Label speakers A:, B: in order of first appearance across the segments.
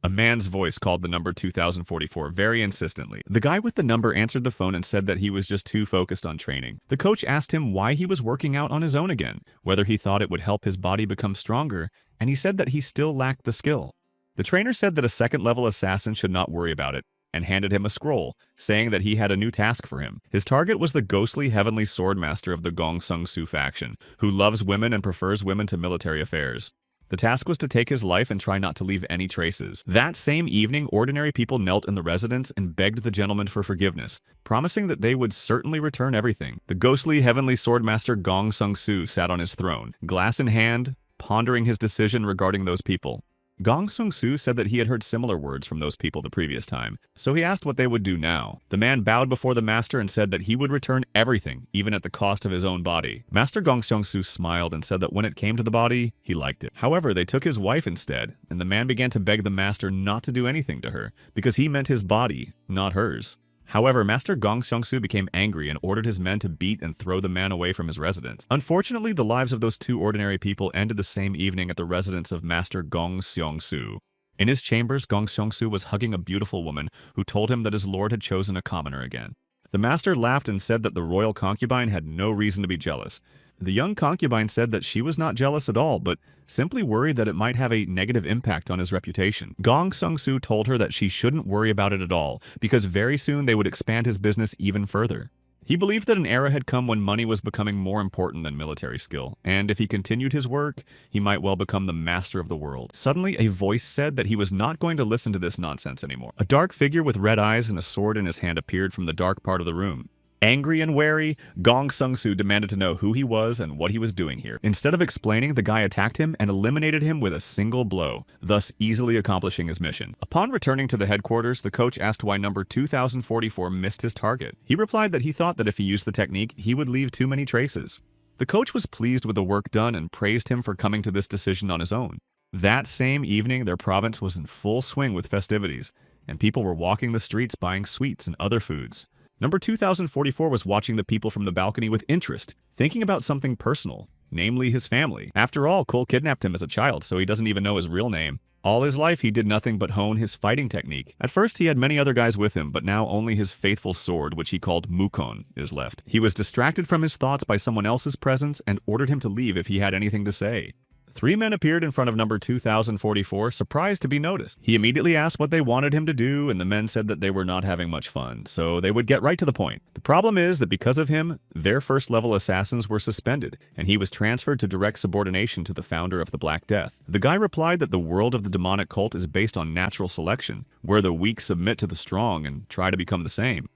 A: A man's voice called the number 2044 very insistently. The guy with the number answered the phone and said that he was just too focused on training. The coach asked him why he was working out on his own again, whether he thought it would help his body become stronger, and he said that he still lacked the skill. The trainer said that a second-level assassin should not worry about it, and handed him a scroll, saying that he had a new task for him. His target was the ghostly heavenly swordmaster of the Gong Sung Su faction, who loves women and prefers women to military affairs. The task was to take his life and try not to leave any traces. That same evening, ordinary people knelt in the residence and begged the gentleman for forgiveness, promising that they would certainly return everything. The ghostly heavenly swordmaster Gong Sung Su sat on his throne, glass in hand, pondering his decision regarding those people. Gong Sung Su said that he had heard similar words from those people the previous time, so he asked what they would do now. The man bowed before the master and said that he would return everything, even at the cost of his own body. Master Gong Sung Su smiled and said that when it came to the body, he liked it. However, they took his wife instead, and the man began to beg the master not to do anything to her, because he meant his body, not hers. However, Master Gong Seong-su became angry and ordered his men to beat and throw the man away from his residence. Unfortunately, the lives of those two ordinary people ended the same evening at the residence of Master Gong Seong-su. In his chambers, Gong Seong-su was hugging a beautiful woman who told him that his lord had chosen a commoner again. The master laughed and said that the royal concubine had no reason to be jealous. The young concubine said that she was not jealous at all, but simply worried that it might have a negative impact on his reputation. Gong Seong-su told her that she shouldn't worry about it at all, because very soon they would expand his business even further. He believed that an era had come when money was becoming more important than military skill, and if he continued his work, he might well become the master of the world. Suddenly, a voice said that he was not going to listen to this nonsense anymore. A dark figure with red eyes and a sword in his hand appeared from the dark part of the room. Angry and wary, Gong Seong-su demanded to know who he was and what he was doing here. Instead of explaining, the guy attacked him and eliminated him with a single blow, thus easily accomplishing his mission. Upon returning to the headquarters, the coach asked why number 2044 missed his target. He replied that he thought that if he used the technique, he would leave too many traces. The coach was pleased with the work done and praised him for coming to this decision on his own. That same evening, their province was in full swing with festivities, and people were walking the streets buying sweets and other foods. Number 2044 was watching the people from the balcony with interest, thinking about something personal, namely his family. After all, Cole kidnapped him as a child, so he doesn't even know his real name. All his life, he did nothing but hone his fighting technique. At first, he had many other guys with him, but now only his faithful sword, which he called Mukon, is left. He was distracted from his thoughts by someone else's presence and ordered him to leave if he had anything to say. Three men appeared in front of number 2044, surprised to be noticed. He immediately asked what they wanted him to do, and the men said that they were not having much fun, so they would get right to the point. The problem is that because of him, their first-level assassins were suspended, and he was transferred to direct subordination to the founder of the Black Death. The guy replied that the world of the demonic cult is based on natural selection, where the weak submit to the strong and try to become the same.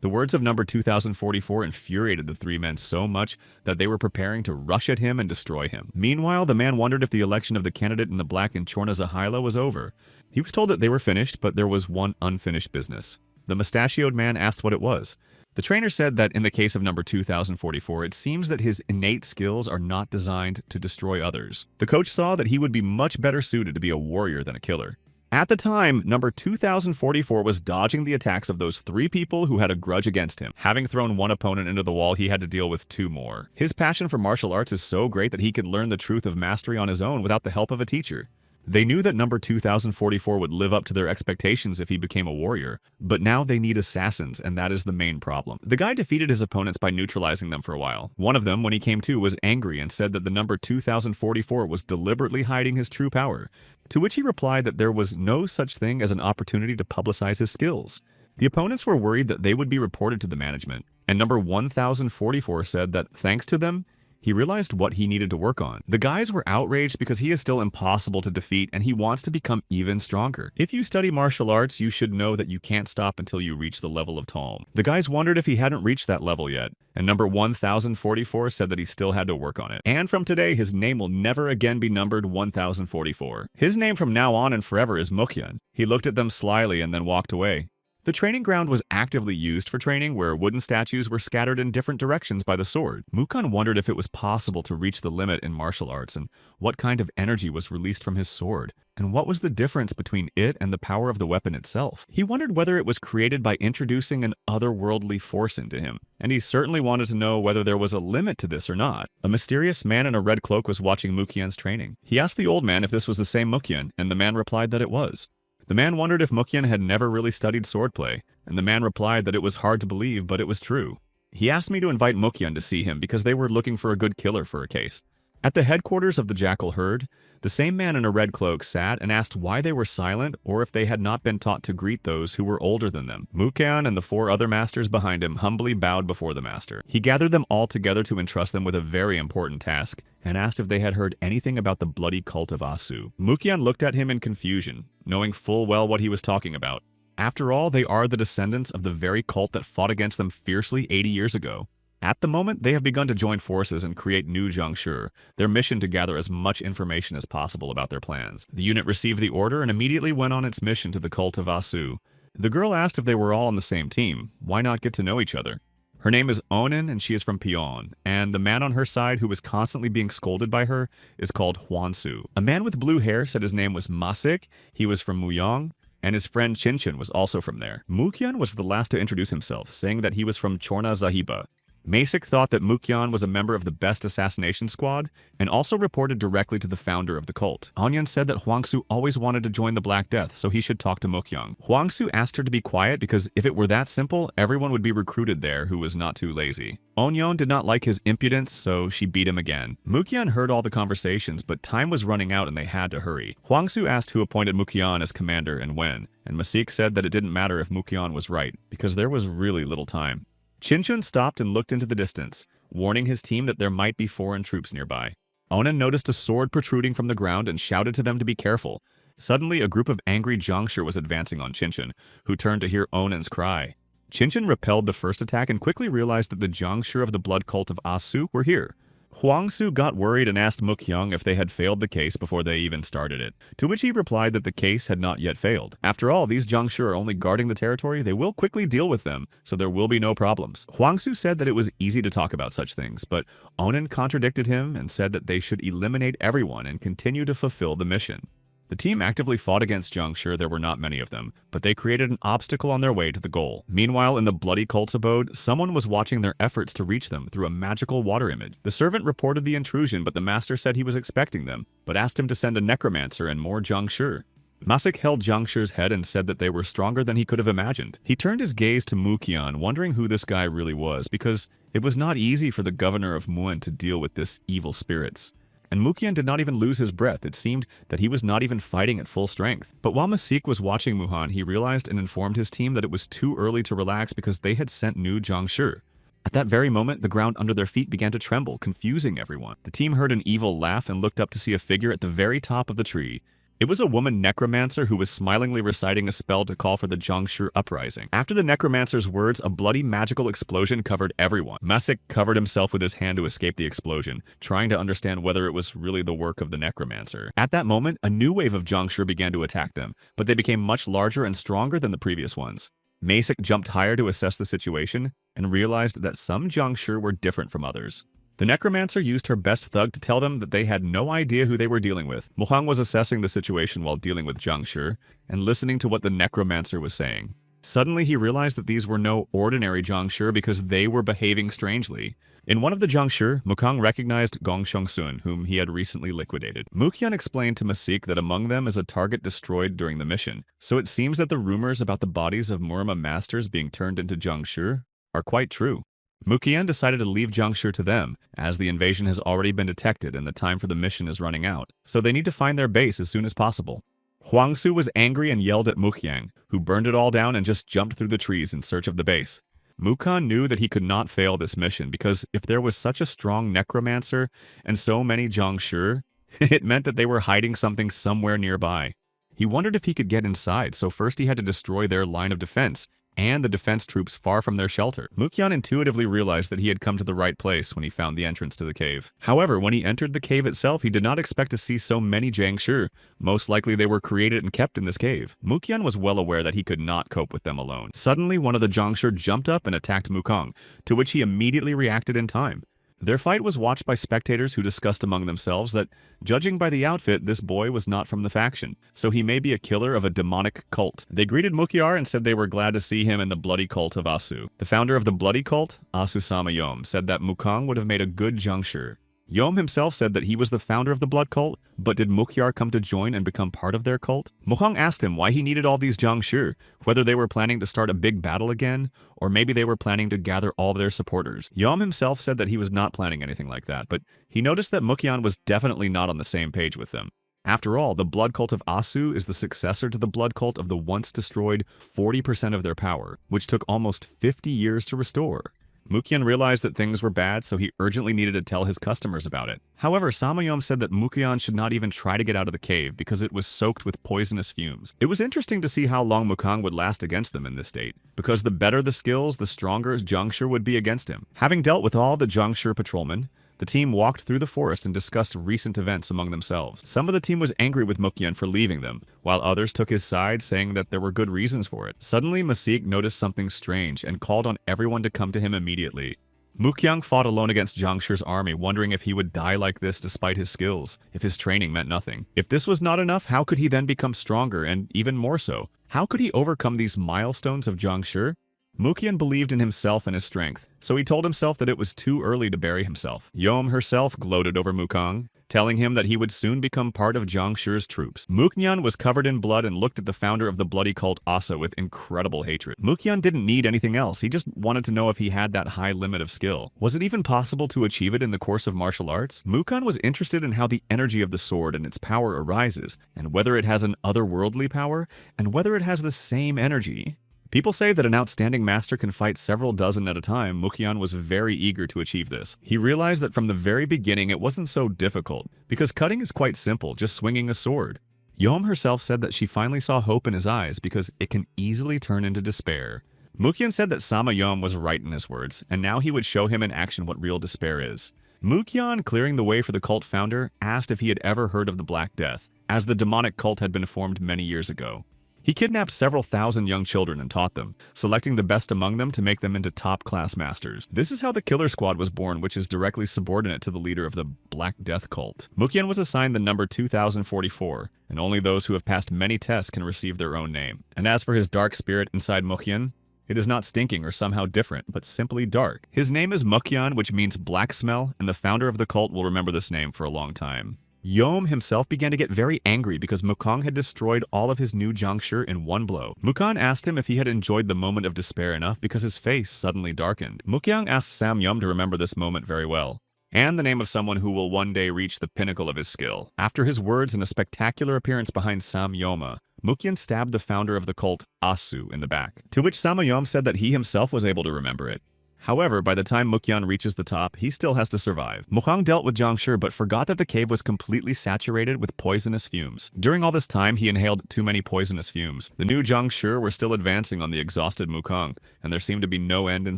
A: The words of number 2044 infuriated the three men so much that they were preparing to rush at him and destroy him. Meanwhile, the man wondered if the election of the candidate in the black in Chorna was over. He was told that they were finished, but there was one unfinished business. The mustachioed man asked what it was. The trainer said that in the case of number 2044, it seems that his innate skills are not designed to destroy others. The coach saw that he would be much better suited to be a warrior than a killer. At the time, number 2044 was dodging the attacks of those three people who had a grudge against him. Having thrown one opponent into the wall, he had to deal with two more. His passion for martial arts is so great that he could learn the truth of mastery on his own without the help of a teacher. They knew that number 2044 would live up to their expectations if he became a warrior, but now they need assassins, and that is the main problem. The guy defeated his opponents by neutralizing them for a while. One of them, when he came to, was angry and said that the number 2044 was deliberately hiding his true power, to which he replied that there was no such thing as an opportunity to publicize his skills. The opponents were worried that they would be reported to the management, and number 1044 said that thanks to them, he realized what he needed to work on. The guys were outraged because he is still impossible to defeat and he wants to become even stronger. If you study martial arts, you should know that you can't stop until you reach the level of Talm. The guys wondered if he hadn't reached that level yet, and number 1044 said that he still had to work on it. And from today, his name will never again be numbered 1044. His name from now on and forever is Mukhyun. He looked at them slyly and then walked away. The training ground was actively used for training, where wooden statues were scattered in different directions by the sword. Mukon wondered if it was possible to reach the limit in martial arts and what kind of energy was released from his sword, and what was the difference between it and the power of the weapon itself. He wondered whether it was created by introducing an otherworldly force into him, and he certainly wanted to know whether there was a limit to this or not. A mysterious man in a red cloak was watching Mukyun's training. He asked the old man if this was the same Mukhyun, and the man replied that it was. The man wondered if Mukyan had never really studied swordplay, and the man replied that it was hard to believe, but it was true. He asked me to invite Mukyan to see him because they were looking for a good killer for a case. At the headquarters of the Jackal herd, the same man in a red cloak sat and asked why they were silent or if they had not been taught to greet those who were older than them. Mukyan and the 4 other masters behind him humbly bowed before the master. He gathered them all together to entrust them with a very important task and asked if they had heard anything about the bloody cult of Asu. Mukyan looked at him in confusion, knowing full well what he was talking about. After all, they are the descendants of the very cult that fought against them fiercely 80 years ago. At the moment, they have begun to join forces and create new Jiangshi, their mission to gather as much information as possible about their plans. The unit received the order and immediately went on its mission to the cult of Asu. The girl asked if they were all on the same team. Why not get to know each other? Her name is Onan and she is from Pion, and the man on her side who was constantly being scolded by her is called Huansu. A man with blue hair said his name was Masik, he was from Muyang, and his friend Chinchin was also from there. Mukyan was the last to introduce himself, saying that he was from Chorna Zahiba. Masik thought that Mukyan was a member of the best assassination squad and also reported directly to the founder of the cult. Onyan said that Huangsu always wanted to join the Black Death, so he should talk to Mukyan. Huangsu asked her to be quiet because if it were that simple, everyone would be recruited there who was not too lazy. Onyan did not like his impudence, so she beat him again. Mukyan heard all the conversations, but time was running out and they had to hurry. Huangsu asked who appointed Mukyan as commander and when, and Masik said that it didn't matter if Mukyan was right, because there was really little time. Chinchun stopped and looked into the distance, warning his team that there might be foreign troops nearby. Onan noticed a sword protruding from the ground and shouted to them to be careful. Suddenly, a group of angry Jiangshi was advancing on Chinchun, who turned to hear Onan's cry. Chinchun repelled the first attack and quickly realized that the Jiangshi of the blood cult of Asu were here. Huangsu got worried and asked Mukyan if they had failed the case before they even started it, to which he replied that the case had not yet failed. After all, these Jiangshi are only guarding the territory, they will quickly deal with them, so there will be no problems. Huangsu said that it was easy to talk about such things, but Onan contradicted him and said that they should eliminate everyone and continue to fulfill the mission. The team actively fought against Jiangshi. There were not many of them, but they created an obstacle on their way to the goal. Meanwhile, in the bloody cult's abode, someone was watching their efforts to reach them through a magical water image. The servant reported the intrusion, but the master said he was expecting them, but asked him to send a necromancer and more Jiangshi. Masik held Jiangshi's head and said that they were stronger than he could have imagined. He turned his gaze to Mukyan, wondering who this guy really was, because it was not easy for the governor of Muan to deal with this evil spirits. And Mukyan did not even lose his breath. It seemed that he was not even fighting at full strength. But while Masik was watching Muhan, he realized and informed his team that it was too early to relax because they had sent new Jiangshi. At that very moment, the ground under their feet began to tremble, confusing everyone. The team heard an evil laugh and looked up to see a figure at the very top of the tree. It was a woman necromancer who was smilingly reciting a spell to call for the Jiangshi uprising. After the necromancer's words, a bloody magical explosion covered everyone. Masik covered himself with his hand to escape the explosion, trying to understand whether it was really the work of the necromancer. At that moment, a new wave of Jiangshi began to attack them, but they became much larger and stronger than the previous ones. Masik jumped higher to assess the situation and realized that some Jiangshi were different from others. The necromancer used her best thug to tell them that they had no idea who they were dealing with. Mohang was assessing the situation while dealing with Jiangshi and listening to what the necromancer was saying. Suddenly, he realized that these were no ordinary Jiangshi because they were behaving strangely. In one of the Jiangshi, Mukang recognized Gong Shengsun, whom he had recently liquidated. Mukyan explained to Masik that among them is a target destroyed during the mission, so it seems that the rumors about the bodies of Murma masters being turned into Jiangshi are quite true. Mukyan decided to leave Jiangshi to them, as the invasion has already been detected and the time for the mission is running out, so they need to find their base as soon as possible. Huangsu was angry and yelled at Mukyan, who burned it all down and just jumped through the trees in search of the base. Mukyan knew that he could not fail this mission because if there was such a strong necromancer and so many Jiangshi, it meant that they were hiding something somewhere nearby. He wondered if he could get inside, so first he had to destroy their line of defense and the defense troops far from their shelter. Mukyan intuitively realized that he had come to the right place when he found the entrance to the cave. However, when he entered the cave itself, he did not expect to see so many Jiangshi. Most likely they were created and kept in this cave. Mukyan was well aware that he could not cope with them alone. Suddenly, one of the Jiangshi jumped up and attacked Mukang, to which he immediately reacted in time. Their fight was watched by spectators who discussed among themselves that, judging by the outfit, this boy was not from the faction, so he may be a killer of a demonic cult. They greeted Mukyar and said they were glad to see him in the bloody cult of Asu. The founder of the bloody cult, Asu Samayom, said that Mukang would have made a good Jiangshi. Yom himself said that he was the founder of the blood cult, but did Mukyar come to join and become part of their cult? Mukong asked him why he needed all these Jiangshi, whether they were planning to start a big battle again, or maybe they were planning to gather all of their supporters. Yom himself said that he was not planning anything like that, but he noticed that Mukyan was definitely not on the same page with them. After all, the blood cult of Asu is the successor to the blood cult of the once destroyed 40% of their power, which took almost 50 years to restore. Mukyan realized that things were bad, so he urgently needed to tell his customers about it. However, Samayom said that Mukyan should not even try to get out of the cave because it was soaked with poisonous fumes. It was interesting to see how long Mukang would last against them in this state, because the better the skills, the stronger Jiangshi would be against him. Having dealt with all the Jiangshi patrolmen, the team walked through the forest and discussed recent events among themselves. Some of the team was angry with Mukyan for leaving them, while others took his side, saying that there were good reasons for it. Suddenly, Masik noticed something strange and called on everyone to come to him immediately. Mukyang fought alone against Jiangshi's army, wondering if he would die like this despite his skills, if his training meant nothing. If this was not enough, how could he then become stronger, and even more so? How could he overcome these milestones of Jiangshi? Mukyan believed in himself and his strength, so he told himself that it was too early to bury himself. Yom herself gloated over Mukang, telling him that he would soon become part of Jiangshi's troops. Mukyan was covered in blood and looked at the founder of the bloody cult Asa with incredible hatred. Mukyan didn't need anything else, he just wanted to know if he had that high limit of skill. Was it even possible to achieve it in the course of martial arts? Mukyan was interested in how the energy of the sword and its power arises, and whether it has an otherworldly power, and whether it has the same energy. People say that an outstanding master can fight several dozen at a time. Mukyan was very eager to achieve this. He realized that from the very beginning it wasn't so difficult, because cutting is quite simple, just swinging a sword. Yom herself said that she finally saw hope in his eyes because it can easily turn into despair. Mukyan said that Sama Yom was right in his words, and now he would show him in action what real despair is. Mukyan, clearing the way for the cult founder, asked if he had ever heard of the Black Death, as the demonic cult had been formed many years ago. He kidnapped several thousand young children and taught them, selecting the best among them to make them into top-class masters. This is how the Killer Squad was born, which is directly subordinate to the leader of the Black Death cult. Mukyan was assigned the number 2044, and only those who have passed many tests can receive their own name. And as for his dark spirit inside Mukyan, it is not stinking or somehow different, but simply dark. His name is Mukyan, which means black smell, and the founder of the cult will remember this name for a long time. Yom himself began to get very angry because Mukong had destroyed all of his new Jiangshi in one blow. Mukong asked him if he had enjoyed the moment of despair enough because his face suddenly darkened. Mukyang asked Sam Yum to remember this moment very well, and the name of someone who will one day reach the pinnacle of his skill. After his words and a spectacular appearance behind Sam Yoma, Mukyan stabbed the founder of the cult, Asu, in the back, to which Samayom said that he himself was able to remember it. However, by the time Mukyan reaches the top, he still has to survive. Mukang dealt with Jiangshi but forgot that the cave was completely saturated with poisonous fumes. During all this time, he inhaled too many poisonous fumes. The new Jiangshi were still advancing on the exhausted Mukang, and there seemed to be no end in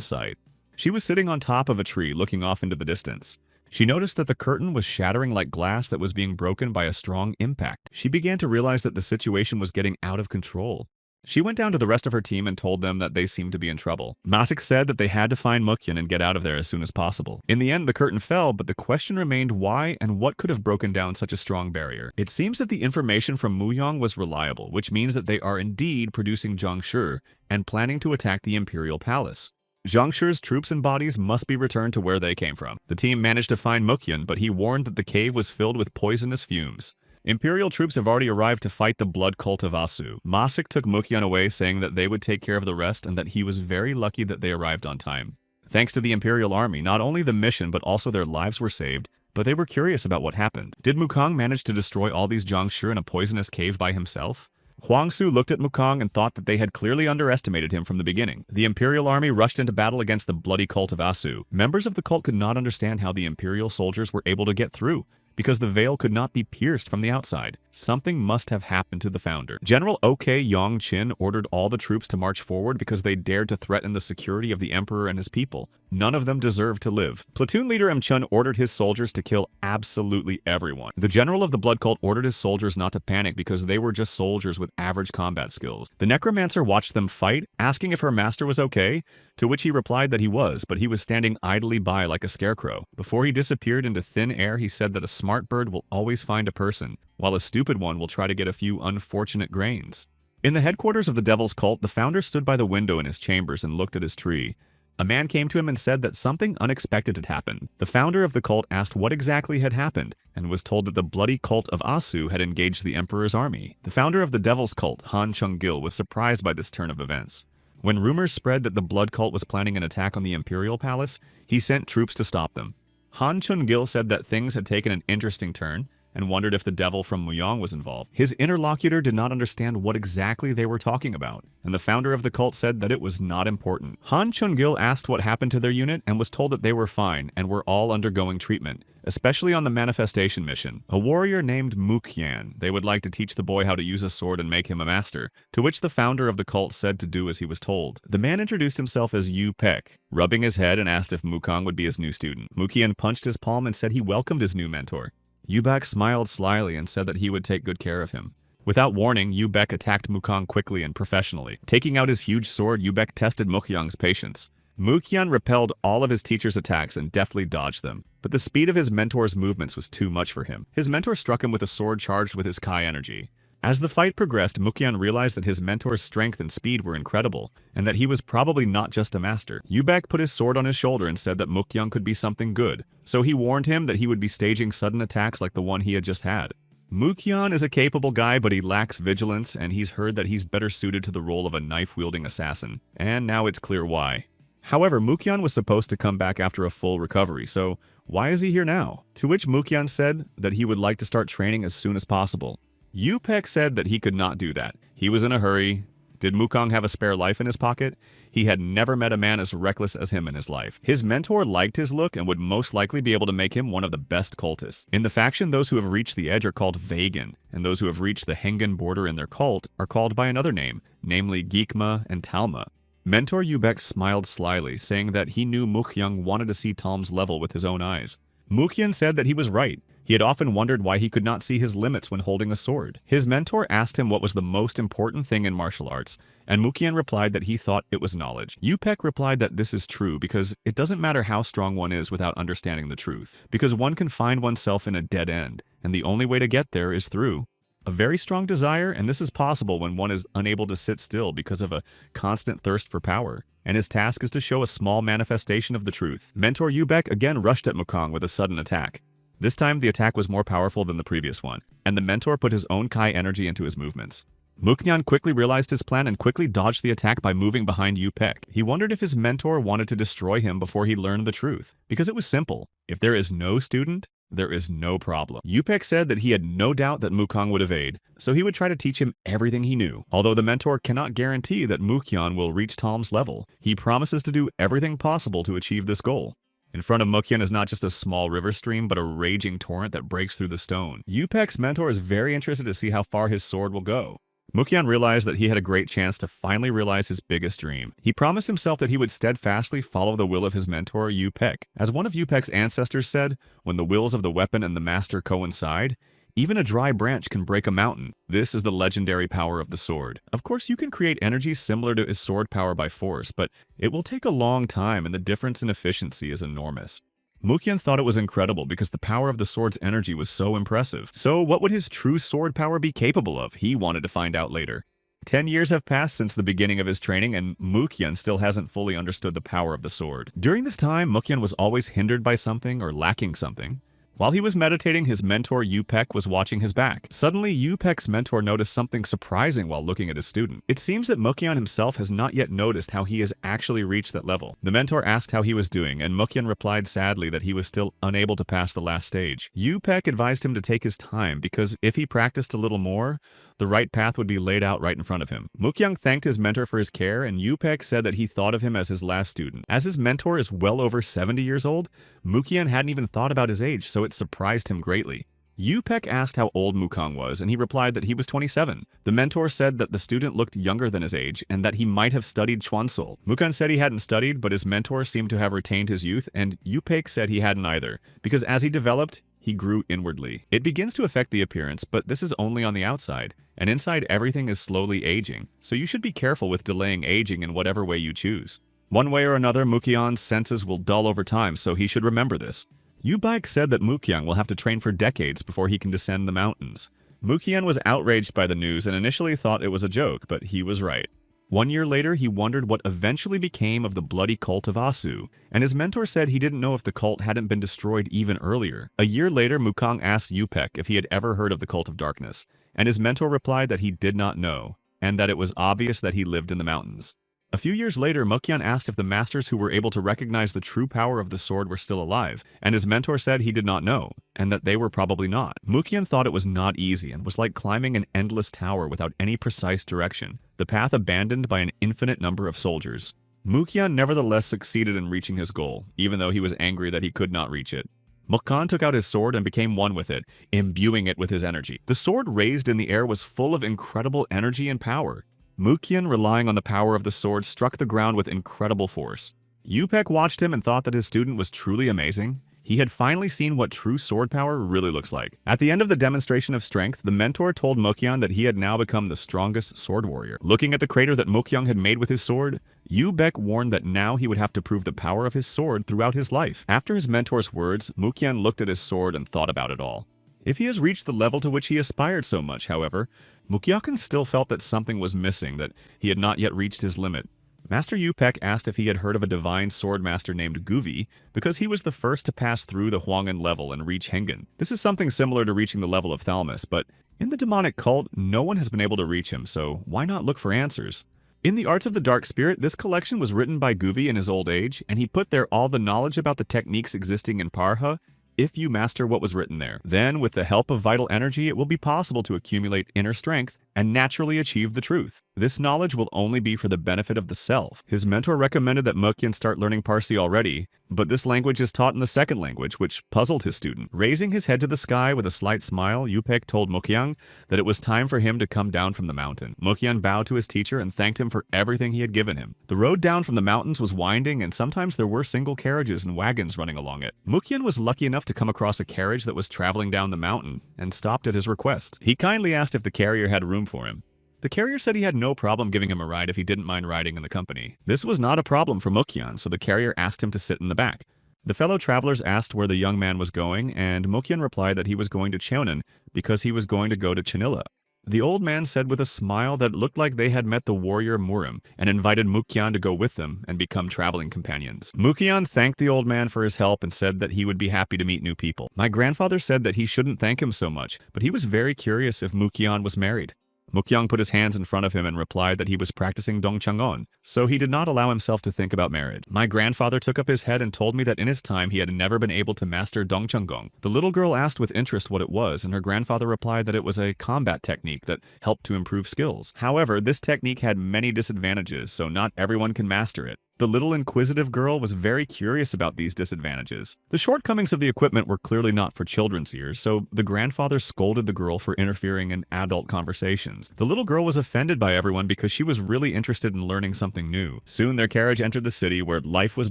A: sight. She was sitting on top of a tree looking off into the distance. She noticed that the curtain was shattering like glass that was being broken by a strong impact. She began to realize that the situation was getting out of control. She went down to the rest of her team and told them that they seemed to be in trouble. Masik said that they had to find Mukyan and get out of there as soon as possible. In the end, the curtain fell, but the question remained why and what could have broken down such a strong barrier. It seems that the information from Muyong was reliable, which means that they are indeed producing Jiangshi and planning to attack the Imperial Palace. Jiangshi's troops and bodies must be returned to where they came from. The team managed to find Mukyan, but he warned that the cave was filled with poisonous fumes. Imperial troops have already arrived to fight the blood cult of Asu. Masik took Mukyan away, saying that they would take care of the rest and that he was very lucky that they arrived on time. Thanks to the Imperial army, not only the mission but also their lives were saved, but they were curious about what happened. Did Mukang manage to destroy all these Jiangshi in a poisonous cave by himself? Huangsu looked at Mukang and thought that they had clearly underestimated him from the beginning. The Imperial army rushed into battle against the bloody cult of Asu. Members of the cult could not understand how the Imperial soldiers were able to get through, because the veil could not be pierced from the outside. Something must have happened to the founder. General OK Yong Chin ordered all the troops to march forward because they dared to threaten the security of the emperor and his people. None of them deserved to live. Platoon leader M. Chun ordered his soldiers to kill absolutely everyone. The general of the blood cult ordered his soldiers not to panic because they were just soldiers with average combat skills. The necromancer watched them fight, asking if her master was okay, to which he replied that he was, but he was standing idly by like a scarecrow. Before he disappeared into thin air, he said that a smart bird will always find a person, while a stupid one will try to get a few unfortunate grains. In the headquarters of the Devil's Cult, the founder stood by the window in his chambers and looked at his tree. A man came to him and said that something unexpected had happened. The founder of the cult asked what exactly had happened, and was told that the bloody cult of Asu had engaged the emperor's army. The founder of the devil's cult, Han Chung-gil, was surprised by this turn of events. When rumors spread that the blood cult was planning an attack on the imperial palace, he sent troops to stop them. Han Chung-gil said that things had taken an interesting turn, and wondered if the devil from Muyang was involved. His interlocutor did not understand what exactly they were talking about, and the founder of the cult said that it was not important. Han Chung-gil asked what happened to their unit and was told that they were fine and were all undergoing treatment, especially on the manifestation mission. A warrior named Mukyan. They would like to teach the boy how to use a sword and make him a master, to which the founder of the cult said to do as he was told. The man introduced himself as Yu Pek, rubbing his head, and asked if Mukong would be his new student. Mukyan punched his palm and said he welcomed his new mentor. Yubek smiled slyly and said that he would take good care of him. Without warning, Yubek attacked Mukong quickly and professionally. Taking out his huge sword, Yubek tested Mukyang's patience. Mukyan repelled all of his teacher's attacks and deftly dodged them, but the speed of his mentor's movements was too much for him. His mentor struck him with a sword charged with his Kai energy. As the fight progressed, Mukyan realized that his mentor's strength and speed were incredible, and that he was probably not just a master. Yubek put his sword on his shoulder and said that Mukyan could be something good, so he warned him that he would be staging sudden attacks like the one he had just had. Mukyan is a capable guy, but he lacks vigilance, and he's heard that he's better suited to the role of a knife-wielding assassin, and now it's clear why. However, Mukyan was supposed to come back after a full recovery, so why is he here now? To which Mukyan said that he would like to start training as soon as possible. Yupek said that he could not do that. He was in a hurry. Did Mukong have a spare life in his pocket? He had never met a man as reckless as him in his life. His mentor liked his look and would most likely be able to make him one of the best cultists. In the faction, those who have reached the edge are called Vegan, and those who have reached the Hengen border in their cult are called by another name, namely Geekma and Talma. Mentor Yubek smiled slyly, saying that he knew Mukhyang wanted to see Talm's level with his own eyes. Mukyan said that he was right. He had often wondered why he could not see his limits when holding a sword. His mentor asked him what was the most important thing in martial arts, and Mukyan replied that he thought it was knowledge. Yupek replied that this is true because it doesn't matter how strong one is without understanding the truth, because one can find oneself in a dead end, and the only way to get there is through a very strong desire, and this is possible when one is unable to sit still because of a constant thirst for power. And his task is to show a small manifestation of the truth. Mentor Yubek again rushed at Mukong with a sudden attack. This time, the attack was more powerful than the previous one, and the mentor put his own Kai energy into his movements. Mukyan quickly realized his plan and quickly dodged the attack by moving behind Yupek. He wondered if his mentor wanted to destroy him before he learned the truth, because it was simple. If there is no student, there is no problem. Yupek said that he had no doubt that Mukong would evade, so he would try to teach him everything he knew. Although the mentor cannot guarantee that Mukyan will reach Talm's level, he promises to do everything possible to achieve this goal. In front of Mukyan is not just a small river stream, but a raging torrent that breaks through the stone. Yupek's mentor is very interested to see how far his sword will go. Mukyan realized that he had a great chance to finally realize his biggest dream. He promised himself that he would steadfastly follow the will of his mentor, Yupek. As one of Yupek's ancestors said, when the wills of the weapon and the master coincide, even a dry branch can break a mountain. This is the legendary power of the sword. Of course, you can create energy similar to his sword power by force, but it will take a long time and the difference in efficiency is enormous. Mukyan thought it was incredible because the power of the sword's energy was so impressive. So what would his true sword power be capable of? He wanted to find out later. 10 years have passed since the beginning of his training, and Mukyan still hasn't fully understood the power of the sword. During this time, Mukyan was always hindered by something or lacking something. While he was meditating, his mentor Yupek was watching his back. Suddenly, Yupek's mentor noticed something surprising while looking at his student. It seems that Mukyan himself has not yet noticed how he has actually reached that level. The mentor asked how he was doing, and Mukyan replied sadly that he was still unable to pass the last stage. Yupek advised him to take his time because if he practiced a little more, the right path would be laid out right in front of him. Mukyan thanked his mentor for his care, and Yupek said that he thought of him as his last student. As his mentor is well over 70 years old, Mukyan hadn't even thought about his age, so it surprised him greatly. Yupek asked how old Mukong was, and he replied that he was 27. The mentor said that the student looked younger than his age, and that he might have studied Chuansul. Mukong said he hadn't studied, but his mentor seemed to have retained his youth, and Yupek said he hadn't either, because as he developed, he grew inwardly. It begins to affect the appearance, but this is only on the outside, and inside everything is slowly aging, so you should be careful with delaying aging in whatever way you choose. One way or another, Mukyan's senses will dull over time, so he should remember this. Yubek said that Mukyan will have to train for decades before he can descend the mountains. Mukyan was outraged by the news and initially thought it was a joke, but he was right. 1 year later, he wondered what eventually became of the bloody cult of Asu, and his mentor said he didn't know if the cult hadn't been destroyed even earlier. A year later, Mukong asked Yupek if he had ever heard of the cult of darkness, and his mentor replied that he did not know, and that it was obvious that he lived in the mountains. A few years later, Mukyan asked if the masters who were able to recognize the true power of the sword were still alive, and his mentor said he did not know, and that they were probably not. Mukyan thought it was not easy and was like climbing an endless tower without any precise direction, the path abandoned by an infinite number of soldiers. Mukyan nevertheless succeeded in reaching his goal, even though he was angry that he could not reach it. Mukhan took out his sword and became one with it, imbuing it with his energy. The sword raised in the air was full of incredible energy and power. Mukyan, relying on the power of the sword, struck the ground with incredible force. Yupek watched him and thought that his student was truly amazing. He had finally seen what true sword power really looks like. At the end of the demonstration of strength, the mentor told Mukyan that he had now become the strongest sword warrior. Looking at the crater that Mukyan had made with his sword, Yupek warned that now he would have to prove the power of his sword throughout his life. After his mentor's words, Mukyan looked at his sword and thought about it all. If he has reached the level to which he aspired so much, however, Mukyakin still felt that something was missing, that he had not yet reached his limit. Master Yupek asked if he had heard of a divine sword master named Guvi, because he was the first to pass through the Huang'an level and reach Hengen. This is something similar to reaching the level of Thalmus, but in the demonic cult, no one has been able to reach him, so why not look for answers? In the Arts of the Dark Spirit, this collection was written by Guvi in his old age, and he put there all the knowledge about the techniques existing in Parha, if you master what was written there. Then, with the help of vital energy, it will be possible to accumulate inner strength and naturally achieve the truth. This knowledge will only be for the benefit of the self. His mentor recommended that Mukyan start learning Parsi already, but this language is taught in the second language, which puzzled his student. Raising his head to the sky with a slight smile, Yupek told Mukyan that it was time for him to come down from the mountain. Mukyan bowed to his teacher and thanked him for everything he had given him. The road down from the mountains was winding, and sometimes there were single carriages and wagons running along it. Mukyan was lucky enough to come across a carriage that was traveling down the mountain and stopped at his request. He kindly asked if the carrier had room for him. The carrier said he had no problem giving him a ride if he didn't mind riding in the company. This was not a problem for Mukyan, so the carrier asked him to sit in the back. The fellow travelers asked where the young man was going, and Mukyan replied that he was going to Cheonan because he was going to go to Chinilla. The old man said with a smile that it looked like they had met the warrior Murim and invited Mukyan to go with them and become traveling companions. Mukyan thanked the old man for his help and said that he would be happy to meet new people. My grandfather said that he shouldn't thank him so much, but he was very curious if Mukyan was married. Mukyan put his hands in front of him and replied that he was practicing Dongchangon, so he did not allow himself to think about marriage. My grandfather took up his head and told me that in his time he had never been able to master Dongchangon. The little girl asked with interest what it was, and her grandfather replied that it was a combat technique that helped to improve skills. However, this technique had many disadvantages, so not everyone can master it. The little inquisitive girl was very curious about these disadvantages. The shortcomings of the equipment were clearly not for children's ears, so the grandfather scolded the girl for interfering in adult conversations. The little girl was offended by everyone because she was really interested in learning something new. Soon their carriage entered the city where life was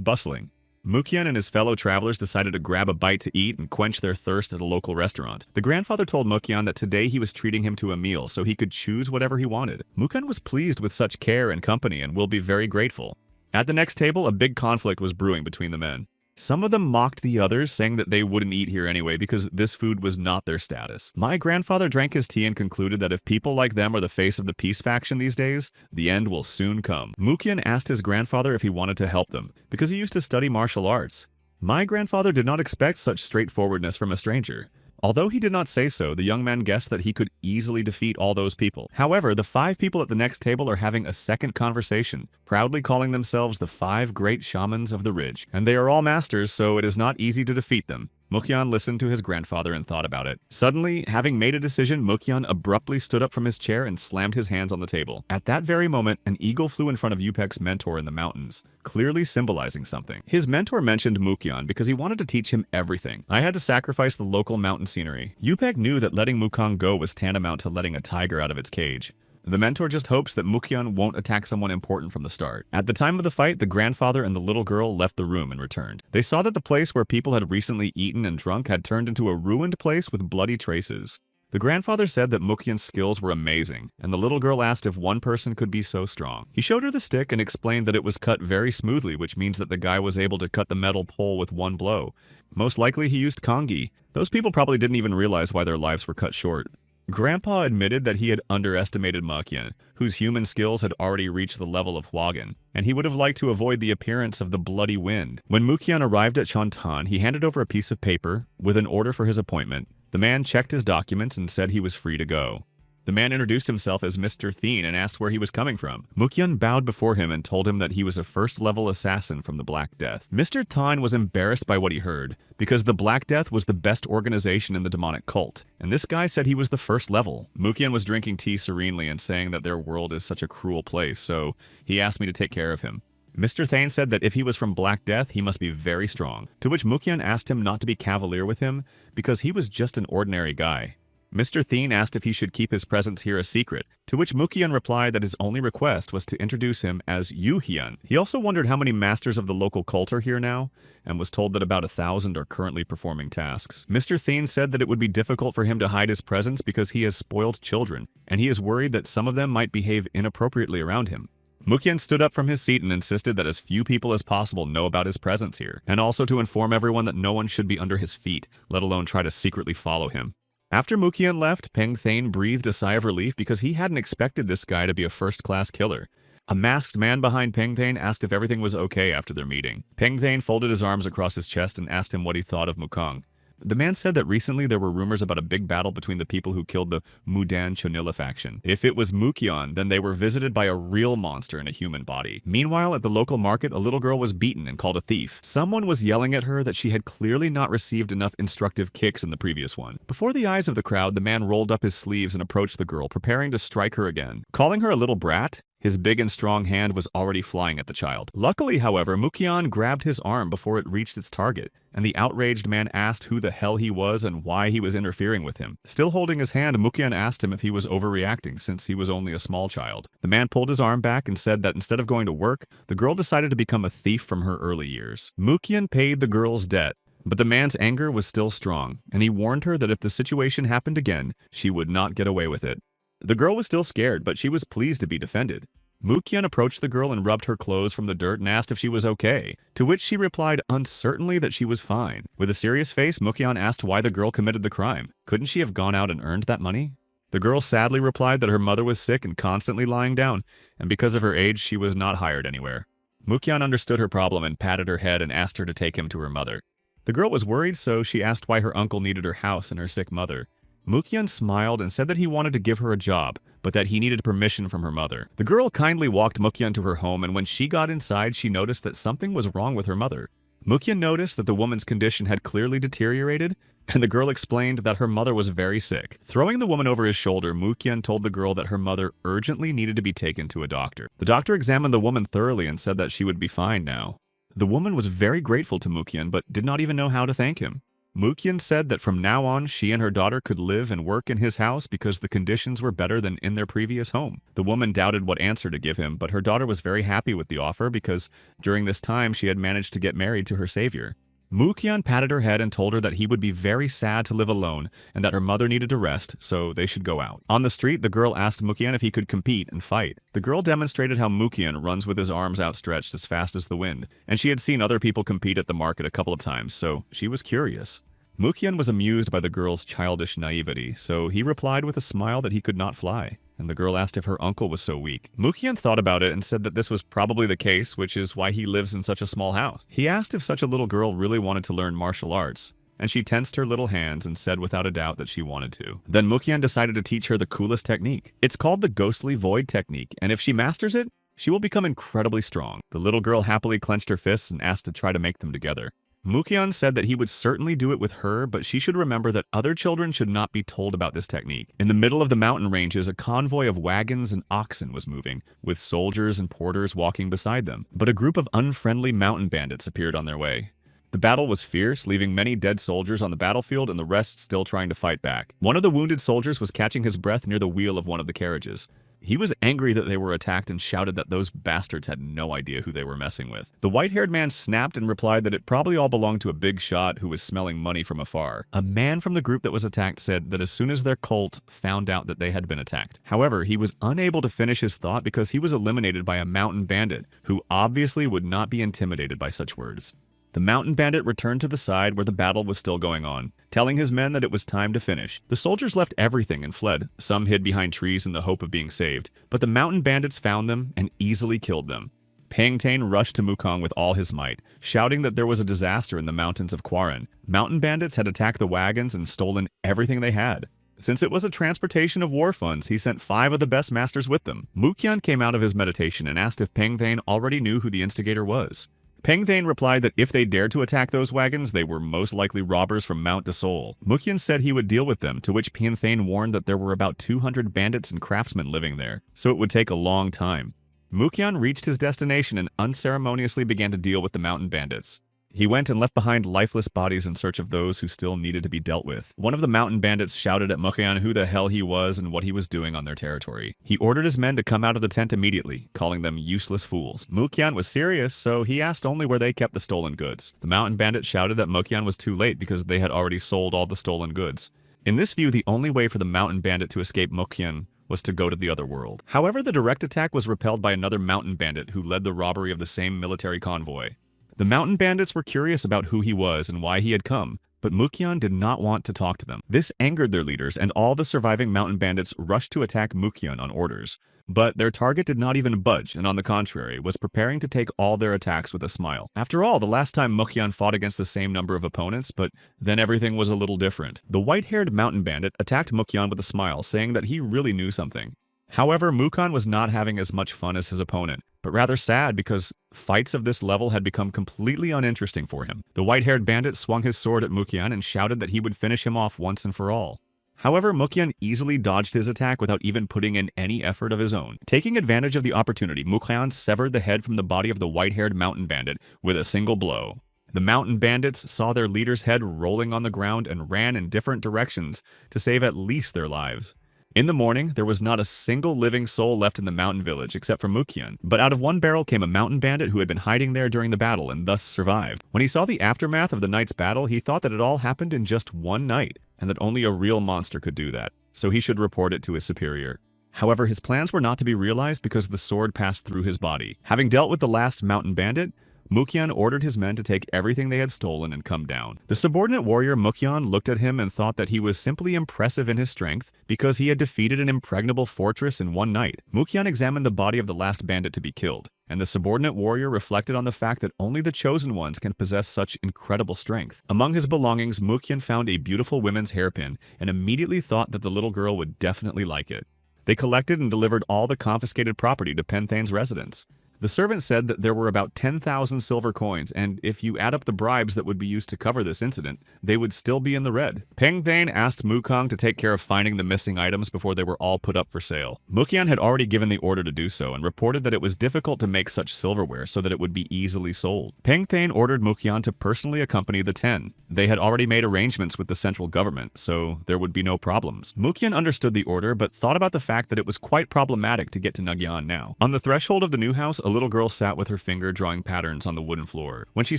A: bustling. Mukyan and his fellow travelers decided to grab a bite to eat and quench their thirst at a local restaurant. The grandfather told Mukyan that today he was treating him to a meal so he could choose whatever he wanted. Mukyan was pleased with such care and company and will be very grateful. At the next table, a big conflict was brewing between the men. Some of them mocked the others, saying that they wouldn't eat here anyway because this food was not their status. My grandfather drank his tea and concluded that if people like them are the face of the peace faction these days, the end will soon come. Mukyan asked his grandfather if he wanted to help them, because he used to study martial arts. My grandfather did not expect such straightforwardness from a stranger. Although he did not say so, the young man guessed that he could easily defeat all those people. However, the 5 people at the next table are having a second conversation, proudly calling themselves the 5 great shamans of the ridge. And they are all masters, so it is not easy to defeat them. Mukyan listened to his grandfather and thought about it. Suddenly, having made a decision, Mukyan abruptly stood up from his chair and slammed his hands on the table. At that very moment, an eagle flew in front of Yupek's mentor in the mountains, clearly symbolizing something. His mentor mentioned Mukyan because he wanted to teach him everything. I had to sacrifice the local mountain scenery. Yupek knew that letting Mukyan go was tantamount to letting a tiger out of its cage. The mentor just hopes that Mukyan won't attack someone important from the start. At the time of the fight, the grandfather and the little girl left the room and returned. They saw that the place where people had recently eaten and drunk had turned into a ruined place with bloody traces. The grandfather said that Mukyan's skills were amazing, and the little girl asked if one person could be so strong. He showed her the stick and explained that it was cut very smoothly, which means that the guy was able to cut the metal pole with one blow. Most likely he used kangi. Those people probably didn't even realize why their lives were cut short. Grandpa admitted that he had underestimated Mukyan, whose human skills had already reached the level of Hwagan, and he would have liked to avoid the appearance of the bloody wind. When Mukyan arrived at Chontan, he handed over a piece of paper with an order for his appointment. The man checked his documents and said he was free to go. The man introduced himself as Mr. Thien and asked where he was coming from. Mukyan bowed before him and told him that he was a first-level assassin from the Black Death. Mr. Thien was embarrassed by what he heard, because the Black Death was the best organization in the demonic cult, and this guy said he was the first level. Mukyan was drinking tea serenely and saying that their world is such a cruel place, so he asked me to take care of him. Mr. Thane said that if he was from Black Death, he must be very strong, to which Mukyan asked him not to be cavalier with him, because he was just an ordinary guy. Mr. Thien asked if he should keep his presence here a secret, to which Mukyan replied that his only request was to introduce him as Yu Hyun. He also wondered how many masters of the local cult are here now, and was told that about 1,000 are currently performing tasks. Mr. Thien said that it would be difficult for him to hide his presence because he has spoiled children, and he is worried that some of them might behave inappropriately around him. Mukyan stood up from his seat and insisted that as few people as possible know about his presence here, and also to inform everyone that no one should be under his feet, let alone try to secretly follow him. After Mukyan left, Peng Thane breathed a sigh of relief because he hadn't expected this guy to be a first-class killer. A masked man behind Peng Thane asked if everything was okay after their meeting. Peng Thane folded his arms across his chest and asked him what he thought of Mukong. The man said that recently there were rumors about a big battle between the people who killed the Mudan Chonila faction. If it was Mukyan, then they were visited by a real monster in a human body. Meanwhile, at the local market, a little girl was beaten and called a thief. Someone was yelling at her that she had clearly not received enough instructive kicks in the previous one. Before the eyes of the crowd, the man rolled up his sleeves and approached the girl, preparing to strike her again. Calling her a little brat, his big and strong hand was already flying at the child. Luckily, however, Mukyan grabbed his arm before it reached its target, and the outraged man asked who the hell he was and why he was interfering with him. Still holding his hand, Mukyan asked him if he was overreacting since he was only a small child. The man pulled his arm back and said that instead of going to work, the girl decided to become a thief from her early years. Mukyan paid the girl's debt, but the man's anger was still strong, and he warned her that if the situation happened again, she would not get away with it. The girl was still scared, but she was pleased to be defended. Mukyan approached the girl and rubbed her clothes from the dirt and asked if she was okay, to which she replied uncertainly that she was fine. With a serious face, Mukyan asked why the girl committed the crime. Couldn't she have gone out and earned that money? The girl sadly replied that her mother was sick and constantly lying down, and because of her age, she was not hired anywhere. Mukyan understood her problem and patted her head and asked her to take him to her mother. The girl was worried, so she asked why her uncle needed her house and her sick mother. Mukyan smiled and said that he wanted to give her a job, but that he needed permission from her mother. The girl kindly walked Mukyan to her home, and when she got inside, she noticed that something was wrong with her mother. Mukyan noticed that the woman's condition had clearly deteriorated, and the girl explained that her mother was very sick. Throwing the woman over his shoulder, Mukyan told the girl that her mother urgently needed to be taken to a doctor. The doctor examined the woman thoroughly and said that she would be fine now. The woman was very grateful to Mukyan, but did not even know how to thank him. Mukyan said that from now on, she and her daughter could live and work in his house because the conditions were better than in their previous home. The woman doubted what answer to give him, but her daughter was very happy with the offer because during this time she had managed to get married to her savior. Mukyan patted her head and told her that he would be very sad to live alone and that her mother needed to rest, so they should go out. On the street, the girl asked Mukyan if he could compete and fight. The girl demonstrated how Mukyan runs with his arms outstretched as fast as the wind, and she had seen other people compete at the market a couple of times, so she was curious. Mukyan was amused by the girl's childish naivety, so he replied with a smile that he could not fly, and the girl asked if her uncle was so weak. Mukyan thought about it and said that this was probably the case, which is why he lives in such a small house. He asked if such a little girl really wanted to learn martial arts, and she tensed her little hands and said without a doubt that she wanted to. Then Mukyan decided to teach her the coolest technique. It's called the Ghostly Void technique, and if she masters it, she will become incredibly strong. The little girl happily clenched her fists and asked to try to make them together. Mukyan said that he would certainly do it with her, but she should remember that other children should not be told about this technique. In the middle of the mountain ranges, a convoy of wagons and oxen was moving, with soldiers and porters walking beside them. But a group of unfriendly mountain bandits appeared on their way. The battle was fierce, leaving many dead soldiers on the battlefield and the rest still trying to fight back. One of the wounded soldiers was catching his breath near the wheel of one of the carriages. He was angry that they were attacked and shouted that those bastards had no idea who they were messing with. The white-haired man snapped and replied that it probably all belonged to a big shot who was smelling money from afar. A man from the group that was attacked said that as soon as their cult found out that they had been attacked. However, he was unable to finish his thought because he was eliminated by a mountain bandit, who obviously would not be intimidated by such words. The mountain bandit returned to the side where the battle was still going on, telling his men that it was time to finish. The soldiers left everything and fled. Some hid behind trees in the hope of being saved, but the mountain bandits found them and easily killed them. Pang Tane rushed to Mukong with all his might, shouting that there was a disaster in the mountains of Quarren. Mountain bandits had attacked the wagons and stolen everything they had. Since it was a transportation of war funds, he sent 5 of the best masters with them. Mukyan came out of his meditation and asked if Pang Tane already knew who the instigator was. Pang Tane replied that if they dared to attack those wagons, they were most likely robbers from Mount de Sol. Mukyan said he would deal with them, to which Pang Tane warned that there were about 200 bandits and craftsmen living there, so it would take a long time. Mukyan reached his destination and unceremoniously began to deal with the mountain bandits. He went and left behind lifeless bodies in search of those who still needed to be dealt with. One of the mountain bandits shouted at Mukyan who the hell he was and what he was doing on their territory. He ordered his men to come out of the tent immediately, calling them useless fools. Mukyan was serious, so he asked only where they kept the stolen goods. The mountain bandit shouted that Mukyan was too late because they had already sold all the stolen goods. In this view, the only way for the mountain bandit to escape Mukyan was to go to the other world. However, the direct attack was repelled by another mountain bandit who led the robbery of the same military convoy. The mountain bandits were curious about who he was and why he had come, but Mukyan did not want to talk to them. This angered their leaders, and all the surviving mountain bandits rushed to attack Mukyan on orders. But their target did not even budge, and on the contrary, was preparing to take all their attacks with a smile. After all, the last time Mukyan fought against the same number of opponents, but then everything was a little different. The white-haired mountain bandit attacked Mukyan with a smile, saying that he really knew something. However, Mukyan was not having as much fun as his opponent, but rather sad because fights of this level had become completely uninteresting for him. The white-haired bandit swung his sword at Mukyan and shouted that he would finish him off once and for all. However, Mukyan easily dodged his attack without even putting in any effort of his own. Taking advantage of the opportunity, Mukyan severed the head from the body of the white-haired mountain bandit with a single blow. The mountain bandits saw their leader's head rolling on the ground and ran in different directions to save at least their lives. In the morning, there was not a single living soul left in the mountain village except for Mukyan, but out of one barrel came a mountain bandit who had been hiding there during the battle and thus survived. When he saw the aftermath of the night's battle, he thought that it all happened in just one night, and that only a real monster could do that, so he should report it to his superior. However, his plans were not to be realized because the sword passed through his body. Having dealt with the last mountain bandit, Mukyan ordered his men to take everything they had stolen and come down. The subordinate warrior Mukyan looked at him and thought that he was simply impressive in his strength because he had defeated an impregnable fortress in one night. Mukyan examined the body of the last bandit to be killed, and the subordinate warrior reflected on the fact that only the chosen ones can possess such incredible strength. Among his belongings, Mukyan found a beautiful women's hairpin and immediately thought that the little girl would definitely like it. They collected and delivered all the confiscated property to Penthane's residence. The servant said that there were about 10,000 silver coins, and if you add up the bribes that would be used to cover this incident, they would still be in the red. Pang Thane asked Mukong to take care of finding the missing items before they were all put up for sale. Mukyan had already given the order to do so and reported that it was difficult to make such silverware so that it would be easily sold. Pang Thane ordered Mukyan to personally accompany the 10. They had already made arrangements with the central government, so there would be no problems. Mukyan understood the order, but thought about the fact that it was quite problematic to get to Nagyan now. On the threshold of the new house, a little girl sat with her finger drawing patterns on the wooden floor. When she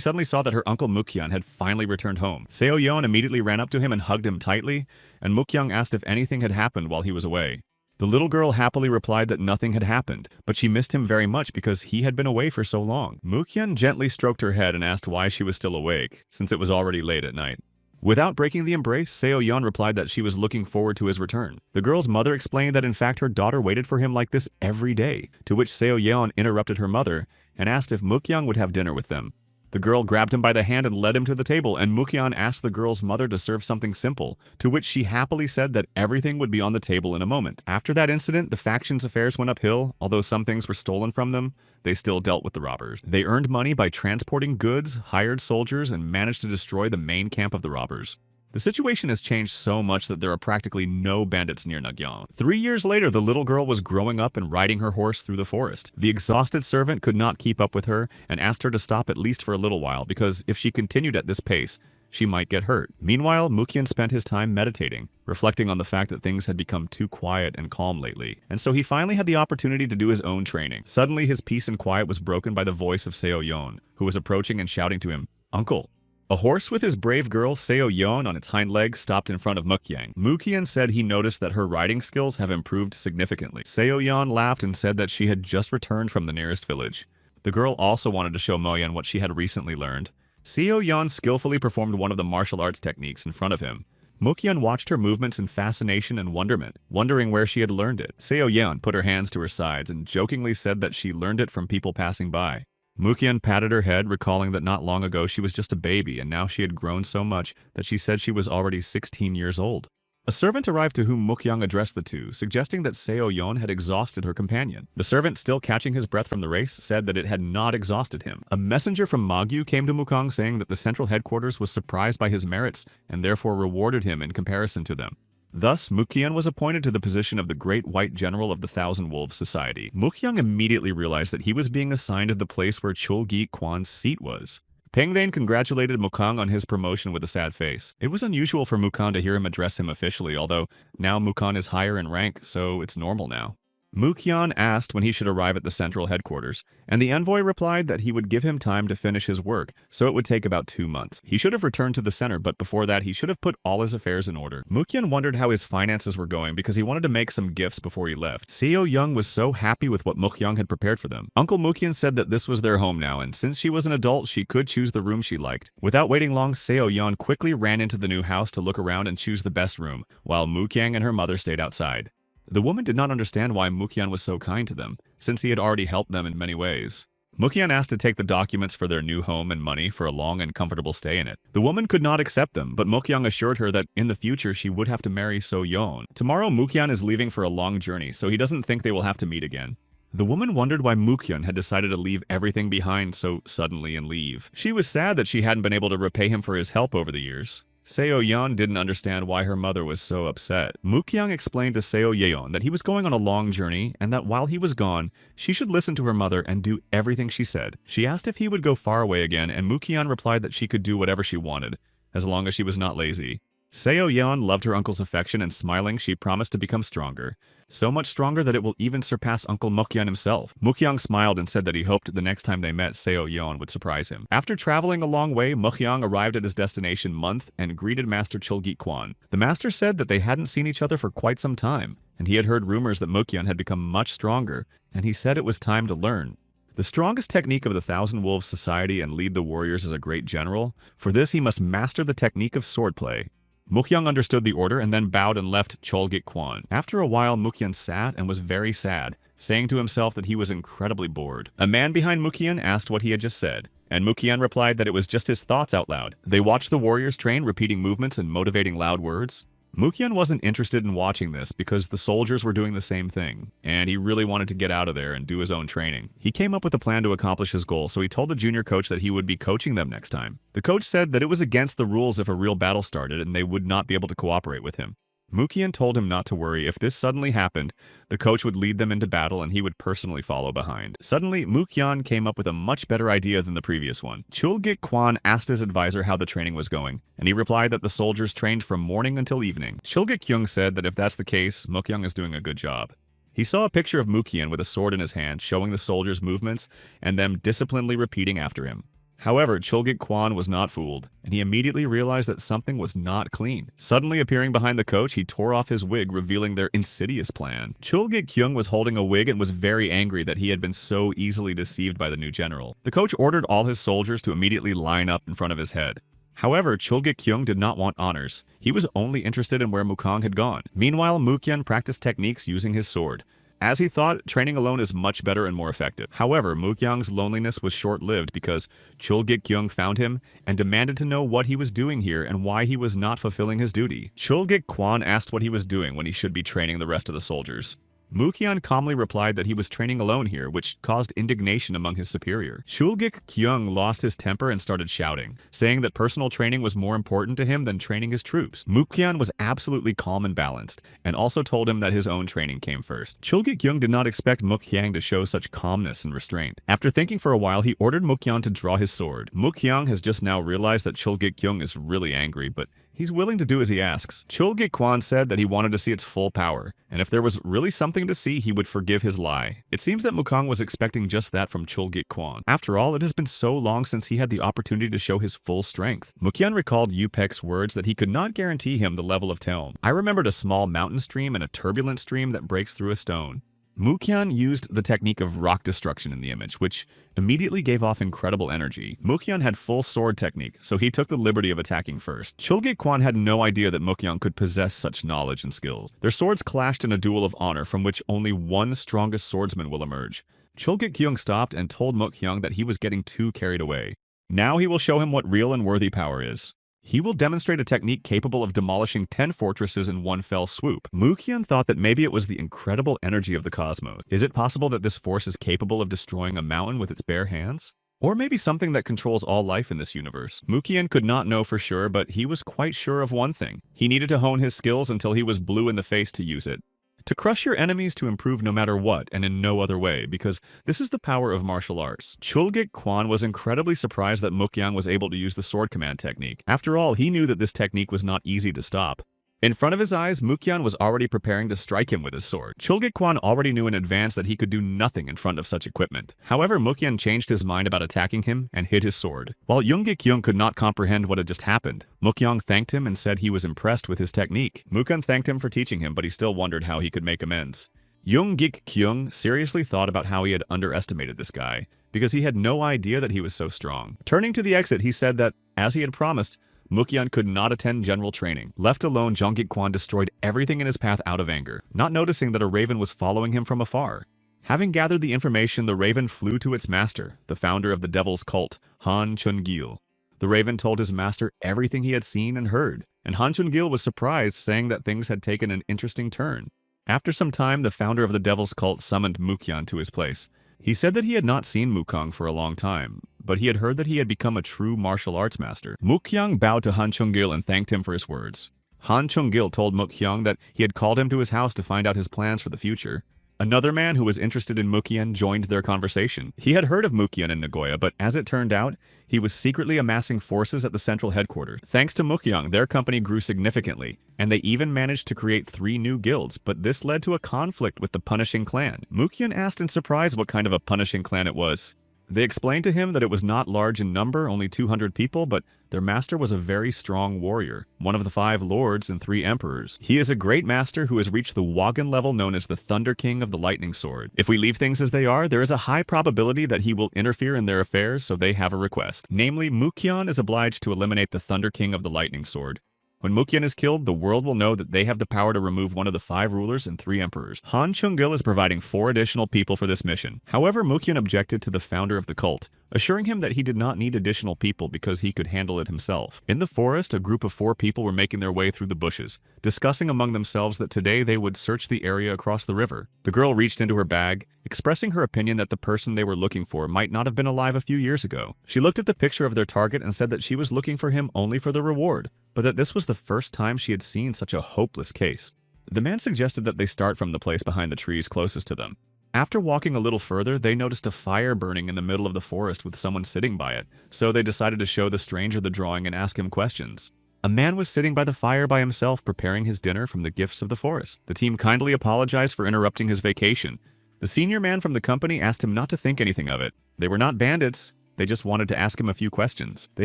A: suddenly saw that her uncle Mukyan had finally returned home, Seo Yeon immediately ran up to him and hugged him tightly, and Mukyan asked if anything had happened while he was away. The little girl happily replied that nothing had happened, but she missed him very much because he had been away for so long. Mukyan gently stroked her head and asked why she was still awake, since it was already late at night. Without breaking the embrace, Seo Yeon replied that she was looking forward to his return. The girl's mother explained that in fact her daughter waited for him like this every day, to which Seo Yeon interrupted her mother and asked if Mukyan would have dinner with them. The girl grabbed him by the hand and led him to the table, and Mukyan asked the girl's mother to serve something simple, to which she happily said that everything would be on the table in a moment. After that incident, the faction's affairs went uphill. Although some things were stolen from them, they still dealt with the robbers. They earned money by transporting goods, hired soldiers, and managed to destroy the main camp of the robbers. The situation has changed so much that there are practically no bandits near Nagyan. 3 years later, the little girl was growing up and riding her horse through the forest. The exhausted servant could not keep up with her and asked her to stop at least for a little while because if she continued at this pace, she might get hurt. Meanwhile, Mukyan spent his time meditating, reflecting on the fact that things had become too quiet and calm lately, and so he finally had the opportunity to do his own training. Suddenly, his peace and quiet was broken by the voice of Seo Yeon, who was approaching and shouting to him, "Uncle." A horse with his brave girl, Seo Yeon, on its hind legs stopped in front of Mukyan. Mukyan said he noticed that her riding skills have improved significantly. Seo Yeon laughed and said that she had just returned from the nearest village. The girl also wanted to show Moyan what she had recently learned. Seo Yeon skillfully performed one of the martial arts techniques in front of him. Mukyeon watched her movements in fascination and wonderment, wondering where she had learned it. Seo Yeon put her hands to her sides and jokingly said that she learned it from people passing by. Mukyeon patted her head, recalling that not long ago she was just a baby and now she had grown so much that she said she was already 16 years old. A servant arrived to whom Mukyeon addressed the two, suggesting that Seo Yeon had exhausted her companion. The servant, still catching his breath from the race, said that it had not exhausted him. A messenger from Magyu came to Mukong saying that the central headquarters was surprised by his merits and therefore rewarded him in comparison to them. Thus, Mukyeon was appointed to the position of the Great White General of the Thousand Wolves Society. Mukyeon immediately realized that he was being assigned to the place where Chulgi Kwan's seat was. Pengdain congratulated Mukong on his promotion with a sad face. It was unusual for Mukong to hear him address him officially, although now Mukong is higher in rank, so it's normal now. Mukyeon asked when he should arrive at the central headquarters, and the envoy replied that he would give him time to finish his work, so it would take about 2 months. He should have returned to the center, but before that he should have put all his affairs in order. Mukyeon wondered how his finances were going because he wanted to make some gifts before he left. Seo Young was so happy with what Mukyeon had prepared for them. Uncle Mukyeon said that this was their home now, and since she was an adult, she could choose the room she liked. Without waiting long, Seo Yeon quickly ran into the new house to look around and choose the best room, while Mukyeon and her mother stayed outside. The woman did not understand why Mukyeon was so kind to them, since he had already helped them in many ways. Mukyeon asked to take the documents for their new home and money for a long and comfortable stay in it. The woman could not accept them, but Mukyeon assured her that in the future she would have to marry So Yeon. Tomorrow Mukyeon is leaving for a long journey, so he doesn't think they will have to meet again. The woman wondered why Mukyeon had decided to leave everything behind so suddenly and leave. She was sad that she hadn't been able to repay him for his help over the years. Seo Yeon didn't understand why her mother was so upset. Mukyeon explained to Seo Yeon that he was going on a long journey and that while he was gone, she should listen to her mother and do everything she said. She asked if he would go far away again, and Mukyeon replied that she could do whatever she wanted, as long as she was not lazy. Seo Yeon loved her uncle's affection, and smiling, she promised to become stronger. So much stronger that it will even surpass Uncle Mukyeon himself. Mukyeon smiled and said that he hoped the next time they met, Seo Yeon would surprise him. After traveling a long way, Mukyeon arrived at his destination month and greeted Master Chulgi Kwan. The master said that they hadn't seen each other for quite some time, and he had heard rumors that Mukyeon had become much stronger, and he said it was time to learn. The strongest technique of the Thousand Wolves Society and lead the warriors as a great general. For this, he must master the technique of swordplay. Mukyeon understood the order and then bowed and left Cholgit Kwan. After a while, Mukyeon sat and was very sad, saying to himself that he was incredibly bored. A man behind Mukyeon asked what he had just said, and Mukyeon replied that it was just his thoughts out loud. They watched the warriors train, repeating movements and motivating loud words. Mukyeon wasn't interested in watching this because the soldiers were doing the same thing, and he really wanted to get out of there and do his own training. He came up with a plan to accomplish his goal, so he told the junior coach that he would be coaching them next time. The coach said that it was against the rules if a real battle started and they would not be able to cooperate with him. Mukyeon told him not to worry. If this suddenly happened, the coach would lead them into battle and he would personally follow behind. Suddenly, Mukyeon came up with a much better idea than the previous one. Chulgit Kwan asked his advisor how the training was going, and he replied that the soldiers trained from morning until evening. Chulgit Kyung said that if that's the case, Mukyeon is doing a good job. He saw a picture of Mukyeon with a sword in his hand, showing the soldiers' movements and them disciplinedly repeating after him. However, Chulgit Kwan was not fooled, and he immediately realized that something was not clean. Suddenly appearing behind the coach, he tore off his wig, revealing their insidious plan. Chulgit Kyung was holding a wig and was very angry that he had been so easily deceived by the new general. The coach ordered all his soldiers to immediately line up in front of his head. However, Chulgit Kyung did not want honors. He was only interested in where Mukong had gone. Meanwhile, Mukyeon practiced techniques using his sword. As he thought, training alone is much better and more effective. However, Mukyeon's loneliness was short-lived because Chulgit Kyung found him and demanded to know what he was doing here and why he was not fulfilling his duty. Chulgit Kwan asked what he was doing when he should be training the rest of the soldiers. Mukyeon calmly replied that he was training alone here, which caused indignation among his superior. Chulgit Kyung lost his temper and started shouting, saying that personal training was more important to him than training his troops. Mukyeon was absolutely calm and balanced, and also told him that his own training came first. Chulgit Kyung did not expect Mukyeon to show such calmness and restraint. After thinking for a while, he ordered Mukyeon to draw his sword. Mukyeon has just now realized that Chulgit Kyung is really angry, but he's willing to do as he asks. Chulgit Kwan said that he wanted to see its full power, and if there was really something to see, he would forgive his lie. It seems that Mukong was expecting just that from Chulgit Kwan. After all, it has been so long since he had the opportunity to show his full strength. Mukyeon recalled Yupek's words that he could not guarantee him the level of Telm. I remembered a small mountain stream and a turbulent stream that breaks through a stone. Mukyan used the technique of rock destruction in the image, which immediately gave off incredible energy. Mukyan had full sword technique, so he took the liberty of attacking first. Chulgit-Kwan had no idea that Mukyan could possess such knowledge and skills. Their swords clashed in a duel of honor from which only one strongest swordsman will emerge. Chulgit-Kyung stopped and told Mukyan that he was getting too carried away. Now he will show him what real and worthy power is. He will demonstrate a technique capable of demolishing 10 fortresses in one fell swoop. Mukyan thought that maybe it was the incredible energy of the cosmos. Is it possible that this force is capable of destroying a mountain with its bare hands? Or maybe something that controls all life in this universe. Mukyan could not know for sure, but he was quite sure of one thing. He needed to hone his skills until he was blue in the face to use it. To crush your enemies to improve no matter what and in no other way, because this is the power of martial arts. Chulgit-Kwan was incredibly surprised that Mukyan was able to use the sword command technique. After all, he knew that this technique was not easy to stop. In front of his eyes, Mukyan was already preparing to strike him with his sword. Chulgit-Kwan already knew in advance that he could do nothing in front of such equipment. However, Mukyan changed his mind about attacking him and hid his sword. While Yoonggik-kyung could not comprehend what had just happened, Mukyan thanked him and said he was impressed with his technique. Mukyan thanked him for teaching him, but he still wondered how he could make amends. Yoonggik-kyung seriously thought about how he had underestimated this guy, because he had no idea that he was so strong. Turning to the exit, he said that, as he had promised, Mukyan could not attend general training. Left alone, Jeonggik-Kwan destroyed everything in his path out of anger, not noticing that a raven was following him from afar. Having gathered the information, the raven flew to its master, the founder of the devil's cult, Han Chun-gil. The raven told his master everything he had seen and heard, and Han Chun-gil was surprised, saying that things had taken an interesting turn. After some time, the founder of the devil's cult summoned Mukyan to his place. He said that he had not seen Mukong for a long time, but he had heard that he had become a true martial arts master. Mukyan bowed to Han Chun-gil and thanked him for his words. Han Chun-gil told Mukyan that he had called him to his house to find out his plans for the future. Another man who was interested in Mukyan joined their conversation. He had heard of Mukyan in Nagoya, but as it turned out, he was secretly amassing forces at the central headquarters. Thanks to Mukyan, their company grew significantly, and they even managed to create 3 new guilds, but this led to a conflict with the Punishing Clan. Mukyan asked in surprise what kind of a Punishing Clan it was. They explained to him that it was not large in number, only 200 people, but their master was a very strong warrior, one of the 5 lords and 3 emperors. He is a great master who has reached the Wagon level known as the Thunder King of the Lightning Sword. If we leave things as they are, there is a high probability that he will interfere in their affairs, so they have a request. Namely, Mukyan is obliged to eliminate the Thunder King of the Lightning Sword. When Mukyan is killed, the world will know that they have the power to remove one of the 5 rulers and 3 emperors. Han Chun-gil is providing 4 additional people for this mission. However, Mukyan objected to the founder of the cult, assuring him that he did not need additional people because he could handle it himself. In the forest, a group of 4 people were making their way through the bushes, discussing among themselves that today they would search the area across the river. The girl reached into her bag, expressing her opinion that the person they were looking for might not have been alive a few years ago. She looked at the picture of their target and said that she was looking for him only for the reward, but that this was the first time she had seen such a hopeless case. The man suggested that they start from the place behind the trees closest to them. After walking a little further, they noticed a fire burning in the middle of the forest with someone sitting by it, so they decided to show the stranger the drawing and ask him questions. A man was sitting by the fire by himself preparing his dinner from the gifts of the forest. The team kindly apologized for interrupting his vacation. The senior man from the company asked him not to think anything of it. They were not bandits. They just wanted to ask him a few questions. They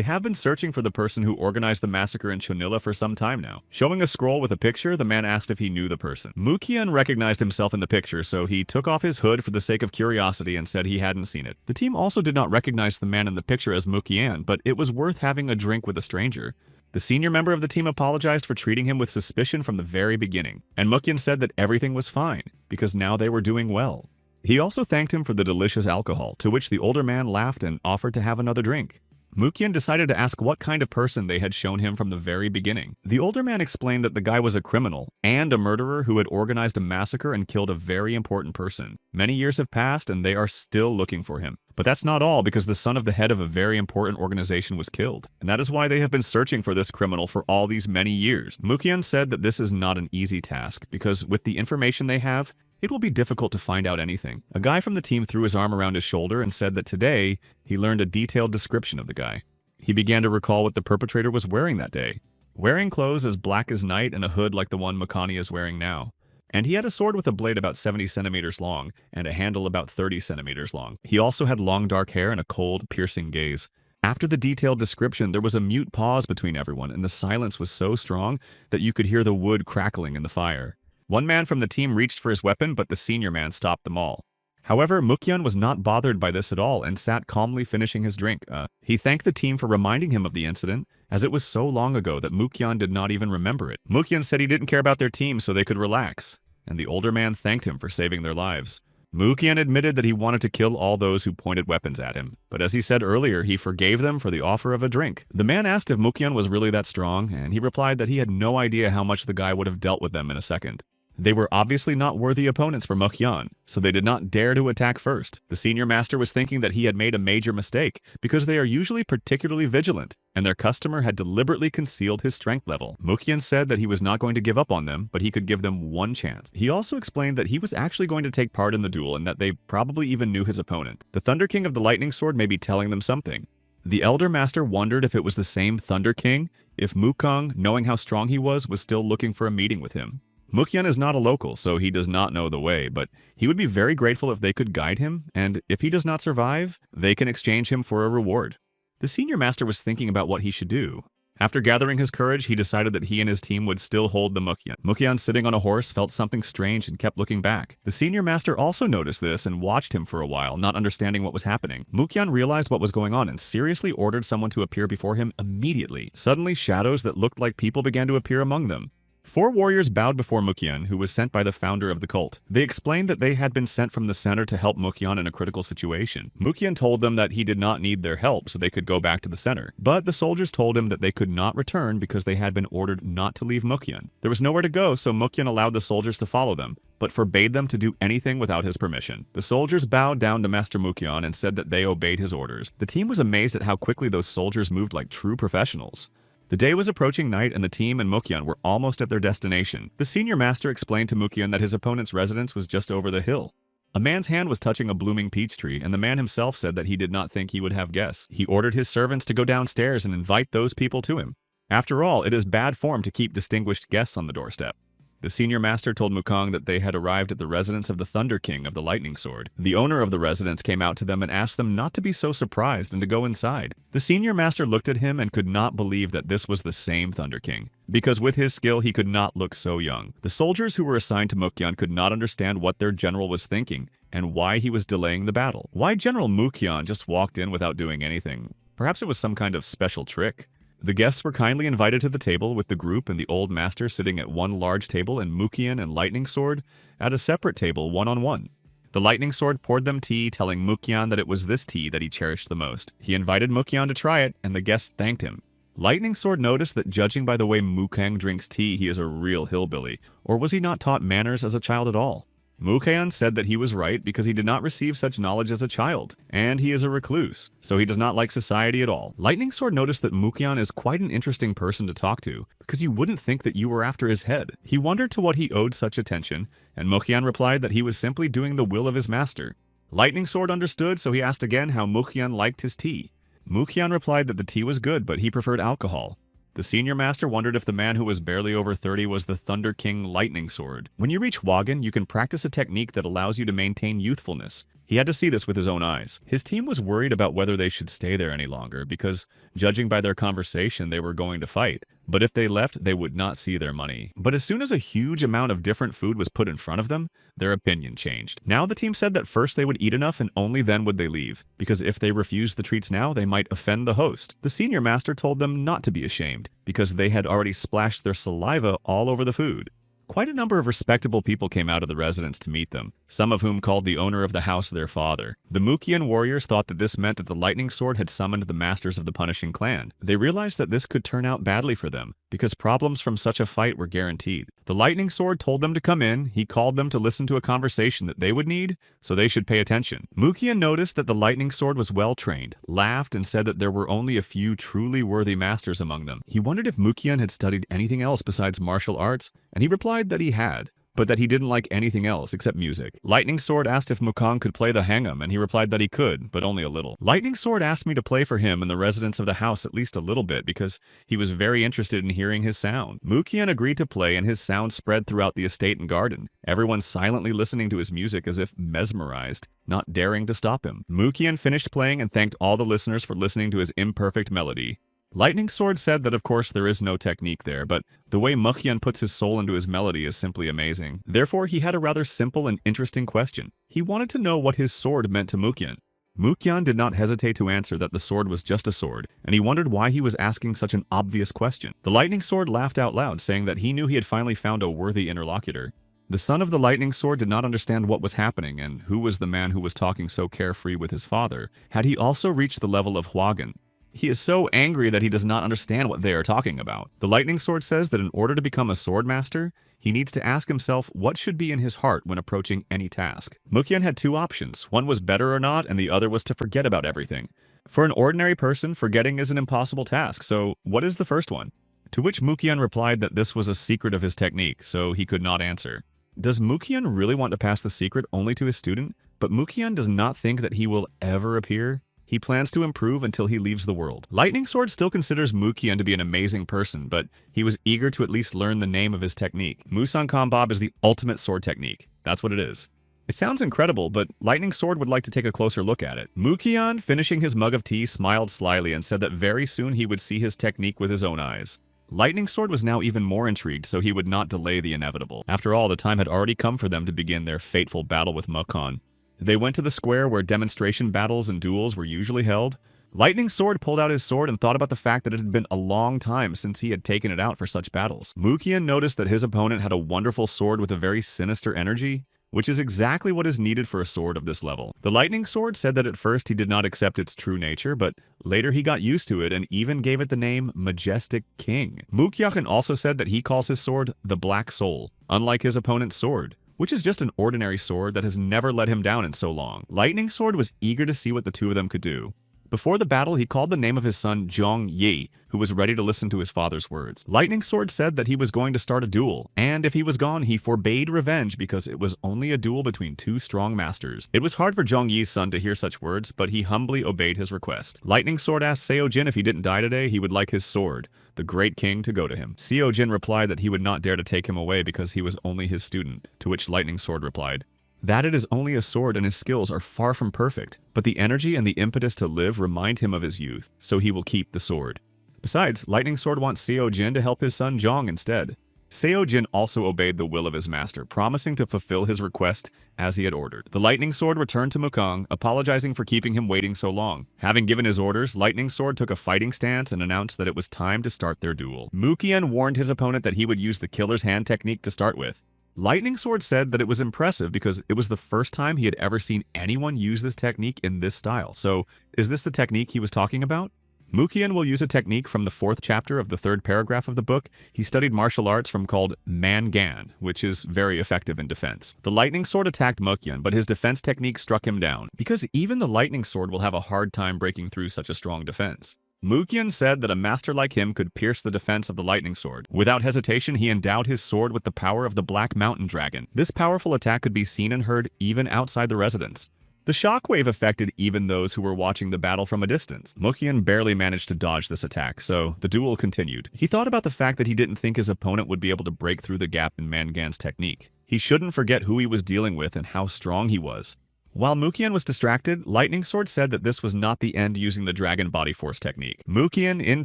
A: have been searching for the person who organized the massacre in Chunilla for some time now. Showing a scroll with a picture, the man asked if he knew the person. Mukyan recognized himself in the picture, so he took off his hood for the sake of curiosity and said he hadn't seen it. The team also did not recognize the man in the picture as Mukyan, but it was worth having a drink with a stranger. The senior member of the team apologized for treating him with suspicion from the very beginning, and Mukyan said that everything was fine, because now they were doing well. He also thanked him for the delicious alcohol, to which the older man laughed and offered to have another drink. Mukyan decided to ask what kind of person they had shown him from the very beginning. The older man explained that the guy was a criminal and a murderer who had organized a massacre and killed a very important person. Many years have passed and they are still looking for him. But that's not all, because the son of the head of a very important organization was killed. And that is why they have been searching for this criminal for all these many years. Mukyan said that this is not an easy task, because with the information they have, it will be difficult to find out anything. A guy from the team threw his arm around his shoulder and said that today, he learned a detailed description of the guy. He began to recall what the perpetrator was wearing that day. Wearing clothes as black as night and a hood like the one Makani is wearing now. And he had a sword with a blade about 70 centimeters long and a handle about 30 centimeters long. He also had long dark hair and a cold, piercing gaze. After the detailed description, there was a mute pause between everyone, and the silence was so strong that you could hear the wood crackling in the fire. One man from the team reached for his weapon, but the senior man stopped them all. However, Mukyan was not bothered by this at all and sat calmly finishing his drink. He thanked the team for reminding him of the incident, as it was so long ago that Mukyan did not even remember it. Mukyan said he didn't care about their team so they could relax, and the older man thanked him for saving their lives. Mukyan admitted that he wanted to kill all those who pointed weapons at him, but as he said earlier, he forgave them for the offer of a drink. The man asked if Mukyan was really that strong, and he replied that he had no idea how much the guy would have dealt with them in a second. They were obviously not worthy opponents for Mukyan, so they did not dare to attack first. The senior master was thinking that he had made a major mistake, because they are usually particularly vigilant, and their customer had deliberately concealed his strength level. Mukyan said that he was not going to give up on them, but he could give them one chance. He also explained that he was actually going to take part in the duel and that they probably even knew his opponent. The Thunder King of the Lightning Sword may be telling them something. The Elder Master wondered if it was the same Thunder King, if Mukong, knowing how strong he was still looking for a meeting with him. Mukyan is not a local, so he does not know the way, but he would be very grateful if they could guide him, and if he does not survive, they can exchange him for a reward. The senior master was thinking about what he should do. After gathering his courage, he decided that he and his team would still hold the Mukyan. Mukyan, sitting on a horse, felt something strange and kept looking back. The senior master also noticed this and watched him for a while, not understanding what was happening. Mukyan realized what was going on and seriously ordered someone to appear before him immediately. Suddenly, shadows that looked like people began to appear among them. 4 warriors bowed before Mukyan, who was sent by the founder of the cult. They explained that they had been sent from the center to help Mukyan in a critical situation. Mukyan told them that he did not need their help so they could go back to the center. But the soldiers told him that they could not return because they had been ordered not to leave Mukyan. There was nowhere to go, so Mukyan allowed the soldiers to follow them, but forbade them to do anything without his permission. The soldiers bowed down to Master Mukyan and said that they obeyed his orders. The team was amazed at how quickly those soldiers moved like true professionals. The day was approaching night and the team and Mukyan were almost at their destination. The senior master explained to Mukyan that his opponent's residence was just over the hill. A man's hand was touching a blooming peach tree, and the man himself said that he did not think he would have guests. He ordered his servants to go downstairs and invite those people to him. After all, it is bad form to keep distinguished guests on the doorstep. The senior master told Mukong that they had arrived at the residence of the Thunder King of the Lightning Sword. The owner of the residence came out to them and asked them not to be so surprised and to go inside. The senior master looked at him and could not believe that this was the same Thunder King, because with his skill he could not look so young. The soldiers who were assigned to Mukyan could not understand what their general was thinking and why he was delaying the battle. Why General Mukyan just walked in without doing anything? Perhaps it was some kind of special trick. The guests were kindly invited to the table, with the group and the old master sitting at one large table and Mukyan and Lightning Sword at a separate table one-on-one. The Lightning Sword poured them tea, telling Mukyan that it was this tea that he cherished the most. He invited Mukyan to try it, and the guests thanked him. Lightning Sword noticed that judging by the way Mukang drinks tea, he is a real hillbilly. Or was he not taught manners as a child at all? Mukyan said that he was right because he did not receive such knowledge as a child, and he is a recluse, so he does not like society at all. Lightning Sword noticed that Mukyan is quite an interesting person to talk to, because you wouldn't think that you were after his head. He wondered to what he owed such attention, and Mukyan replied that he was simply doing the will of his master. Lightning Sword understood, so he asked again how Mukyan liked his tea. Mukyan replied that the tea was good, but he preferred alcohol. The senior master wondered if the man who was barely over 30 was the Thunder King Lightning Sword. When you reach Wagen, you can practice a technique that allows you to maintain youthfulness. He had to see this with his own eyes. His team was worried about whether they should stay there any longer because, judging by their conversation, they were going to fight. But if they left, they would not see their money. But as soon as a huge amount of different food was put in front of them, their opinion changed. Now the team said that first they would eat enough and only then would they leave, because if they refused the treats now, they might offend the host. The senior master told them not to be ashamed, because they had already splashed their saliva all over the food. Quite a number of respectable people came out of the residence to meet them, some of whom called the owner of the house their father. The Mukyan warriors thought that this meant that the Lightning Sword had summoned the masters of the Punishing Clan. They realized that this could turn out badly for them, because problems from such a fight were guaranteed. The Lightning Sword told them to come in. He called them to listen to a conversation that they would need, so they should pay attention. Mukyan noticed that the Lightning Sword was well trained, laughed, and said that there were only a few truly worthy masters among them. He wondered if Mukyan had studied anything else besides martial arts, and he replied that he had, but that he didn't like anything else except music. Lightning Sword asked if Mukong could play the hangum, and he replied that he could, but only a little. Lightning Sword asked me to play for him in the residence of the house at least a little bit because he was very interested in hearing his sound. Mukyan agreed to play, and his sound spread throughout the estate and garden, everyone silently listening to his music as if mesmerized, not daring to stop him. Mukyan finished playing and thanked all the listeners for listening to his imperfect melody. Lightning Sword said that of course there is no technique there, but the way Mukyan puts his soul into his melody is simply amazing. Therefore, he had a rather simple and interesting question. He wanted to know what his sword meant to Mukyan. Mukyan did not hesitate to answer that the sword was just a sword, and he wondered why he was asking such an obvious question. The Lightning Sword laughed out loud, saying that he knew he had finally found a worthy interlocutor. The son of the Lightning Sword did not understand what was happening and who was the man who was talking so carefree with his father. Had he also reached the level of Hwagen? He is so angry that he does not understand what they are talking about. The Lightning Sword says that in order to become a sword master, he needs to ask himself what should be in his heart when approaching any task. Mukyan had two options. One was better or not, and the other was to forget about everything. For an ordinary person, forgetting is an impossible task, so what is the first one? To which Mukyan replied that this was a secret of his technique, so he could not answer. Does Mukyan really want to pass the secret only to his student? But Mukyan does not think that he will ever appear. He plans to improve until he leaves the world. Lightning Sword still considers Mukyan to be an amazing person, but he was eager to at least learn the name of his technique. Musang Kambab is the ultimate sword technique. That's what it is. It sounds incredible, but Lightning Sword would like to take a closer look at it. Mukyan, finishing his mug of tea, smiled slyly and said that very soon he would see his technique with his own eyes. Lightning Sword was now even more intrigued, so he would not delay the inevitable. After all, the time had already come for them to begin their fateful battle with Mukon. They went to the square where demonstration battles and duels were usually held. Lightning Sword pulled out his sword and thought about the fact that it had been a long time since he had taken it out for such battles. Mukyan noticed that his opponent had a wonderful sword with a very sinister energy, which is exactly what is needed for a sword of this level. The Lightning Sword said that at first he did not accept its true nature, but later he got used to it and even gave it the name Majestic King. Mukyakin also said that he calls his sword the Black Soul, unlike his opponent's sword, which is just an ordinary sword that has never let him down in so long. Lightning Sword was eager to see what the two of them could do. Before the battle, he called the name of his son Zhong Yi, who was ready to listen to his father's words. Lightning Sword said that he was going to start a duel, and if he was gone, he forbade revenge because it was only a duel between two strong masters. It was hard for Zhong Yi's son to hear such words, but he humbly obeyed his request. Lightning Sword asked Seo Jin if he didn't die today, he would like his sword, the Great King, to go to him. Seo Jin replied that he would not dare to take him away because he was only his student, to which Lightning Sword replied that it is only a sword and his skills are far from perfect, but the energy and the impetus to live remind him of his youth, so he will keep the sword. Besides, Lightning Sword wants Seo Jin to help his son Zhong instead. Seo Jin also obeyed the will of his master, promising to fulfill his request as he had ordered. The Lightning Sword returned to Mukong, apologizing for keeping him waiting so long. Having given his orders, Lightning Sword took a fighting stance and announced that it was time to start their duel. Mukyan warned his opponent that he would use the Killer's Hand technique to start with. Lightning Sword said that it was impressive because it was the first time he had ever seen anyone use this technique in this style. So, is this the technique he was talking about? Mukyan will use a technique from the 4th chapter of the 3rd paragraph of the book. He studied martial arts from called Mangan, which is very effective in defense. The Lightning Sword attacked Mukyan, but his defense technique struck him down, because even the Lightning Sword will have a hard time breaking through such a strong defense. Mukyan said that a master like him could pierce the defense of the Lightning Sword. Without hesitation, he endowed his sword with the power of the Black Mountain Dragon. This powerful attack could be seen and heard even outside the residence. The shockwave affected even those who were watching the battle from a distance. Mukyan barely managed to dodge this attack, so the duel continued. He thought about the fact that he didn't think his opponent would be able to break through the gap in Mangan's technique. He shouldn't forget who he was dealing with and how strong he was. While Mukyan was distracted, Lightning Sword said that this was not the end using the Dragon Body Force technique. Mukyan, in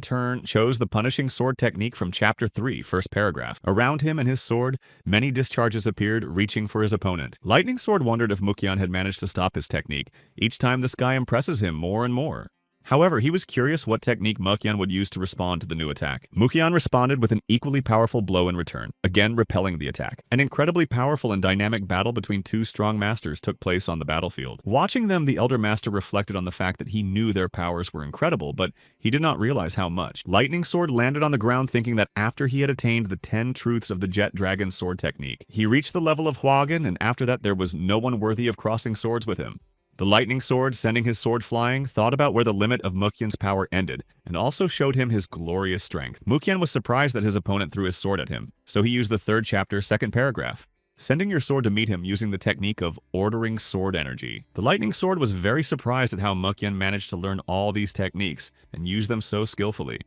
A: turn, chose the Punishing Sword technique from Chapter 3, 1st paragraph. Around him and his sword, many discharges appeared, reaching for his opponent. Lightning Sword wondered if Mukyan had managed to stop his technique. Each time this guy impresses him more and more. However, he was curious what technique Mukyan would use to respond to the new attack. Mukyan responded with an equally powerful blow in return, again repelling the attack. An incredibly powerful and dynamic battle between two strong masters took place on the battlefield. Watching them, the Elder Master reflected on the fact that he knew their powers were incredible, but he did not realize how much. Lightning Sword landed on the ground thinking that after he had attained the 10 truths of the Jet Dragon sword technique, he reached the level of Hwagen, and after that there was no one worthy of crossing swords with him. The Lightning Sword, sending his sword flying, thought about where the limit of Mukyan's power ended, and also showed him his glorious strength. Mukyan was surprised that his opponent threw his sword at him, so he used the 3rd chapter, 2nd paragraph, sending your sword to meet him using the technique of ordering sword energy. The Lightning Sword was very surprised at how Mukyan managed to learn all these techniques and use them so skillfully.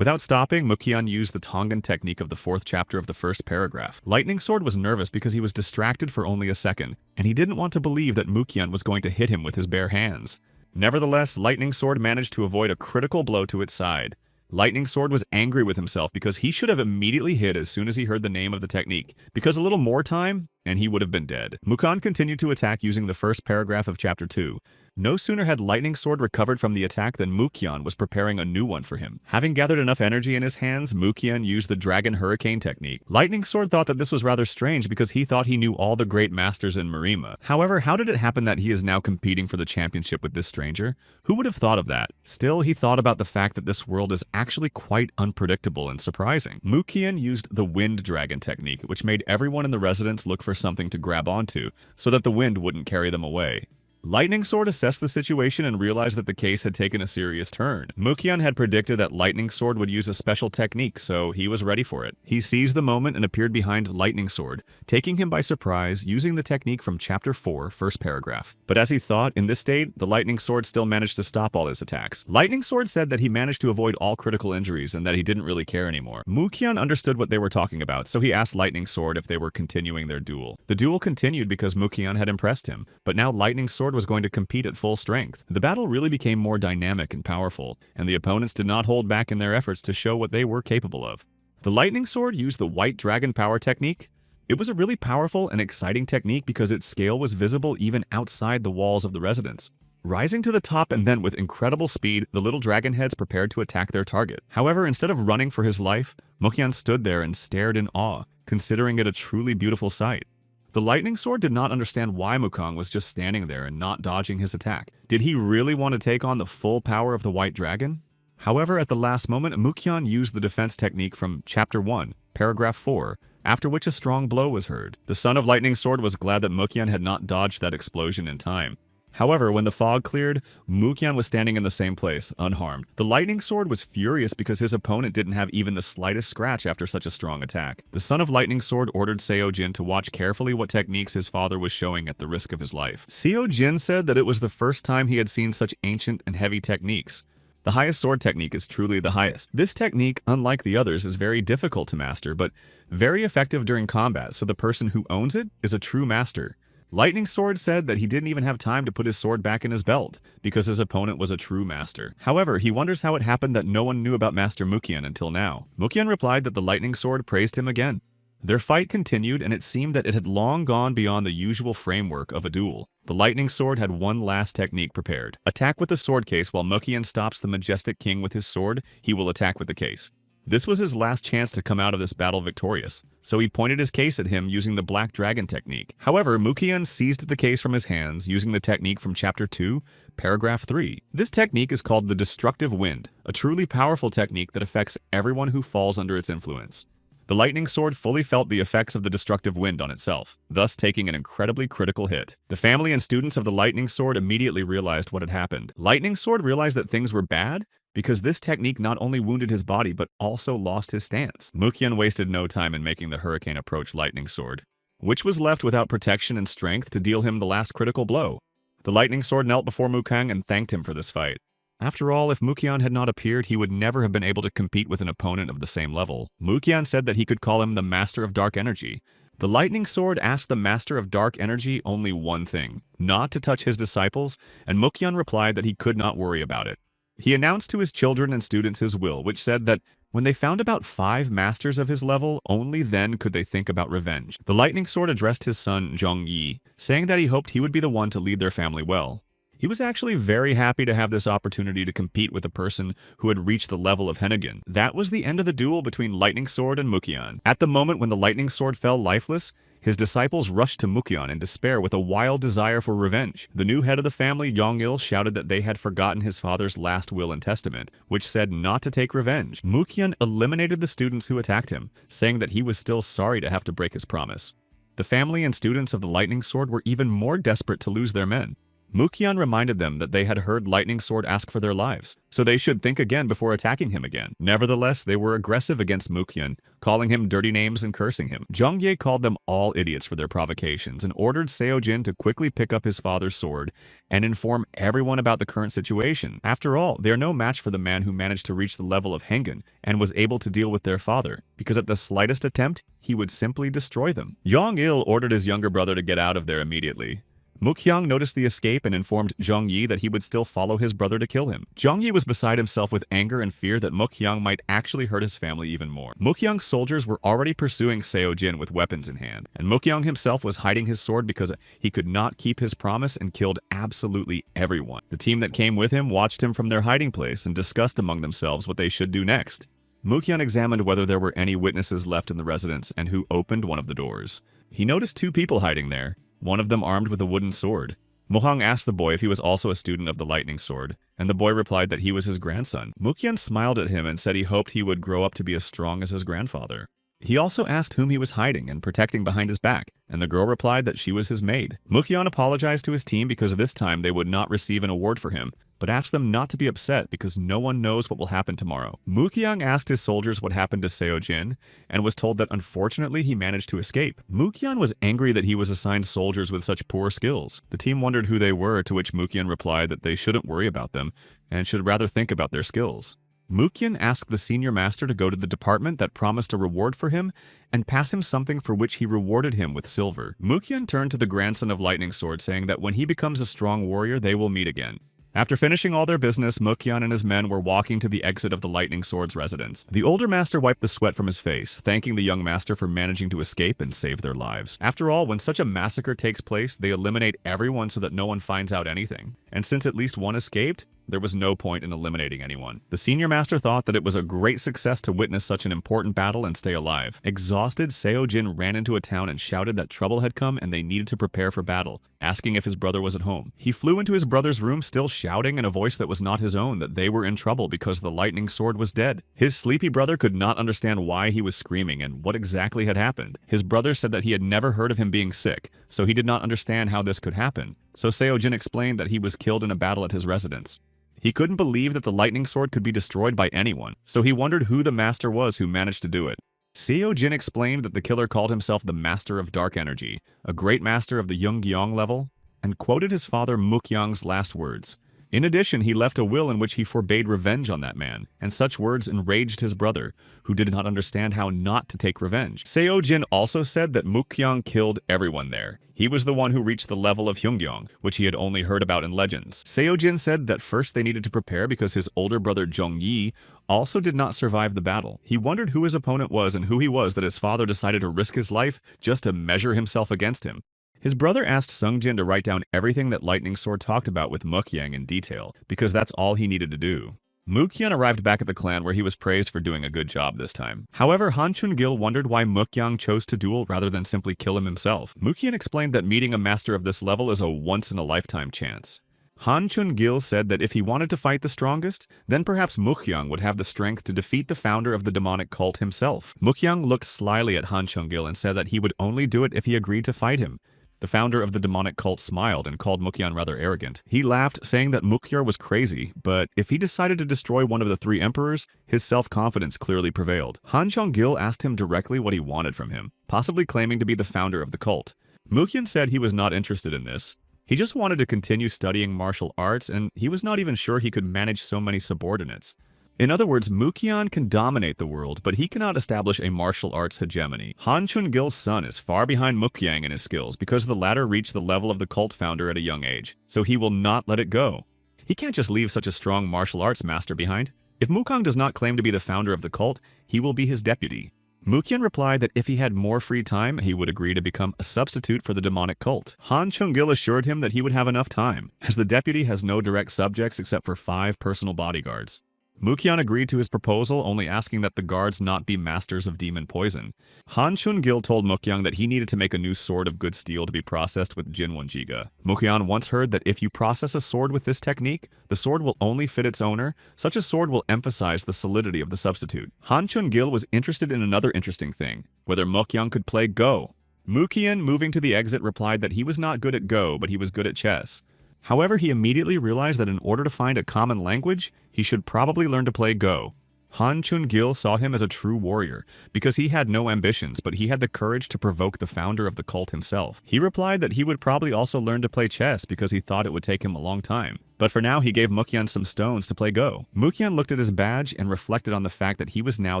A: Without stopping, Mukyan used the Tongan technique of the 4th chapter of the 1st paragraph. Lightning Sword was nervous because he was distracted for only a second, and he didn't want to believe that Mukyan was going to hit him with his bare hands. Nevertheless, Lightning Sword managed to avoid a critical blow to its side. Lightning Sword was angry with himself because he should have immediately hit as soon as he heard the name of the technique, because a little more time, and he would have been dead. Mukon continued to attack using the first paragraph of Chapter 2. No sooner had Lightning Sword recovered from the attack than Mukyon was preparing a new one for him. Having gathered enough energy in his hands, Mukyon used the Dragon Hurricane technique. Lightning Sword thought that this was rather strange because he thought he knew all the great masters in Marima. However, how did it happen that he is now competing for the championship with this stranger? Who would have thought of that? Still, he thought about the fact that this world is actually quite unpredictable and surprising. Mukyon used the Wind Dragon technique, which made everyone in the residence look for something to grab onto, so that the wind wouldn't carry them away. Lightning Sword assessed the situation and realized that the case had taken a serious turn. Mukyon had predicted that Lightning Sword would use a special technique, so he was ready for it. He seized the moment and appeared behind Lightning Sword, taking him by surprise using the technique from Chapter 4, first paragraph. But as he thought, in this state, the Lightning Sword still managed to stop all his attacks. Lightning Sword said that he managed to avoid all critical injuries and that he didn't really care anymore. Mukyon understood what they were talking about, so he asked Lightning Sword if they were continuing their duel. The duel continued because Mukyon had impressed him, but now Lightning Sword was going to compete at full strength. The battle really became more dynamic and powerful, and the opponents did not hold back in their efforts to show what they were capable of. The Lightning Sword used the White Dragon Power technique. It was a really powerful and exciting technique because its scale was visible even outside the walls of the residence. Rising to the top and then with incredible speed, the little dragon heads prepared to attack their target. However, instead of running for his life, Mukyon stood there and stared in awe, considering it a truly beautiful sight. The Lightning Sword did not understand why Mukong was just standing there and not dodging his attack. Did he really want to take on the full power of the White Dragon? However, at the last moment, Mukyon used the defense technique from Chapter 1, paragraph 4, after which a strong blow was heard. The son of Lightning Sword was glad that Mukyon had not dodged that explosion in time. However, when the fog cleared, Mukyon was standing in the same place, unharmed. The Lightning Sword was furious because his opponent didn't have even the slightest scratch after such a strong attack. The son of Lightning Sword ordered Seo-jin to watch carefully what techniques his father was showing at the risk of his life. Seo-jin said that it was the first time he had seen such ancient and heavy techniques. The highest sword technique is truly the highest. This technique, unlike the others, is very difficult to master, but very effective during combat, so the person who owns it is a true master. Lightning Sword said that he didn't even have time to put his sword back in his belt, because his opponent was a true master. However, he wonders how it happened that no one knew about Master Mukyon until now. Mukyon replied that the Lightning Sword praised him again. Their fight continued, and it seemed that it had long gone beyond the usual framework of a duel. The Lightning Sword had one last technique prepared. Attack with the sword case while Mukyon stops the Majestic King with his sword, he will attack with the case. This was his last chance to come out of this battle victorious, so he pointed his case at him using the Black Dragon technique. However, Mukyon seized the case from his hands using the technique from Chapter 2, paragraph 3. This technique is called the Destructive Wind, a truly powerful technique that affects everyone who falls under its influence. The Lightning Sword fully felt the effects of the destructive wind on itself, thus taking an incredibly critical hit. The family and students of the Lightning Sword immediately realized what had happened. Lightning Sword realized that things were bad because this technique not only wounded his body but also lost his stance. Mukyon wasted no time in making the hurricane approach Lightning Sword, which was left without protection and strength to deal him the last critical blow. The Lightning Sword knelt before Mukong and thanked him for this fight. After all, if Mukyon had not appeared, he would never have been able to compete with an opponent of the same level. Mukyon said that he could call him the Master of Dark Energy. The Lightning Sword asked the Master of Dark Energy only one thing, not to touch his disciples, and Mukyon replied that he could not worry about it. He announced to his children and students his will, which said that when they found about 5 masters of his level, only then could they think about revenge. The Lightning Sword addressed his son, Zhongyi, saying that he hoped he would be the one to lead their family well. He was actually very happy to have this opportunity to compete with a person who had reached the level of Hennigan. That was the end of the duel between Lightning Sword and Mukyon. At the moment when the Lightning Sword fell lifeless, his disciples rushed to Mukyon in despair with a wild desire for revenge. The new head of the family, Yong-il, shouted that they had forgotten his father's last will and testament, which said not to take revenge. Mukyon eliminated the students who attacked him, saying that he was still sorry to have to break his promise. The family and students of the Lightning Sword were even more desperate to lose their men. Mukyon reminded them that they had heard Lightning Sword ask for their lives, so they should think again before attacking him again. Nevertheless, they were aggressive against Mukyon, calling him dirty names and cursing him. Zhongye called them all idiots for their provocations and ordered Seo-jin to quickly pick up his father's sword and inform everyone about the current situation. After all, they are no match for the man who managed to reach the level of Hengen and was able to deal with their father, because at the slightest attempt, he would simply destroy them. Yong-il ordered his younger brother to get out of there immediately. Mukhyang noticed the escape and informed Zhong Yi that he would still follow his brother to kill him. Zhong Yi was beside himself with anger and fear that Mukhyang might actually hurt his family even more. Mukhyang's soldiers were already pursuing Seo Jin with weapons in hand, and Mukhyang himself was hiding his sword because he could not keep his promise and killed absolutely everyone. The team that came with him watched him from their hiding place and discussed among themselves what they should do next. Mukhyang examined whether there were any witnesses left in the residence and who opened one of the doors. He noticed two people hiding there, one of them armed with a wooden sword. Mukhyang asked the boy if he was also a student of the lightning sword, and the boy replied that he was his grandson. Mukhyang smiled at him and said he hoped he would grow up to be as strong as his grandfather. He also asked whom he was hiding and protecting behind his back, and the girl replied that she was his maid. Mukhyang apologized to his team because this time they would not receive an award for him, but asked them not to be upset because no one knows what will happen tomorrow. Mukhyang asked his soldiers what happened to Seo Jin, and was told that unfortunately he managed to escape. Mukhyang was angry that he was assigned soldiers with such poor skills. The team wondered who they were, to which Mukhyang replied that they shouldn't worry about them, and should rather think about their skills. Mukhyang asked the senior master to go to the department that promised a reward for him and pass him something for which he rewarded him with silver. Mukhyang turned to the grandson of Lightning Sword, saying that when he becomes a strong warrior, they will meet again. After finishing all their business, Mukhyang and his men were walking to the exit of the Lightning Sword's residence. The older master wiped the sweat from his face, thanking the young master for managing to escape and save their lives. After all, when such a massacre takes place, they eliminate everyone so that no one finds out anything. And since at least one escaped, there was no point in eliminating anyone. The senior master thought that it was a great success to witness such an important battle and stay alive. Exhausted, Seo Jin ran into a town and shouted that trouble had come and they needed to prepare for battle, asking if his brother was at home. He flew into his brother's room, still shouting in a voice that was not his own that they were in trouble because the lightning sword was dead. His sleepy brother could not understand why he was screaming and what exactly had happened. His brother said that he had never heard of him being sick, so he did not understand how this could happen. So Seo Jin explained that he was killed in a battle at his residence. He couldn't believe that the lightning sword could be destroyed by anyone, so he wondered who the master was who managed to do it. Seo Jin explained that the killer called himself the Master of Dark Energy, a great master of the Yungyong level, and quoted his father Mukhyang's last words. In addition, he left a will in which he forbade revenge on that man, and such words enraged his brother, who did not understand how not to take revenge. Seo Jin also said that Mukhyang killed everyone there. He was the one who reached the level of Hyungyong, which he had only heard about in legends. Seo Jin said that first they needed to prepare because his older brother Zhong Yi also did not survive the battle. He wondered who his opponent was and who he was that his father decided to risk his life just to measure himself against him. His brother asked Sung Jin to write down everything that Lightning Sword talked about with Mukhyang in detail, because that's all he needed to do. Mukhyang arrived back at the clan where he was praised for doing a good job this time. However, Han Chun-gil wondered why Mukhyang chose to duel rather than simply kill him himself. Mukhyang explained that meeting a master of this level is a once-in-a-lifetime chance. Han Chun-gil said that if he wanted to fight the strongest, then perhaps Mukhyang would have the strength to defeat the founder of the demonic cult himself. Mukhyang looked slyly at Han Chun-gil and said that he would only do it if he agreed to fight him. The founder of the demonic cult smiled and called Mukhyang rather arrogant. He laughed, saying that Mukhyang was crazy, but if he decided to destroy one of the three emperors, his self-confidence clearly prevailed. Han Chun-gil asked him directly what he wanted from him, possibly claiming to be the founder of the cult. Mukhyang said he was not interested in this. He just wanted to continue studying martial arts, and he was not even sure he could manage so many subordinates. In other words, Mukhyang can dominate the world, but he cannot establish a martial arts hegemony. Han Chun-gil's son is far behind Mukhyang in his skills because the latter reached the level of the cult founder at a young age, so he will not let it go. He can't just leave such a strong martial arts master behind. If Mukhyang does not claim to be the founder of the cult, he will be his deputy. Mukhyang replied that if he had more free time, he would agree to become a substitute for the demonic cult. Han Chun-gil assured him that he would have enough time, as the deputy has no direct subjects except for 5 personal bodyguards. Mukhyang agreed to his proposal, only asking that the guards not be masters of demon poison. Han Chun-gil told Mukhyang that he needed to make a new sword of good steel to be processed with Jinwon Jiga. Mukhyang once heard that if you process a sword with this technique, the sword will only fit its owner. Such a sword will emphasize the solidity of the substitute. Han Chun-gil was interested in another interesting thing, whether Mukhyang could play Go. Mukhyang, moving to the exit, replied that he was not good at Go, but he was good at chess. However, he immediately realized that in order to find a common language, he should probably learn to play Go. Han Chun-gil saw him as a true warrior, because he had no ambitions, but he had the courage to provoke the founder of the cult himself. He replied that he would probably also learn to play chess because he thought it would take him a long time. But for now, he gave Mukhyang some stones to play Go. Mukhyang looked at his badge and reflected on the fact that he was now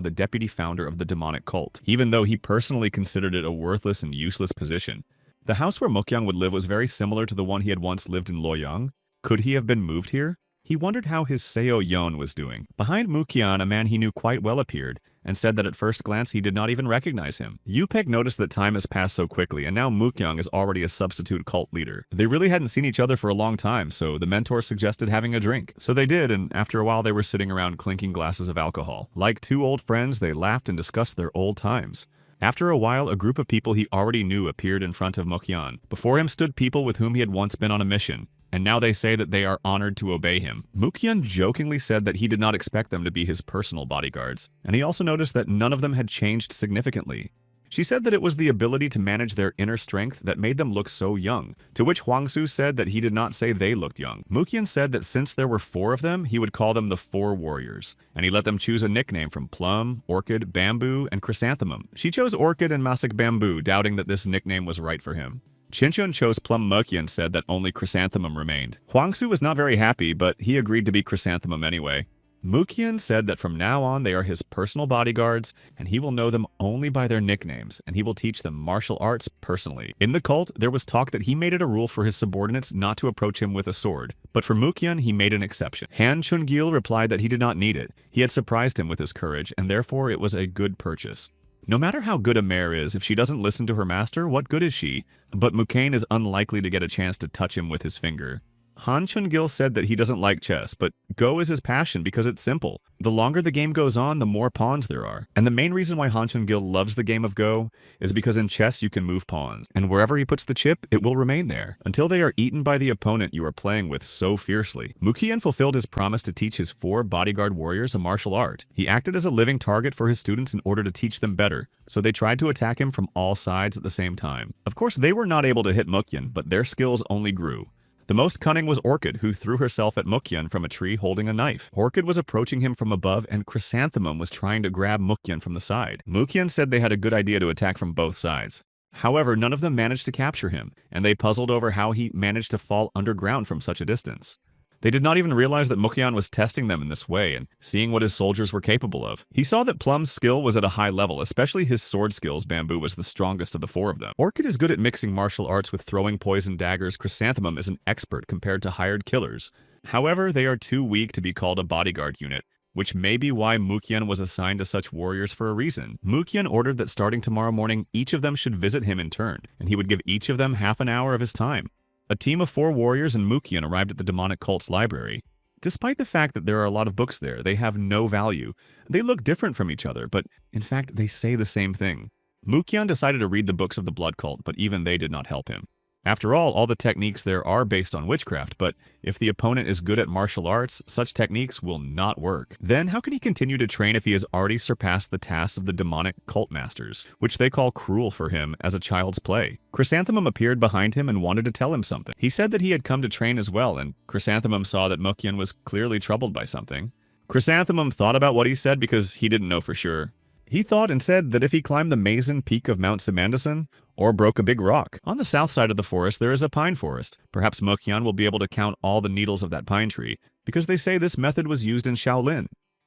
A: the deputy founder of the demonic cult, even though he personally considered it a worthless and useless position. The house where Mukhyang would live was very similar to the one he had once lived in Loyang. Could he have been moved here? He wondered how his Seo Yon was doing. Behind Mukhyang, a man he knew quite well appeared, and said that at first glance he did not even recognize him. Yupek noticed that time has passed so quickly, and now Mukhyang is already a substitute cult leader. They really hadn't seen each other for a long time, so the mentor suggested having a drink. So they did, and after a while they were sitting around clinking glasses of alcohol. Like two old friends, they laughed and discussed their old times. After a while, a group of people he already knew appeared in front of Mukhyang. Before him stood people with whom he had once been on a mission, and now they say that they are honored to obey him. Mukhyang jokingly said that he did not expect them to be his personal bodyguards, and he also noticed that none of them had changed significantly. She said that it was the ability to manage their inner strength that made them look so young, to which Huangsu said that he did not say they looked young. Mukhyang said that since there were 4 of them, he would call them the 4 warriors, and he let them choose a nickname from Plum, Orchid, Bamboo, and Chrysanthemum. She chose Orchid and Masik Bamboo, doubting that this nickname was right for him. Chinchun chose Plum. Mukhyang said that only Chrysanthemum remained. Huangsu was not very happy, but he agreed to be Chrysanthemum anyway. Mukhyang said that from now on they are his personal bodyguards, and he will know them only by their nicknames, and he will teach them martial arts personally. In the cult, there was talk that he made it a rule for his subordinates not to approach him with a sword, but for Mukhyang he made an exception. Han Chungil replied that he did not need it. He had surprised him with his courage, and therefore it was a good purchase. No matter how good a mare is, if she doesn't listen to her master, what good is she? But Mukhyang is unlikely to get a chance to touch him with his finger. Han Chungil said that he doesn't like chess, but Go is his passion because it's simple. The longer the game goes on, the more pawns there are. And the main reason why Han Chungil loves the game of Go is because in chess you can move pawns, and wherever he puts the chip, it will remain there, until they are eaten by the opponent you are playing with so fiercely. Mukhyang fulfilled his promise to teach his 4 bodyguard warriors a martial art. He acted as a living target for his students in order to teach them better, so they tried to attack him from all sides at the same time. Of course, they were not able to hit Mukhyang, but their skills only grew. The most cunning was Orchid, who threw herself at Mukhyang from a tree holding a knife. Orchid was approaching him from above, and Chrysanthemum was trying to grab Mukhyang from the side. Mukhyang said they had a good idea to attack from both sides. However, none of them managed to capture him, and they puzzled over how he managed to fall underground from such a distance. They did not even realize that Mukhyang was testing them in this way and seeing what his soldiers were capable of. He saw that Plum's skill was at a high level, especially his sword skills. Bamboo was the strongest of the 4 of them. Orchid is good at mixing martial arts with throwing poison daggers. Chrysanthemum is an expert compared to hired killers. However, they are too weak to be called a bodyguard unit, which may be why Mukhyang was assigned to such warriors for a reason. Mukhyang ordered that starting tomorrow morning, each of them should visit him in turn, and he would give each of them half an hour of his time. A team of 4 warriors and Mukhyang arrived at the demonic cult's library. Despite the fact that there are a lot of books there, they have no value. They look different from each other, but in fact, they say the same thing. Mukhyang decided to read the books of the blood cult, but even they did not help him. After all the techniques there are based on witchcraft, but if the opponent is good at martial arts, such techniques will not work. Then how can he continue to train if he has already surpassed the tasks of the demonic cult masters, which they call cruel for him as a child's play? Chrysanthemum appeared behind him and wanted to tell him something. He said that he had come to train as well, and Chrysanthemum saw that Mukhyang was clearly troubled by something. Chrysanthemum thought about what he said because he didn't know for sure. He thought and said that if he climbed the Mason Peak of Mount Simandasan, or broke a big rock. On the south side of the forest there is a pine forest. Perhaps Mukhyang will be able to count all the needles of that pine tree, because they say this method was used in Shaolin.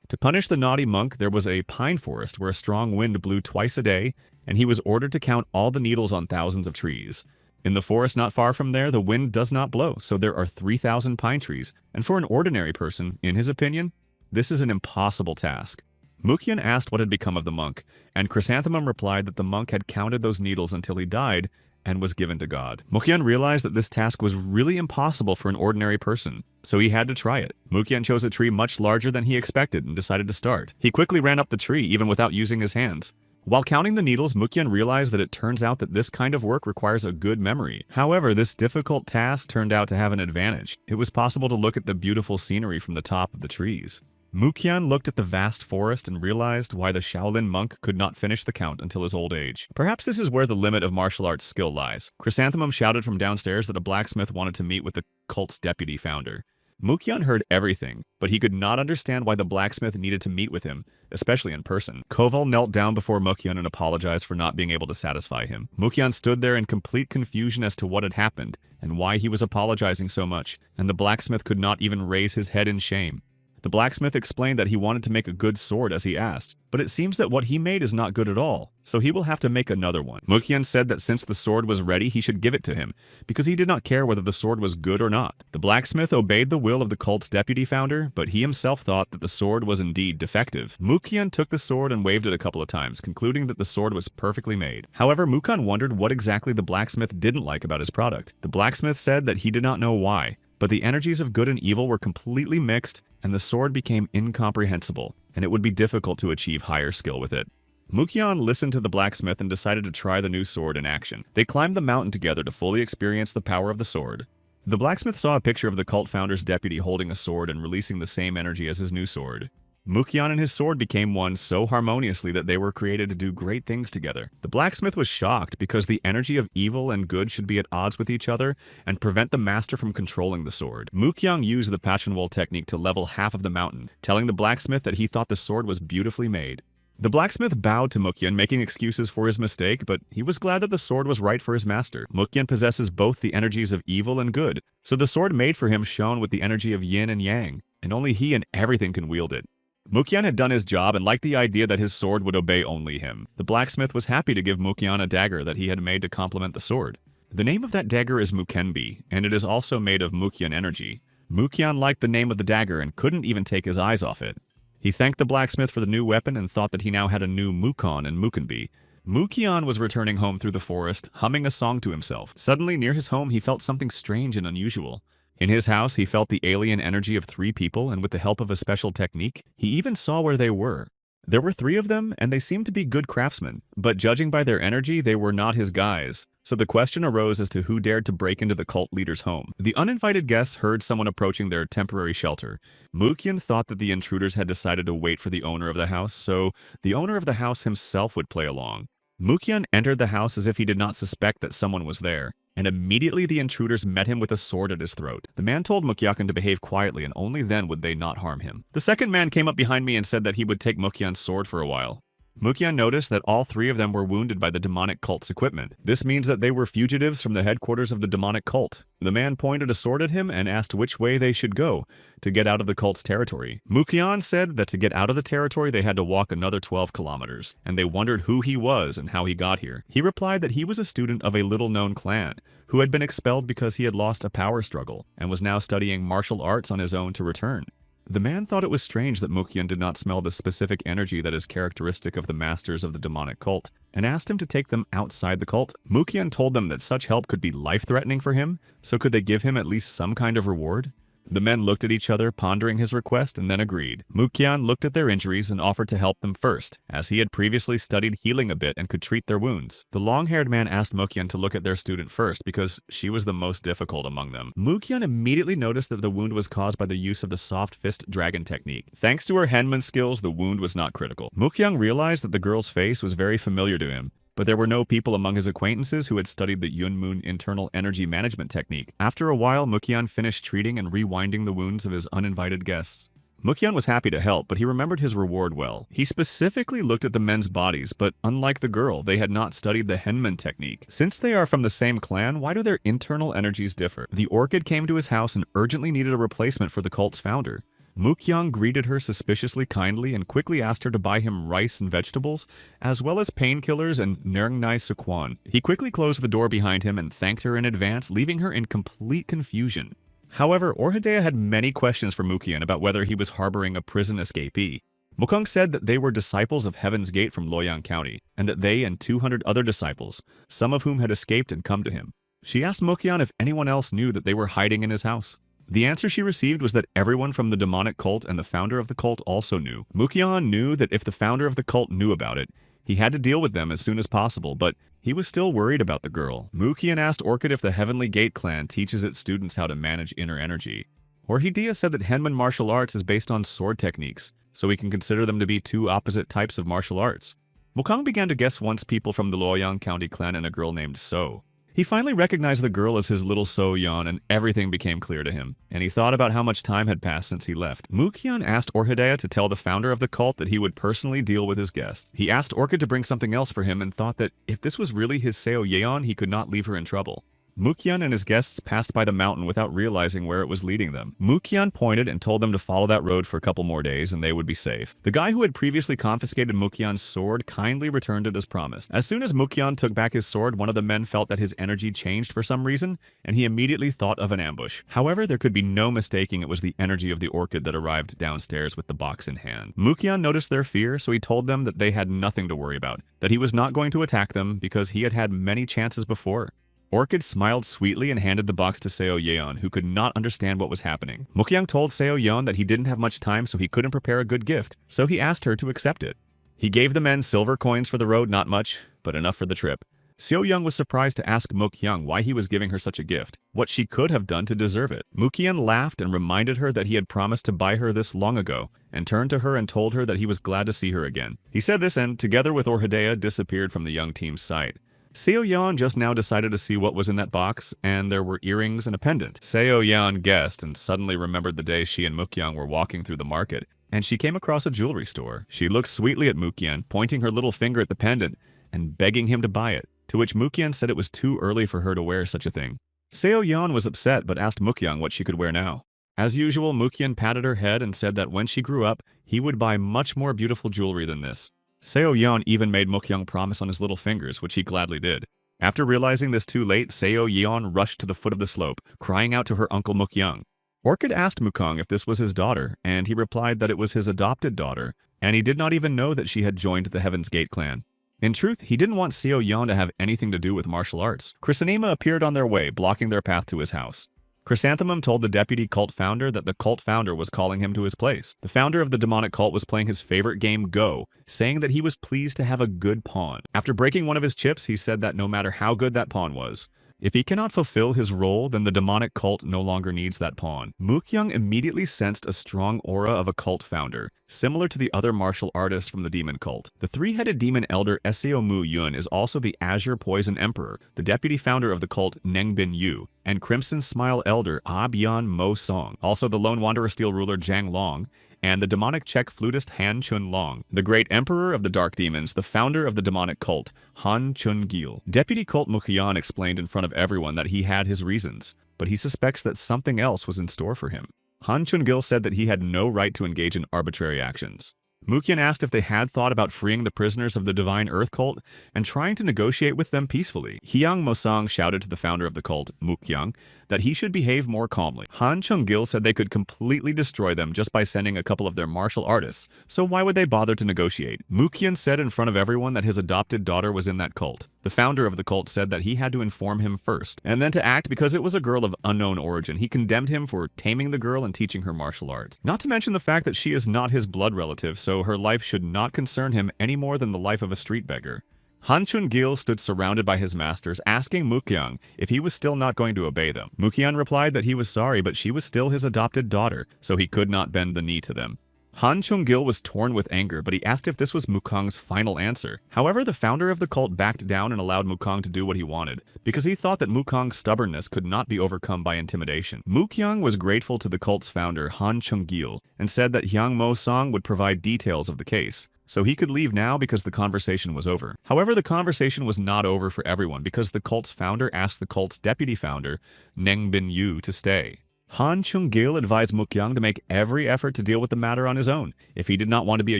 A: To punish the naughty monk, there was a pine forest where a strong wind blew twice a day, and he was ordered to count all the needles on thousands of trees. In the forest not far from there, the wind does not blow, so there are 3,000 pine trees, and for an ordinary person, in his opinion, this is an impossible task. Mukhyang asked what had become of the monk, and Chrysanthemum replied that the monk had counted those needles until he died and was given to God. Mukhyang realized that this task was really impossible for an ordinary person, so he had to try it. Mukhyang chose a tree much larger than he expected and decided to start. He quickly ran up the tree even without using his hands. While counting the needles, Mukhyang realized that it turns out that this kind of work requires a good memory. However, this difficult task turned out to have an advantage. It was possible to look at the beautiful scenery from the top of the trees. Mukhyang looked at the vast forest and realized why the Shaolin monk could not finish the count until his old age. Perhaps this is where the limit of martial arts skill lies. Chrysanthemum shouted from downstairs that a blacksmith wanted to meet with the cult's deputy founder. Mukhyang heard everything, but he could not understand why the blacksmith needed to meet with him, especially in person. Koval knelt down before Mukhyang and apologized for not being able to satisfy him. Mukhyang stood there in complete confusion as to what had happened and why he was apologizing so much, and the blacksmith could not even raise his head in shame. The blacksmith explained that he wanted to make a good sword as he asked, but it seems that what he made is not good at all, so he will have to make another one. Mukyan said that since the sword was ready, he should give it to him, because he did not care whether the sword was good or not. The blacksmith obeyed the will of the cult's deputy founder, but he himself thought that the sword was indeed defective. Mukyan took the sword and waved it a couple of times, concluding that the sword was perfectly made. However, Mukyan wondered what exactly the blacksmith didn't like about his product. The blacksmith said that he did not know why, but the energies of good and evil were completely mixed, and the sword became incomprehensible, and it would be difficult to achieve higher skill with it. Mukyan listened to the blacksmith and decided to try the new sword in action. They climbed the mountain together to fully experience the power of the sword. The blacksmith saw a picture of the cult founder's deputy holding a sword and releasing the same energy as his new sword. Mukyan and his sword became one so harmoniously that they were created to do great things together. The blacksmith was shocked because the energy of evil and good should be at odds with each other and prevent the master from controlling the sword. Mukyan used the Pachinwal technique to level half of the mountain, telling the blacksmith that he thought the sword was beautifully made. The blacksmith bowed to Mukyan, making excuses for his mistake, but he was glad that the sword was right for his master. Mukyan possesses both the energies of evil and good, so the sword made for him shone with the energy of yin and yang, and only he and everything can wield it. Mukyan had done his job and liked the idea that his sword would obey only him. The blacksmith was happy to give Mukyan a dagger that he had made to complement the sword. The name of that dagger is Mukenbi, and it is also made of Mukyan energy. Mukyan liked the name of the dagger and couldn't even take his eyes off it. He thanked the blacksmith for the new weapon and thought that he now had a new Mukon and Mukenbi. Mukyan was returning home through the forest, humming a song to himself. Suddenly, near his home, he felt something strange and unusual. In his house, he felt the alien energy of 3 people, and with the help of a special technique, he even saw where they were. There were 3 of them, and they seemed to be good craftsmen, but judging by their energy, they were not his guys. So the question arose as to who dared to break into the cult leader's home. The uninvited guests heard someone approaching their temporary shelter. Mukyan thought that the intruders had decided to wait for the owner of the house, so the owner of the house himself would play along. Mukyan entered the house as if he did not suspect that someone was there, and immediately the intruders met him with a sword at his throat. The man told Mukyan to behave quietly, and only then would they not harm him. The second man came up behind me and said that he would take Mukyan's sword for a while. Mukyan noticed that all 3 of them were wounded by the demonic cult's equipment. This means that they were fugitives from the headquarters of the demonic cult. The man pointed a sword at him and asked which way they should go to get out of the cult's territory. Mukyan said that to get out of the territory they had to walk another 12 kilometers, and they wondered who he was and how he got here. He replied that he was a student of a little-known clan who had been expelled because he had lost a power struggle and was now studying martial arts on his own to return. The man thought it was strange that Mukyan did not smell the specific energy that is characteristic of the masters of the demonic cult, and asked him to take them outside the cult. Mukyan told them that such help could be life-threatening for him, so could they give him at least some kind of reward? The men looked at each other, pondering his request, and then agreed. Mukyan looked at their injuries and offered to help them first, as he had previously studied healing a bit and could treat their wounds. The long-haired man asked Mukyan to look at their student first because she was the most difficult among them. Mukyan immediately noticed that the wound was caused by the use of the soft fist dragon technique. Thanks to her Henman skills, the wound was not critical. Mukyan realized that the girl's face was very familiar to him, but there were no people among his acquaintances who had studied the Yunmoon internal energy management technique. After a while, Mukyan finished treating and rewinding the wounds of his uninvited guests. Mukyan was happy to help, but he remembered his reward well. He specifically looked at the men's bodies, but unlike the girl, they had not studied the Henman technique. Since they are from the same clan, why do their internal energies differ? The orchid came to his house and urgently needed a replacement for the cult's founder. Mukyan greeted her suspiciously kindly and quickly asked her to buy him rice and vegetables, as well as painkillers and Nerngnai Sukwan. He quickly closed the door behind him and thanked her in advance, leaving her in complete confusion. However, Orhidea had many questions for Mukyan about whether he was harboring a prison escapee. Mukong said that they were disciples of Heaven's Gate from Loyang County, and that they and 200 other disciples, some of whom had escaped and come to him. She asked Mukyan if anyone else knew that they were hiding in his house. The answer she received was that everyone from the demonic cult and the founder of the cult also knew. Mukyan knew that if the founder of the cult knew about it, he had to deal with them as soon as possible, but he was still worried about the girl. Mukyan asked Orchid if the Heavenly Gate clan teaches its students how to manage inner energy. Orhidea said that Henman martial arts is based on sword techniques, so we can consider them to be 2 opposite types of martial arts. Mukong began to guess once people from the Loyang County clan and a girl named So. He finally recognized the girl as his little So Yan, and everything became clear to him, and he thought about how much time had passed since he left. Mukyan asked Orhidea to tell the founder of the cult that he would personally deal with his guests. He asked Orchid to bring something else for him and thought that if this was really his Seo Yeon, he could not leave her in trouble. Mukyan and his guests passed by the mountain without realizing where it was leading them. Mukyan pointed and told them to follow that road for a couple more days and they would be safe. The guy who had previously confiscated Mukyan's sword kindly returned it as promised. As soon as Mukyan took back his sword, one of the men felt that his energy changed for some reason, and he immediately thought of an ambush. However, there could be no mistaking it was the energy of the orchid that arrived downstairs with the box in hand. Mukyan noticed their fear, so he told them that they had nothing to worry about, that he was not going to attack them because he had had many chances before. Orchid smiled sweetly and handed the box to Seo Yeon, who could not understand what was happening. Mukyan told Seo Yeon that he didn't have much time, so he couldn't prepare a good gift, so he asked her to accept it. He gave the men silver coins for the road, not much, but enough for the trip. Seo Yeon was surprised to ask Mukyan why he was giving her such a gift, what she could have done to deserve it. Mukyan laughed and reminded her that he had promised to buy her this long ago, and turned to her and told her that he was glad to see her again. He said this and, together with Orhidea, disappeared from the young team's sight. Seo Yeon just now decided to see what was in that box, and there were earrings and a pendant. Seo Yeon guessed and suddenly remembered the day she and Mukyan were walking through the market, and she came across a jewelry store. She looked sweetly at Mukyan, pointing her little finger at the pendant and begging him to buy it, to which Mukyan said it was too early for her to wear such a thing. Seo Yeon was upset but asked Mukyan what she could wear now. As usual, Mukyan patted her head and said that when she grew up, he would buy much more beautiful jewelry than this. Seo Yeon even made Mukyan promise on his little fingers, which he gladly did. After realizing this too late, Seo Yeon rushed to the foot of the slope, crying out to her uncle Mukyan. Orchid asked Mukong if this was his daughter, and he replied that it was his adopted daughter, and he did not even know that she had joined the Heaven's Gate clan. In truth, he didn't want Seo Yeon to have anything to do with martial arts. Chrysanema appeared on their way, blocking their path to his house. Chrysanthemum told the deputy cult founder that the cult founder was calling him to his place. The founder of the demonic cult was playing his favorite game, Go, saying that he was pleased to have a good pawn. After breaking one of his chips, he said that no matter how good that pawn was, if he cannot fulfill his role, then the demonic cult no longer needs that pawn. Mukyoung immediately sensed a strong aura of a cult founder, similar to the other martial artist from the demon cult. The three-headed demon elder Seo Mu Yun is also the Azure Poison Emperor, the deputy founder of the cult Nengbin Yu, and Crimson Smile elder Ah Byan Mo Song, also the Lone Wanderer Steel ruler Zhang Long, and the demonic Czech flutist Han Chun Long, the great emperor of the dark demons, the founder of the demonic cult, Han Chun Gil. Deputy Cult Mukyan explained in front of everyone that he had his reasons, but he suspects that something else was in store for him. Han Chun Gil said that he had no right to engage in arbitrary actions. Mukyan asked if they had thought about freeing the prisoners of the Divine Earth cult and trying to negotiate with them peacefully. Hyang Mosang shouted to the founder of the cult, Mukyoung, that he should behave more calmly. Han Chung-gil said they could completely destroy them just by sending a couple of their martial artists, so why would they bother to negotiate? Mukyan said in front of everyone that his adopted daughter was in that cult. The founder of the cult said that he had to inform him first, and then to act because it was a girl of unknown origin. He condemned him for taming the girl and teaching her martial arts. Not to mention the fact that she is not his blood relative, so her life should not concern him any more than the life of a street beggar. Han Chun-gil stood surrounded by his masters, asking Mukyoung if he was still not going to obey them. Mukyoung replied that he was sorry, but she was still his adopted daughter, so he could not bend the knee to them. Han Chung-gil was torn with anger, but he asked if this was Mukong's final answer. However, the founder of the cult backed down and allowed Mukong to do what he wanted, because he thought that Mukong's stubbornness could not be overcome by intimidation. Mukyoung was grateful to the cult's founder, Han Chung-gil, and said that Hyang Mo-song would provide details of the case, so he could leave now because the conversation was over. However, the conversation was not over for everyone because the cult's founder asked the cult's deputy founder, Nengbin Yu, to stay. Han Chung-gil advised Mukyoung to make every effort to deal with the matter on his own, if he did not want to be a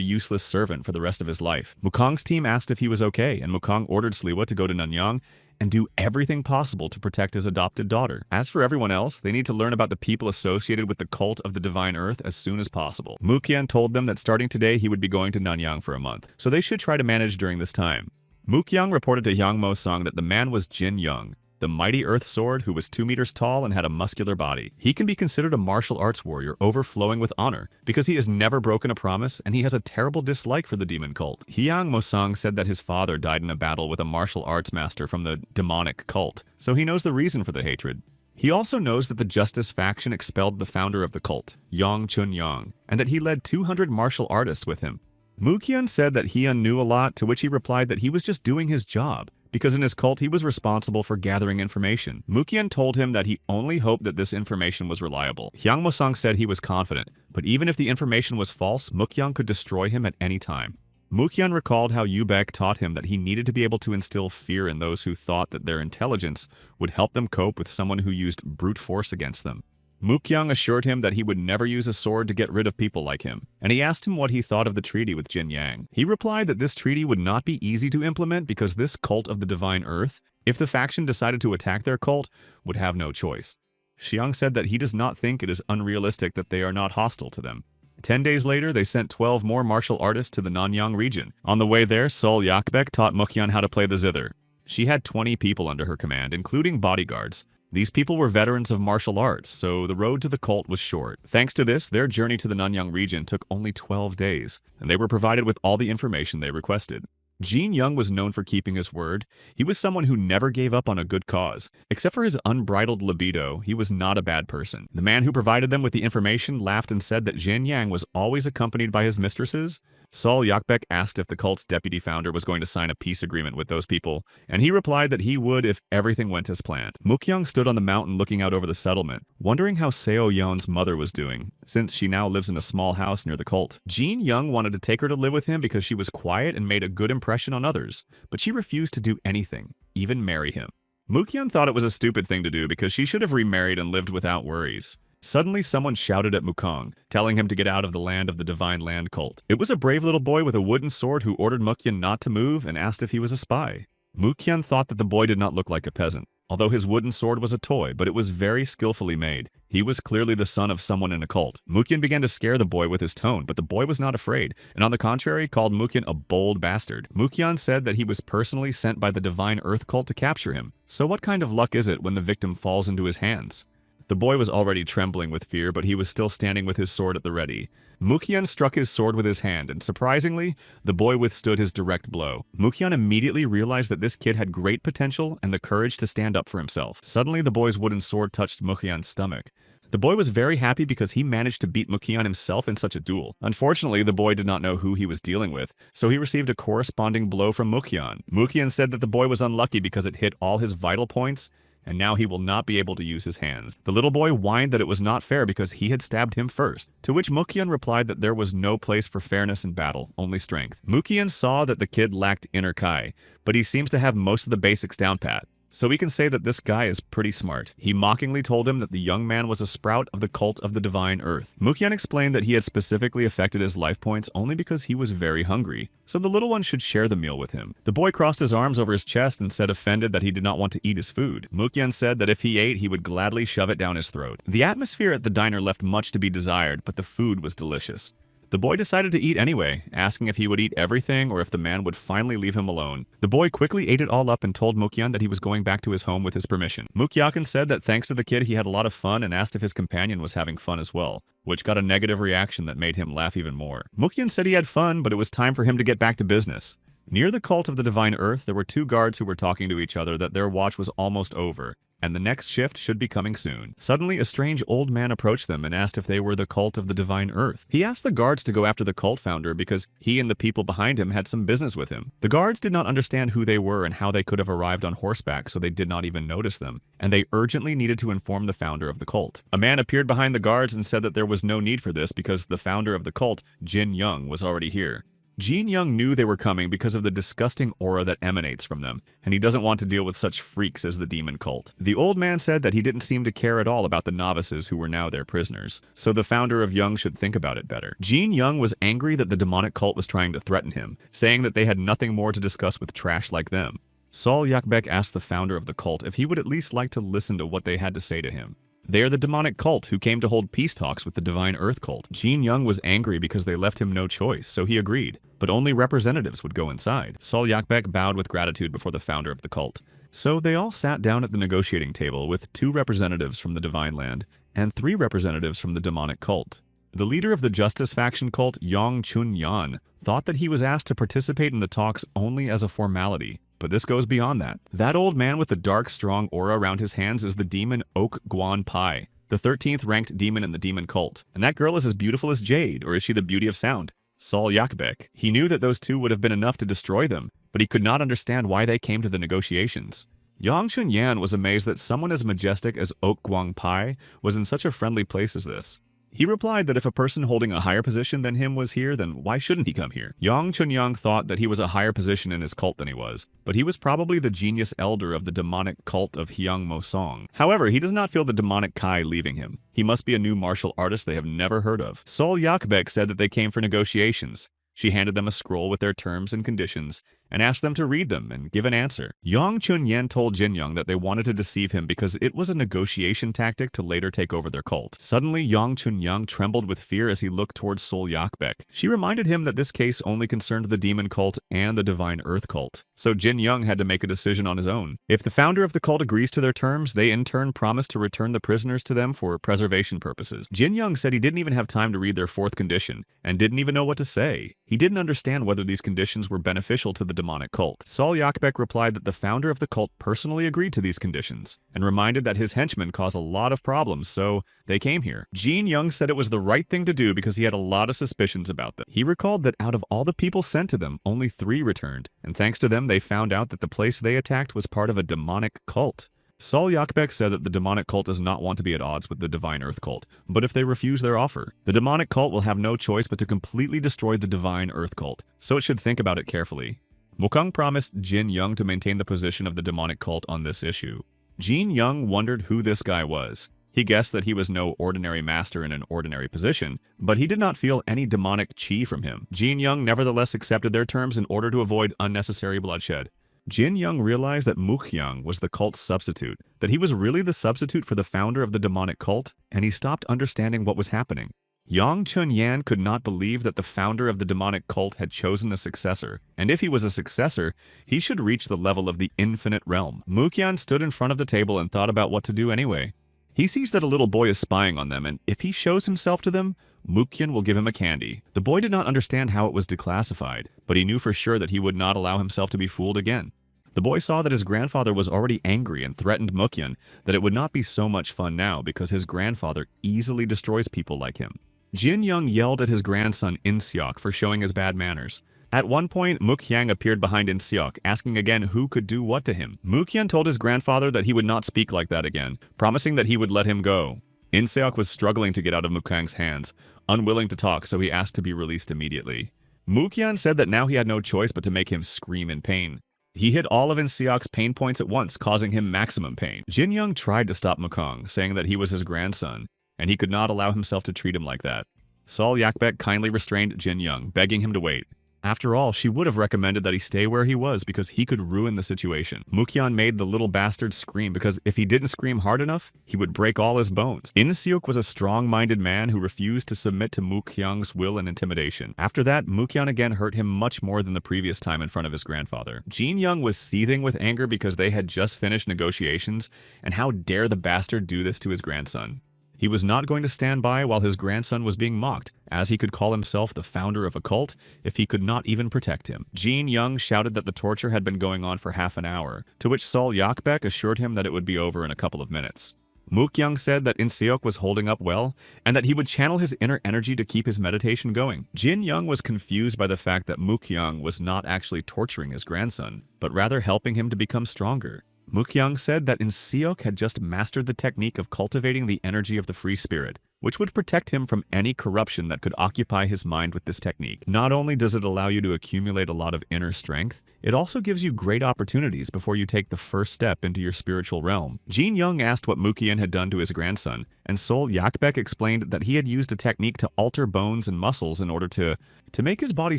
A: useless servant for the rest of his life. Mukong's team asked if he was okay, and Mukong ordered Sliwa to go to Nanyang and do everything possible to protect his adopted daughter. As for everyone else, they need to learn about the people associated with the cult of the Divine Earth as soon as possible. Mukyan told them that starting today he would be going to Nanyang for a month, so they should try to manage during this time. Mukyoung reported to Hyang Mo-song that the man was Jin Young, the mighty earth sword who was 2 meters tall and had a muscular body. He can be considered a martial arts warrior overflowing with honor because he has never broken a promise and he has a terrible dislike for the demon cult. Hyang Mo-song said that his father died in a battle with a martial arts master from the demonic cult, so he knows the reason for the hatred. He also knows that the Justice faction expelled the founder of the cult, Yong Chun-yong, and that he led 200 martial artists with him. Mukyan said that Hyun knew a lot, to which he replied that he was just doing his job, because in his cult he was responsible for gathering information. Mukyan told him that he only hoped that this information was reliable. Hyang Mo-song said he was confident, but even if the information was false, Mukyoung could destroy him at any time. Mukyan recalled how Yubek taught him that he needed to be able to instill fear in those who thought that their intelligence would help them cope with someone who used brute force against them. Mukyang assured him that he would never use a sword to get rid of people like him, and he asked him what he thought of the treaty with Jin Yang. He replied that this treaty would not be easy to implement because this cult of the Divine Earth, if the faction decided to attack their cult, would have no choice. Xiang said that he does not think it is unrealistic that they are not hostile to them. 10 days later, they sent 12 more martial artists to the Nanyang region. On the way there, Sol Yakbek taught Mukyan how to play the zither. She had 20 people under her command, including bodyguards. These people were veterans of martial arts, so the road to the cult was short. Thanks to this, their journey to the Nanyang region took only 12 days, and they were provided with all the information they requested. Jin Young was known for keeping his word. He was someone who never gave up on a good cause. Except for his unbridled libido, he was not a bad person. The man who provided them with the information laughed and said that Jin Yang was always accompanied by his mistresses. Sol Yakbek asked if the cult's deputy founder was going to sign a peace agreement with those people, and he replied that he would if everything went as planned. Mukyang stood on the mountain looking out over the settlement, wondering how Seo Yeon's mother was doing, since she now lives in a small house near the cult. Jin Young wanted to take her to live with him because she was quiet and made a good impression on others, but she refused to do anything, even marry him. Mukyang thought it was a stupid thing to do because she should have remarried and lived without worries. Suddenly, someone shouted at Mukong, telling him to get out of the land of the Divine Land cult. It was a brave little boy with a wooden sword who ordered Mukyan not to move and asked if he was a spy. Mukyan thought that the boy did not look like a peasant, although his wooden sword was a toy, but it was very skillfully made. He was clearly the son of someone in a cult. Mukyan began to scare the boy with his tone, but the boy was not afraid, and on the contrary, called Mukyan a bold bastard. Mukyan said that he was personally sent by the Divine Earth cult to capture him. So what kind of luck is it when the victim falls into his hands? The boy was already trembling with fear, but he was still standing with his sword at the ready. Mukyan struck his sword with his hand, and surprisingly, the boy withstood his direct blow. Mukyan immediately realized that this kid had great potential and the courage to stand up for himself. Suddenly, the boy's wooden sword touched Mukyan's stomach. The boy was very happy because he managed to beat Mukyan himself in such a duel. Unfortunately, the boy did not know who he was dealing with, so he received a corresponding blow from Mukyan. Mukyan said that the boy was unlucky because it hit all his vital points, and now he will not be able to use his hands. The little boy whined that it was not fair because he had stabbed him first, to which Mukyan replied that there was no place for fairness in battle, only strength. Mukyan saw that the kid lacked inner kai, but he seems to have most of the basics down pat. So we can say that this guy is pretty smart. He mockingly told him that the young man was a sprout of the cult of the Divine Earth. Mukyan explained that he had specifically affected his life points only because he was very hungry, so the little one should share the meal with him. The boy crossed his arms over his chest and said offended that he did not want to eat his food. Mukyan said that if he ate, he would gladly shove it down his throat. The atmosphere at the diner left much to be desired, but the food was delicious. The boy decided to eat anyway, asking if he would eat everything or if the man would finally leave him alone. The boy quickly ate it all up and told Mukyan that he was going back to his home with his permission. Mukyakin said that thanks to the kid he had a lot of fun and asked if his companion was having fun as well, which got a negative reaction that made him laugh even more. Mukyan said he had fun, but it was time for him to get back to business. Near the cult of the Divine Earth, there were two guards who were talking to each other that their watch was almost over, and the next shift should be coming soon. Suddenly, a strange old man approached them and asked if they were the cult of the Divine Earth. He asked the guards to go after the cult founder because he and the people behind him had some business with him. The guards did not understand who they were and how they could have arrived on horseback, so they did not even notice them, and they urgently needed to inform the founder of the cult. A man appeared behind the guards and said that there was no need for this because the founder of the cult, Jin Young, was already here. Jin Young knew they were coming because of the disgusting aura that emanates from them, and he doesn't want to deal with such freaks as the demon cult. The old man said that he didn't seem to care at all about the novices who were now their prisoners, so the founder of Young should think about it better. Jin Young was angry that the demonic cult was trying to threaten him, saying that they had nothing more to discuss with trash like them. Sol Yakbek asked the founder of the cult if he would at least like to listen to what they had to say to him. They are the demonic cult who came to hold peace talks with the Divine Earth cult. Jin Young was angry because they left him no choice, so he agreed, but only representatives would go inside. Sol Yakbek bowed with gratitude before the founder of the cult. So they all sat down at the negotiating table with 2 representatives from the Divine Land and 3 representatives from the demonic cult. The leader of the Justice faction cult, Yong Chun Yan, thought that he was asked to participate in the talks only as a formality. But this goes beyond that. That old man with the dark, strong aura around his hands is the demon Ok Guan Pai, the 13th ranked demon in the demon cult. And that girl is as beautiful as Jade, or is she the beauty of sound? Sol Yakbek. He knew that those 2 would have been enough to destroy them, but he could not understand why they came to the negotiations. Yang Chun Yan was amazed that someone as majestic as Ok Guang Pai was in such a friendly place as this. He replied that if a person holding a higher position than him was here, then why shouldn't he come here? Yang Chunyang thought that he was a higher position in his cult than he was, but he was probably the genius elder of the demonic cult of Hyang Mo Song. However, he does not feel the demonic Kai leaving him. He must be a new martial artist they have never heard of. Sol Yakbek said that they came for negotiations. She handed them a scroll with their terms and conditions and asked them to read them and give an answer. Yang Chunyan told Jin Young that they wanted to deceive him because it was a negotiation tactic to later take over their cult. Suddenly, Yang Chunyang trembled with fear as he looked towards Sol Yakbek. She reminded him that this case only concerned the demon cult and the divine earth cult. So Jin Young had to make a decision on his own. If the founder of the cult agrees to their terms, they in turn promise to return the prisoners to them for preservation purposes. Jin Young said he didn't even have time to read their fourth condition and didn't even know what to say. He didn't understand whether these conditions were beneficial to the demonic cult. Sol Yakbek replied that the founder of the cult personally agreed to these conditions and reminded that his henchmen cause a lot of problems, so they came here. Jin Young said it was the right thing to do because he had a lot of suspicions about them. He recalled that out of all the people sent to them, only 3 returned, and thanks to them they found out that the place they attacked was part of a demonic cult. Sol Yakbek said that the demonic cult does not want to be at odds with the divine earth cult, but if they refuse their offer, the demonic cult will have no choice but to completely destroy the divine earth cult, so it should think about it carefully. Mukung promised Jin Young to maintain the position of the demonic cult on this issue. Jin Young wondered who this guy was. He guessed that he was no ordinary master in an ordinary position, but he did not feel any demonic chi from him. Jin Young nevertheless accepted their terms in order to avoid unnecessary bloodshed. Jin Young realized that Mukhyang was the cult's substitute, that he was really the substitute for the founder of the demonic cult, and he stopped understanding what was happening. Yang Chunyan could not believe that the founder of the demonic cult had chosen a successor, and if he was a successor, he should reach the level of the infinite realm. Mukyan stood in front of the table and thought about what to do anyway. He sees that a little boy is spying on them, and if he shows himself to them, Mukyan will give him a candy. The boy did not understand how it was declassified, but he knew for sure that he would not allow himself to be fooled again. The boy saw that his grandfather was already angry and threatened Mukyan that it would not be so much fun now because his grandfather easily destroys people like him. Jin Young yelled at his grandson Inseok for showing his bad manners. At one point, Mukhyang appeared behind Inseok, asking again who could do what to him. Mukhyang told his grandfather that he would not speak like that again, promising that he would let him go. Inseok was struggling to get out of Mukhyang's hands, unwilling to talk, so he asked to be released immediately. Mukhyang said that now he had no choice but to make him scream in pain. He hit all of Inseok's pain points at once, causing him maximum pain. Jin Young tried to stop Mukong, saying that he was his grandson, and he could not allow himself to treat him like that. Sol Yakbek kindly restrained Jin Young, begging him to wait. After all, she would have recommended that he stay where he was because he could ruin the situation. Mukyan made the little bastard scream because if he didn't scream hard enough, he would break all his bones. Inseok was a strong-minded man who refused to submit to Mukyan's will and intimidation. After that, Mukyan again hurt him much more than the previous time in front of his grandfather. Jin Young was seething with anger because they had just finished negotiations, and how dare the bastard do this to his grandson. He was not going to stand by while his grandson was being mocked, as he could call himself the founder of a cult if he could not even protect him. Jin Young shouted that the torture had been going on for half an hour, to which Sol Yakbek assured him that it would be over in a couple of minutes. Mukyoung said that Inseok was holding up well, and that he would channel his inner energy to keep his meditation going. Jin Young was confused by the fact that Mukyoung was not actually torturing his grandson, but rather helping him to become stronger. Mukyoung said that Inseok had just mastered the technique of cultivating the energy of the free spirit, which would protect him from any corruption that could occupy his mind with this technique. Not only does it allow you to accumulate a lot of inner strength, it also gives you great opportunities before you take the first step into your spiritual realm. Jin Young asked what Mukyan had done to his grandson, and Sol Yakbek explained that he had used a technique to alter bones and muscles in order to make his body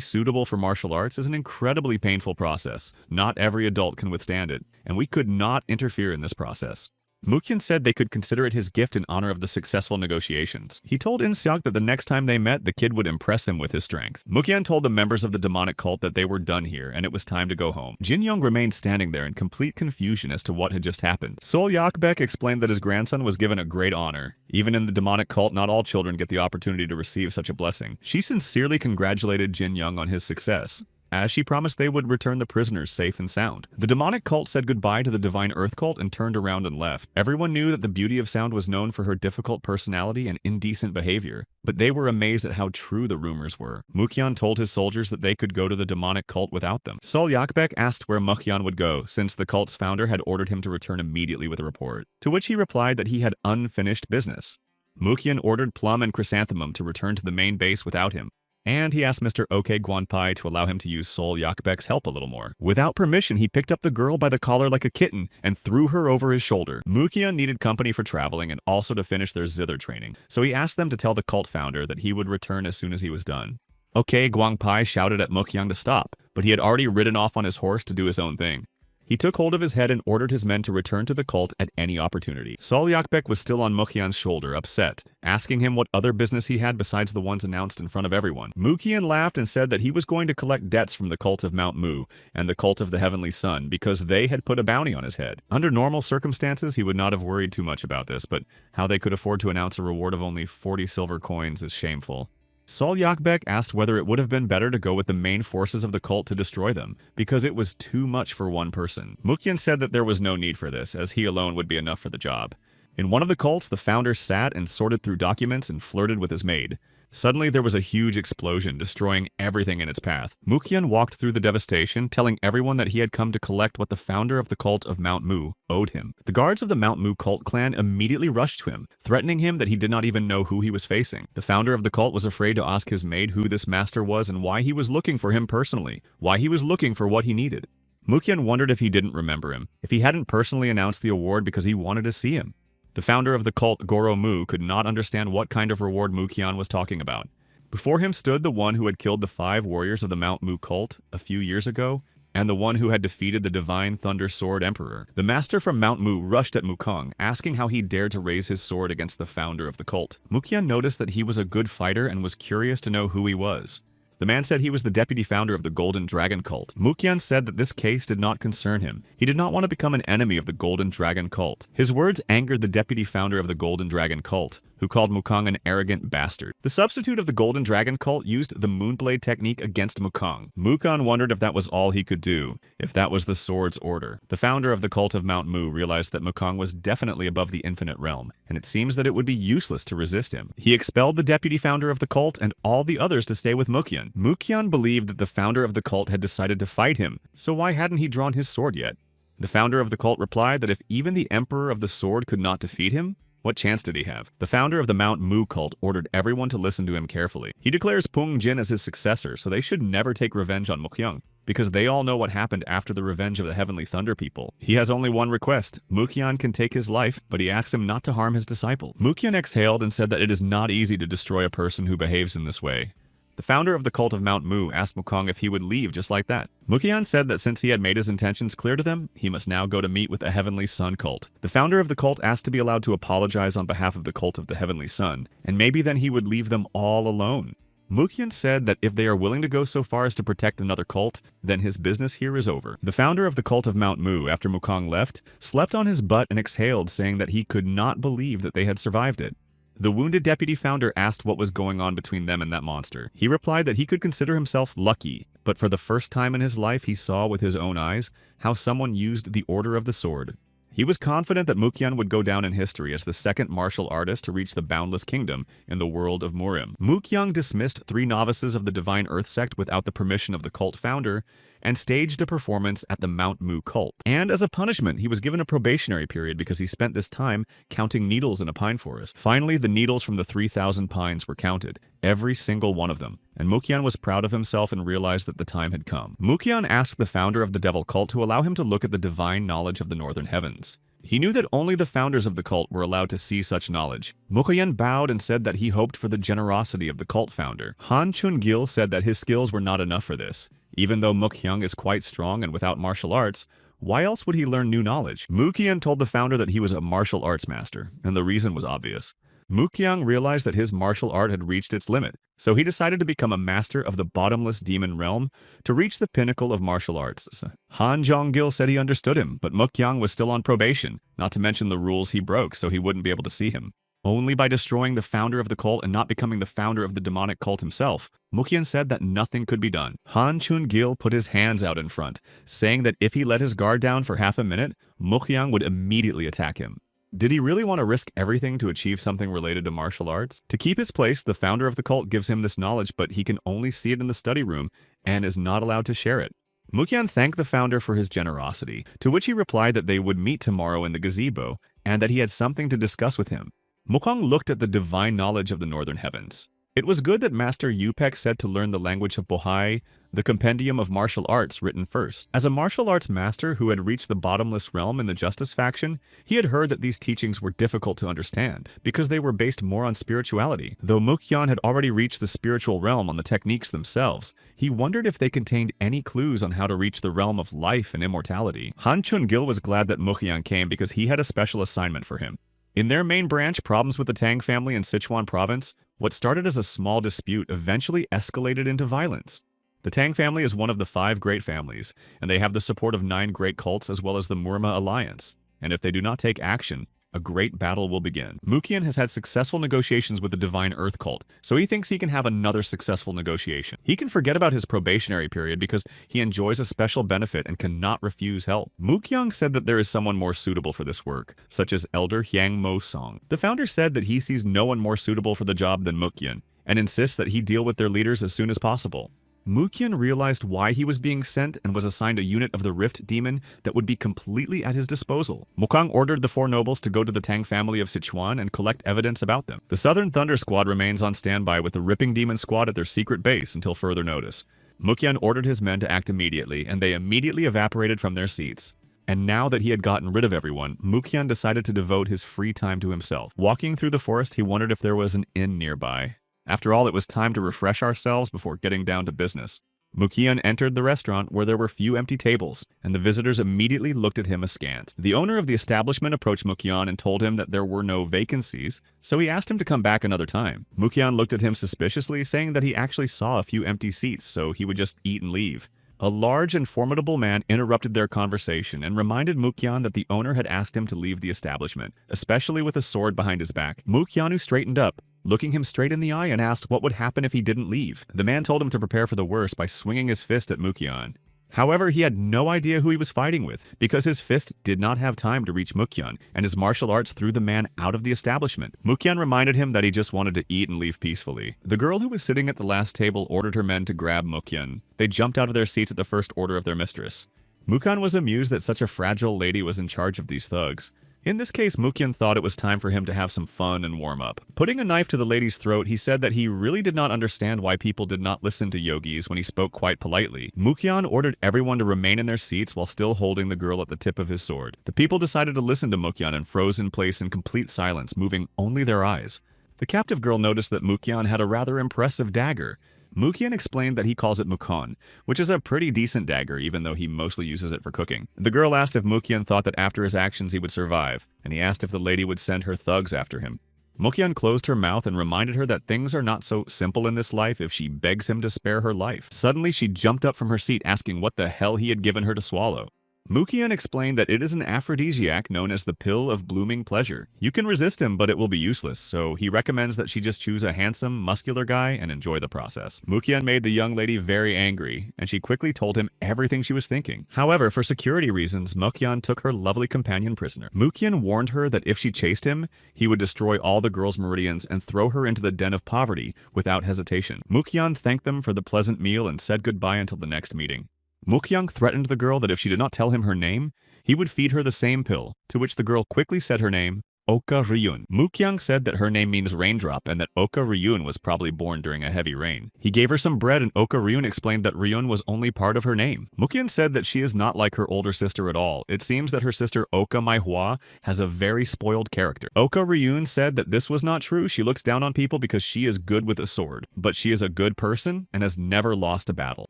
A: suitable for martial arts is an incredibly painful process. Not every adult can withstand it, and we could not interfere in this process. Mukyan said they could consider it his gift in honor of the successful negotiations. He told Inseok that the next time they met, the kid would impress him with his strength. Mukyan told the members of the demonic cult that they were done here and it was time to go home. Jin Young remained standing there in complete confusion as to what had just happened. Sol Yakbek explained that his grandson was given a great honor. Even in the demonic cult, not all children get the opportunity to receive such a blessing. She sincerely congratulated Jin Young on his success, as she promised they would return the prisoners safe and sound. The demonic cult said goodbye to the divine earth cult and turned around and left. Everyone knew that the beauty of Sound was known for her difficult personality and indecent behavior, but they were amazed at how true the rumors were. Mukyan told his soldiers that they could go to the demonic cult without them. Sol Yakbek asked where Mukyan would go, since the cult's founder had ordered him to return immediately with a report, to which he replied that he had unfinished business. Mukyan ordered Plum and Chrysanthemum to return to the main base without him, and he asked Mr. OK Guanpai to allow him to use Sol Yakbek's help a little more. Without permission, he picked up the girl by the collar like a kitten and threw her over his shoulder. Mukyan needed company for traveling and also to finish their zither training, so he asked them to tell the cult founder that he would return as soon as he was done. OK Guangpai shouted at Mukyan to stop, but he had already ridden off on his horse to do his own thing. He took hold of his head and ordered his men to return to the cult at any opportunity. Sol Yakbek was still on Mukyan's shoulder, upset, asking him what other business he had besides the ones announced in front of everyone. Mukyan laughed and said that he was going to collect debts from the cult of Mount Mu and the cult of the Heavenly Sun because they had put a bounty on his head. Under normal circumstances, he would not have worried too much about this, but how they could afford to announce a reward of only 40 silver coins is shameful. Sol Yakbek asked whether it would have been better to go with the main forces of the cult to destroy them, because it was too much for one person. Mukyan said that there was no need for this, as he alone would be enough for the job. In one of the cults, the founder sat and sorted through documents and flirted with his maid. Suddenly, there was a huge explosion, destroying everything in its path. Mukyan walked through the devastation, telling everyone that he had come to collect what the founder of the cult of Mount Mu owed him. The guards of the Mount Mu cult clan immediately rushed to him, threatening him that he did not even know who he was facing. The founder of the cult was afraid to ask his maid who this master was and why he was looking for him personally, why he was looking for what he needed. Mukyan wondered if he didn't remember him, if he hadn't personally announced the award because he wanted to see him. The founder of the cult, Goro Mu, could not understand what kind of reward Mukyan was talking about. Before him stood the one who had killed the 5 warriors of the Mount Mu cult a few years ago, and the one who had defeated the Divine Thunder Sword Emperor. The master from Mount Mu rushed at Mukong, asking how he dared to raise his sword against the founder of the cult. Mukyan noticed that he was a good fighter and was curious to know who he was. The man said he was the deputy founder of the Golden Dragon cult. Mukyan said that this case did not concern him. He did not want to become an enemy of the Golden Dragon cult. His words angered the deputy founder of the Golden Dragon cult, who called Mukong an arrogant bastard. The substitute of the Golden Dragon cult used the Moonblade technique against Mukong. Mukong wondered if that was all he could do, if that was the sword's order. The founder of the cult of Mount Mu realized that Mukong was definitely above the infinite realm, and it seems that it would be useless to resist him. He expelled the deputy founder of the cult and all the others to stay with Mukyan. Mukyan believed that the founder of the cult had decided to fight him, so why hadn't he drawn his sword yet? The founder of the cult replied that if even the Emperor of the Sword could not defeat him, what chance did he have? The founder of the Mount Mu cult ordered everyone to listen to him carefully. He declares Pung Jin as his successor, so they should never take revenge on Mukyan, because they all know what happened after the revenge of the Heavenly Thunder people. He has only one request. Mukyan can take his life, but he asks him not to harm his disciple. Mukyan exhaled and said that it is not easy to destroy a person who behaves in this way. The founder of the cult of Mount Mu asked Mukong if he would leave just like that. Mukyan said that since he had made his intentions clear to them, he must now go to meet with the Heavenly Sun cult. The founder of the cult asked to be allowed to apologize on behalf of the cult of the Heavenly Sun, and maybe then he would leave them all alone. Mukyan said that if they are willing to go so far as to protect another cult, then his business here is over. The founder of the cult of Mount Mu, after Mukong left, slept on his butt and exhaled, saying that he could not believe that they had survived it. The wounded deputy founder asked what was going on between them and that monster. He replied that he could consider himself lucky, but for the first time in his life he saw with his own eyes how someone used the Order of the Sword. He was confident that Mukyan would go down in history as the second martial artist to reach the Boundless Kingdom in the world of Murim. Mukyan dismissed 3 novices of the Divine Earth sect without the permission of the cult founder and staged a performance at the Mount Mu cult. And as a punishment, he was given a probationary period because he spent this time counting needles in a pine forest. Finally, the needles from the 3,000 pines were counted, every single one of them, and Mukyan was proud of himself and realized that the time had come. Mukyan asked the founder of the Devil cult to allow him to look at the divine knowledge of the northern heavens. He knew that only the founders of the cult were allowed to see such knowledge. Mukyan bowed and said that he hoped for the generosity of the cult founder. Han Chun-gil said that his skills were not enough for this. Even though Mukyan is quite strong and without martial arts, why else would he learn new knowledge? Mukyan told the founder that he was a martial arts master, and the reason was obvious. Mukyan realized that his martial art had reached its limit, so he decided to become a master of the bottomless demon realm to reach the pinnacle of martial arts. Han Jong-gil said he understood him, but Mukyan was still on probation, not to mention the rules he broke so he wouldn't be able to see him. Only by destroying the founder of the cult and not becoming the founder of the demonic cult himself, Mukyan said that nothing could be done. Han Chun-gil put his hands out in front, saying that if he let his guard down for half a minute, Mukyan would immediately attack him. Did he really want to risk everything to achieve something related to martial arts? To keep his place, the founder of the cult gives him this knowledge, but he can only see it in the study room and is not allowed to share it. Mukyan thanked the founder for his generosity, to which he replied that they would meet tomorrow in the gazebo and that he had something to discuss with him. Mukong looked at the divine knowledge of the northern heavens. It was good that Master Yupek said to learn the language of Bohai, the compendium of martial arts written first. As a martial arts master who had reached the bottomless realm in the Justice faction, he had heard that these teachings were difficult to understand because they were based more on spirituality. Though Mukyan had already reached the spiritual realm on the techniques themselves, he wondered if they contained any clues on how to reach the realm of life and immortality. Han Chun-gil was glad that Mukyan came because he had a special assignment for him. In their main branch, problems with the Tang family in Sichuan province, what started as a small dispute eventually escalated into violence. The Tang family is one of the 5 great families, and they have the support of 9 great cults as well as the Murma alliance. And if they do not take action, a great battle will begin. Mukyan has had successful negotiations with the Divine Earth cult, so he thinks he can have another successful negotiation. He can forget about his probationary period because he enjoys a special benefit and cannot refuse help. Mukyan said that there is someone more suitable for this work, such as Elder Hyang Mo Song. The founder said that he sees no one more suitable for the job than Mukyan, and insists that he deal with their leaders as soon as possible. Mukyan realized why he was being sent and was assigned a unit of the Rift Demon that would be completely at his disposal. Mukong ordered the 4 nobles to go to the Tang family of Sichuan and collect evidence about them. The Southern Thunder Squad remains on standby with the Ripping Demon Squad at their secret base until further notice. Mukyan ordered his men to act immediately, and they immediately evaporated from their seats. And now that he had gotten rid of everyone, Mukyan decided to devote his free time to himself. Walking through the forest, he wondered if there was an inn nearby. After all, it was time to refresh ourselves before getting down to business. Mukyan entered the restaurant where there were few empty tables, and the visitors immediately looked at him askance. The owner of the establishment approached Mukyan and told him that there were no vacancies, so he asked him to come back another time. Mukyan looked at him suspiciously, saying that he actually saw a few empty seats, so he would just eat and leave. A large and formidable man interrupted their conversation and reminded Mukyan that the owner had asked him to leave the establishment, especially with a sword behind his back. Mukyanu straightened up, looking him straight in the eye, and asked what would happen if he didn't leave. The man told him to prepare for the worst by swinging his fist at Mukyan. However, he had no idea who he was fighting with, because his fist did not have time to reach Mukyan, and his martial arts threw the man out of the establishment. Mukyan reminded him that he just wanted to eat and leave peacefully. The girl who was sitting at the last table ordered her men to grab Mukyan. They jumped out of their seats at the first order of their mistress. Mukyan was amused that such a fragile lady was in charge of these thugs. In this case, Mukyan thought it was time for him to have some fun and warm up. Putting a knife to the lady's throat, he said that he really did not understand why people did not listen to yogis when he spoke quite politely. Mukyan ordered everyone to remain in their seats while still holding the girl at the tip of his sword. The people decided to listen to Mukyan and froze in place in complete silence, moving only their eyes. The captive girl noticed that Mukyan had a rather impressive dagger. Mukyan explained that he calls it Mukon, which is a pretty decent dagger even though he mostly uses it for cooking. The girl asked if Mukyan thought that after his actions he would survive, and he asked if the lady would send her thugs after him. Mukyan closed her mouth and reminded her that things are not so simple in this life if she begs him to spare her life. Suddenly she jumped up from her seat asking what the hell he had given her to swallow. Mukyan explained that it is an aphrodisiac known as the pill of blooming pleasure. You can resist him, but it will be useless, so he recommends that she just choose a handsome, muscular guy and enjoy the process. Mukyan made the young lady very angry, and she quickly told him everything she was thinking. However, for security reasons, Mukyan took her lovely companion prisoner. Mukyan warned her that if she chased him, he would destroy all the girl's meridians and throw her into the den of poverty without hesitation. Mukyan thanked them for the pleasant meal and said goodbye until the next meeting. Mukyan threatened the girl that if she did not tell him her name, he would feed her the same pill, to which the girl quickly said her name, Oka Ryun. Mukyan said that her name means raindrop and that Oka Ryun was probably born during a heavy rain. He gave her some bread and Oka Ryun explained that Ryun was only part of her name. Mukyan said that she is not like her older sister at all. It seems that her sister Oka Maihua has a very spoiled character. Oka Ryun said that this was not true. She looks down on people because she is good with a sword, but she is a good person and has never lost a battle.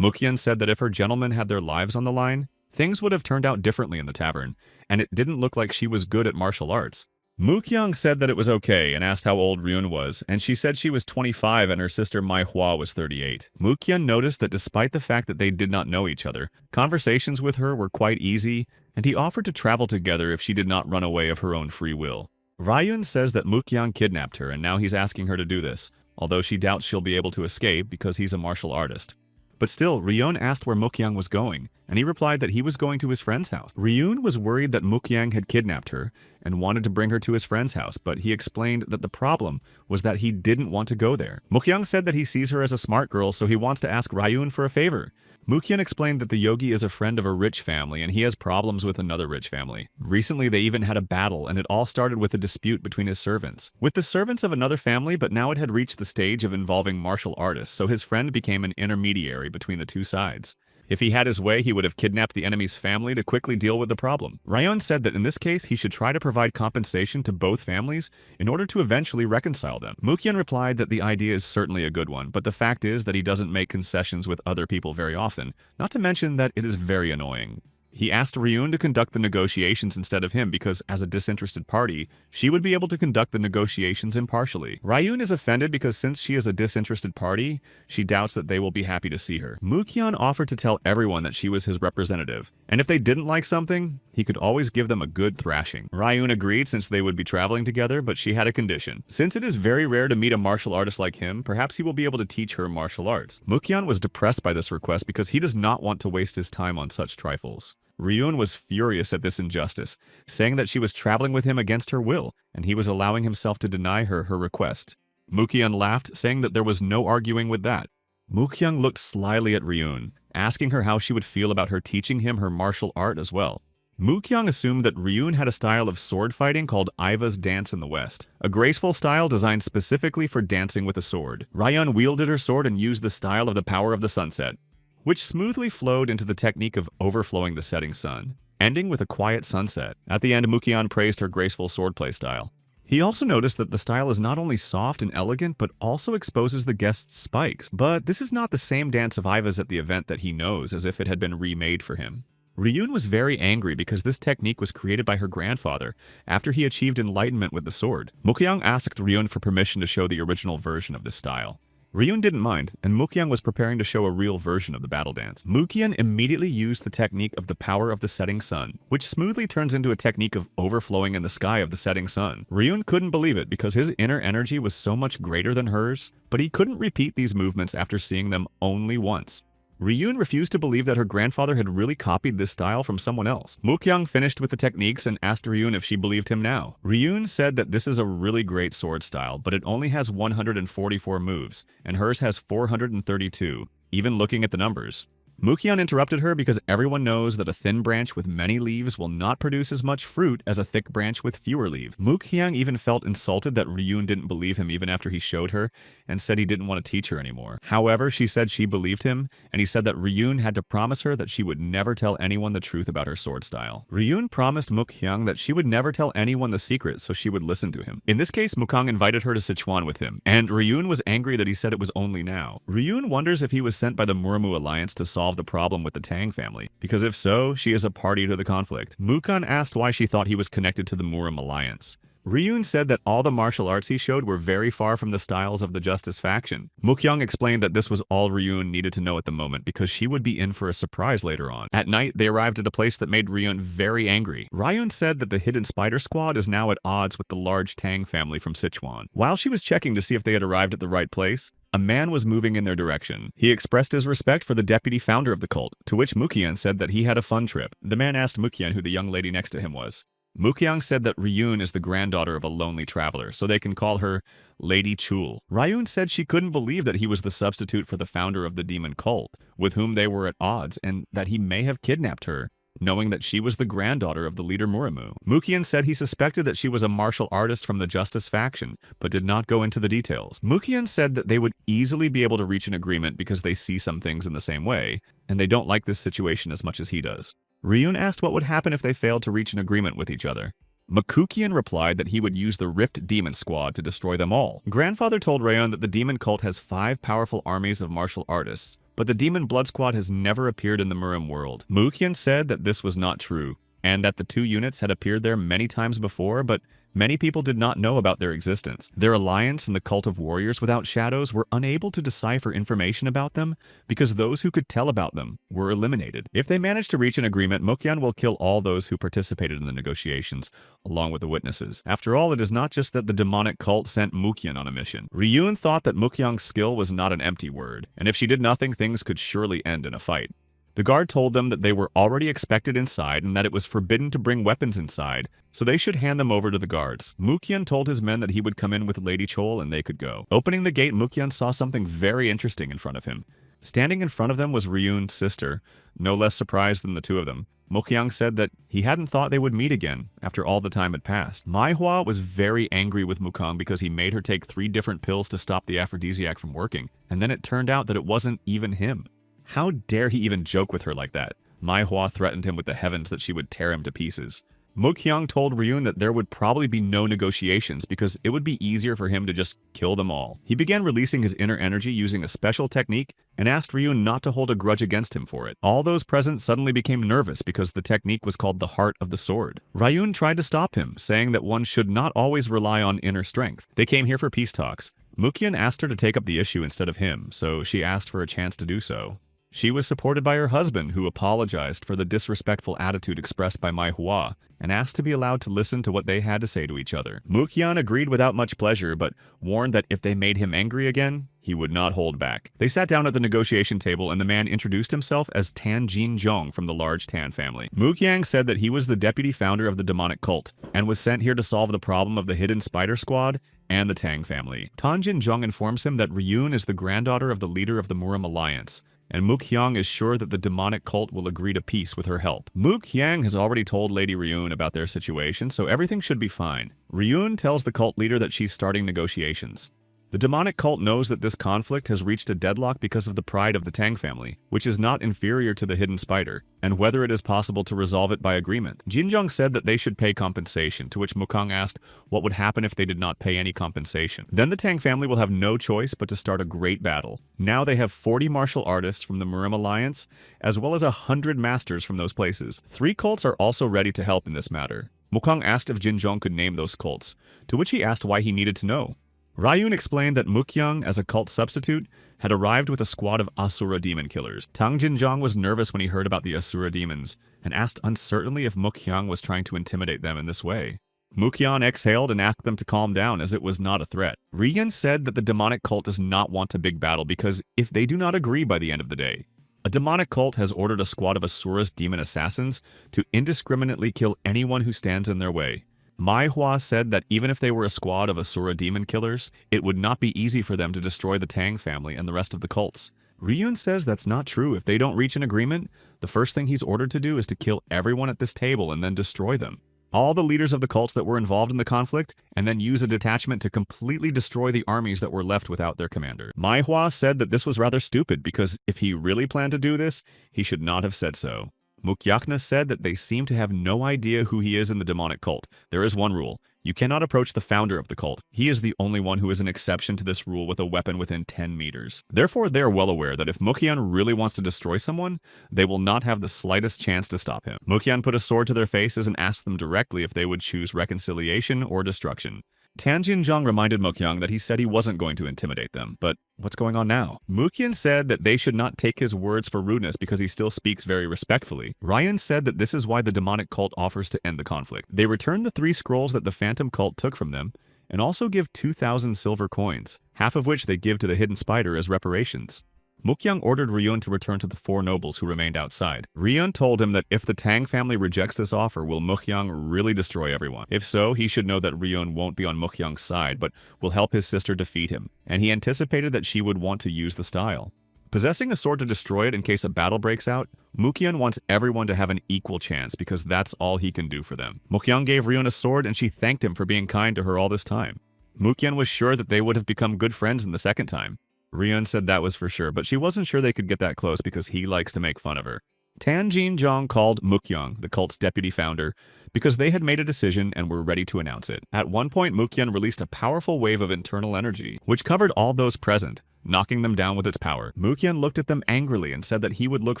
A: Mukyan said that if her gentlemen had their lives on the line, things would have turned out differently in the tavern, and it didn't look like she was good at martial arts. Mukyang said that it was okay and asked how old Ryun was, and she said she was 25 and her sister Mai Hua was 38. Mukyan noticed that despite the fact that they did not know each other, conversations with her were quite easy, and he offered to travel together if she did not run away of her own free will. Ryun says that Mukyang kidnapped her and now he's asking her to do this, although she doubts she'll be able to escape because he's a martial artist. But still, Ryun asked where Mukyang was going, and he replied that he was going to his friend's house. Ryun was worried that Mukyang had kidnapped her and wanted to bring her to his friend's house, but he explained that the problem was that he didn't want to go there. Mukyang said that he sees her as a smart girl, so he wants to ask Ryun for a favor. Mukyang explained that the yogi is a friend of a rich family and he has problems with another rich family. Recently, they even had a battle, and it all started with a dispute between his servants. With the servants of another family, but now it had reached the stage of involving martial artists, so his friend became an intermediary between the two sides. If he had his way, he would have kidnapped the enemy's family to quickly deal with the problem. Ryun said that in this case, he should try to provide compensation to both families in order to eventually reconcile them. Mukyang replied that the idea is certainly a good one, but the fact is that he doesn't make concessions with other people very often, not to mention that it is very annoying. He asked Ryun to conduct the negotiations instead of him because, as a disinterested party, she would be able to conduct the negotiations impartially. Ryun is offended because since she is a disinterested party, she doubts that they will be happy to see her. Mukyang offered to tell everyone that she was his representative, and if they didn't like something, he could always give them a good thrashing. Ryun agreed since they would be traveling together, but she had a condition. Since it is very rare to meet a martial artist like him, perhaps he will be able to teach her martial arts. Mukyang was depressed by this request because he does not want to waste his time on such trifles. Ryun was furious at this injustice, saying that she was traveling with him against her will, and he was allowing himself to deny her request. Mukyang laughed, saying that there was no arguing with that. Mukyang looked slyly at Ryun, asking her how she would feel about her teaching him her martial art as well. Mukyang assumed that Ryun had a style of sword fighting called Iva's dance in the West, a graceful style designed specifically for dancing with a sword. Ryun wielded her sword and used the style of the power of the sunset, which smoothly flowed into the technique of overflowing the setting sun, ending with a quiet sunset. At the end, Mukyang praised her graceful swordplay style. He also noticed that the style is not only soft and elegant, but also exposes the guest's spikes. But this is not the same dance of Iva's at the event that he knows, as if it had been remade for him. Ryun was very angry because this technique was created by her grandfather after he achieved enlightenment with the sword. Mukyang asked Ryun for permission to show the original version of this style. Ryun didn't mind, and Mukyang was preparing to show a real version of the battle dance. Mukyang immediately used the technique of the power of the setting sun, which smoothly turns into a technique of overflowing in the sky of the setting sun. Ryun couldn't believe it because his inner energy was so much greater than hers, but he couldn't repeat these movements after seeing them only once. Ryun refused to believe that her grandfather had really copied this style from someone else. Mukyang finished with the techniques and asked Ryun if she believed him now. Ryun said that this is a really great sword style, but it only has 144 moves, and hers has 432, even looking at the numbers. Mukyang interrupted her because everyone knows that a thin branch with many leaves will not produce as much fruit as a thick branch with fewer leaves. Mukyang even felt insulted that Ryun didn't believe him even after he showed her and said he didn't want to teach her anymore. However, she said she believed him, and he said that Ryun had to promise her that she would never tell anyone the truth about her sword style. Ryun promised Mukyang that she would never tell anyone the secret so she would listen to him. In this case, Mukyang invited her to Sichuan with him, and Ryun was angry that he said it was only now. Ryun wonders if he was sent by the Muramu Alliance to solve the problem with the Tang family, because if so, she is a party to the conflict. Mukyang asked why she thought he was connected to the Muram Alliance. Ryun said that all the martial arts he showed were very far from the styles of the Justice faction. Mukyang explained that this was all Ryun needed to know at the moment because she would be in for a surprise later on. At night, they arrived at a place that made Ryun very angry. Ryun said that the Hidden Spider Squad is now at odds with the large Tang family from Sichuan. While she was checking to see if they had arrived at the right place, a man was moving in their direction. He expressed his respect for the deputy founder of the cult, to which Mukyang said that he had a fun trip. The man asked Mukyang who the young lady next to him was. Mukyang said that Ryun is the granddaughter of a lonely traveler, so they can call her Lady Chul. Ryun said she couldn't believe that he was the substitute for the founder of the demon cult, with whom they were at odds, and that he may have kidnapped her, knowing that she was the granddaughter of the leader Muramu. Mukyang said he suspected that she was a martial artist from the Justice faction, but did not go into the details. Mukyang said that they would easily be able to reach an agreement because they see some things in the same way, and they don't like this situation as much as he does. Ryun asked what would happen if they failed to reach an agreement with each other. Mukyang replied that he would use the Rift Demon Squad to destroy them all. Grandfather told Ryun that the demon cult has 5 powerful armies of martial artists, but the Demon Blood Squad has never appeared in the Muram world. Mukyang said that this was not true, and that the 2 units had appeared there many times before, but many people did not know about their existence. Their alliance and the cult of warriors without shadows were unable to decipher information about them because those who could tell about them were eliminated. If they manage to reach an agreement, Mukyang will kill all those who participated in the negotiations, along with the witnesses. After all, it is not just that the demonic cult sent Mukyang on a mission. Ryun thought that Mukyang's skill was not an empty word, and if she did nothing, things could surely end in a fight. The guard told them that they were already expected inside and that it was forbidden to bring weapons inside, so they should hand them over to the guards. Mukhyun told his men that he would come in with Lady Chol and they could go. Opening the gate, Mukhyun saw something very interesting in front of him. Standing in front of them was Ryun's sister, no less surprised than the two of them. Mukhyang said that he hadn't thought they would meet again after all the time had passed. Mai Hua was very angry with Mukang because he made her take 3 different pills to stop the aphrodisiac from working, and then it turned out that it wasn't even him. How dare he even joke with her like that? Mai Hua threatened him with the heavens that she would tear him to pieces. Mukhyang told Ryun that there would probably be no negotiations because it would be easier for him to just kill them all. He began releasing his inner energy using a special technique and asked Ryun not to hold a grudge against him for it. All those present suddenly became nervous because the technique was called the Heart of the Sword. Ryun tried to stop him, saying that one should not always rely on inner strength. They came here for peace talks. Mukhyun asked her to take up the issue instead of him, so she asked for a chance to do so. She was supported by her husband, who apologized for the disrespectful attitude expressed by Mai Hua and asked to be allowed to listen to what they had to say to each other. Mukhyun agreed without much pleasure, but warned that if they made him angry again, he would not hold back. They sat down at the negotiation table and the man introduced himself as Tan Jin Jong from the large Tan family. Mukhyang said that he was the deputy founder of the demonic cult and was sent here to solve the problem of the hidden spider squad and the Tang family. Tan Jin Jong informs him that Ryun is the granddaughter of the leader of the Murim Alliance, and Mukhyang is sure that the demonic cult will agree to peace with her help. Mukhyang has already told Lady Ryun about their situation, so everything should be fine. Ryun tells the cult leader that she's starting negotiations. The demonic cult knows that this conflict has reached a deadlock because of the pride of the Tang family, which is not inferior to the hidden spider, and whether it is possible to resolve it by agreement. Jinjong said that they should pay compensation, to which Mukang asked what would happen if they did not pay any compensation. Then the Tang family will have no choice but to start a great battle. Now they have 40 martial artists from the Murim Alliance, as well as 100 masters from those places. 3 cults are also ready to help in this matter. Mukang asked if Jinjong could name those cults, to which he asked why he needed to know. Ryun explained that Mukhyang, as a cult substitute, had arrived with a squad of Asura demon killers. Tang Jinjong was nervous when he heard about the Asura demons, and asked uncertainly if Mukhyang was trying to intimidate them in this way. Mukhyang exhaled and asked them to calm down as it was not a threat. Ryun said that the demonic cult does not want a big battle because if they do not agree by the end of the day, a demonic cult has ordered a squad of Asura's demon assassins to indiscriminately kill anyone who stands in their way. Mai Hua said that even if they were a squad of Asura demon killers, it would not be easy for them to destroy the Tang family and the rest of the cults. Ryun says that's not true. If they don't reach an agreement, the first thing he's ordered to do is to kill everyone at this table and then destroy them. All the leaders of the cults that were involved in the conflict, and then use a detachment to completely destroy the armies that were left without their commander. Mai Hua said that this was rather stupid because if he really planned to do this, he should not have said so. Mukyakna said that they seem to have no idea who he is in the demonic cult. There is one rule. You cannot approach the founder of the cult. He is the only one who is an exception to this rule with a weapon within 10 meters. Therefore, they are well aware that if Mukhyang really wants to destroy someone, they will not have the slightest chance to stop him. Mukhyang put a sword to their faces and asked them directly if they would choose reconciliation or destruction. Tan Jinjong reminded Mukhyang that he said he wasn't going to intimidate them, but what's going on now? Mukhyang said that they should not take his words for rudeness because he still speaks very respectfully. Ryan said that this is why the demonic cult offers to end the conflict. They return the 3 scrolls that the phantom cult took from them, and also give 2,000 silver coins, half of which they give to the hidden spider as reparations. Mukhyang ordered Ryun to return to the 4 nobles who remained outside. Ryun told him that if the Tang family rejects this offer, will Mukhyang really destroy everyone? If so, he should know that Ryun won't be on Mukhyang's side, but will help his sister defeat him, and he anticipated that she would want to use the style. Possessing a sword to destroy it in case a battle breaks out, Mukhyang wants everyone to have an equal chance because that's all he can do for them. Mukhyang gave Ryun a sword and she thanked him for being kind to her all this time. Mukhyang was sure that they would have become good friends in the second time. Ryun said that was for sure, but she wasn't sure they could get that close because he likes to make fun of her. Tan Jinjong called Mukhyang, the cult's deputy founder, because they had made a decision and were ready to announce it. At one point, Mukhyang released a powerful wave of internal energy, which covered all those present, knocking them down with its power. Mukhyang looked at them angrily and said that he would look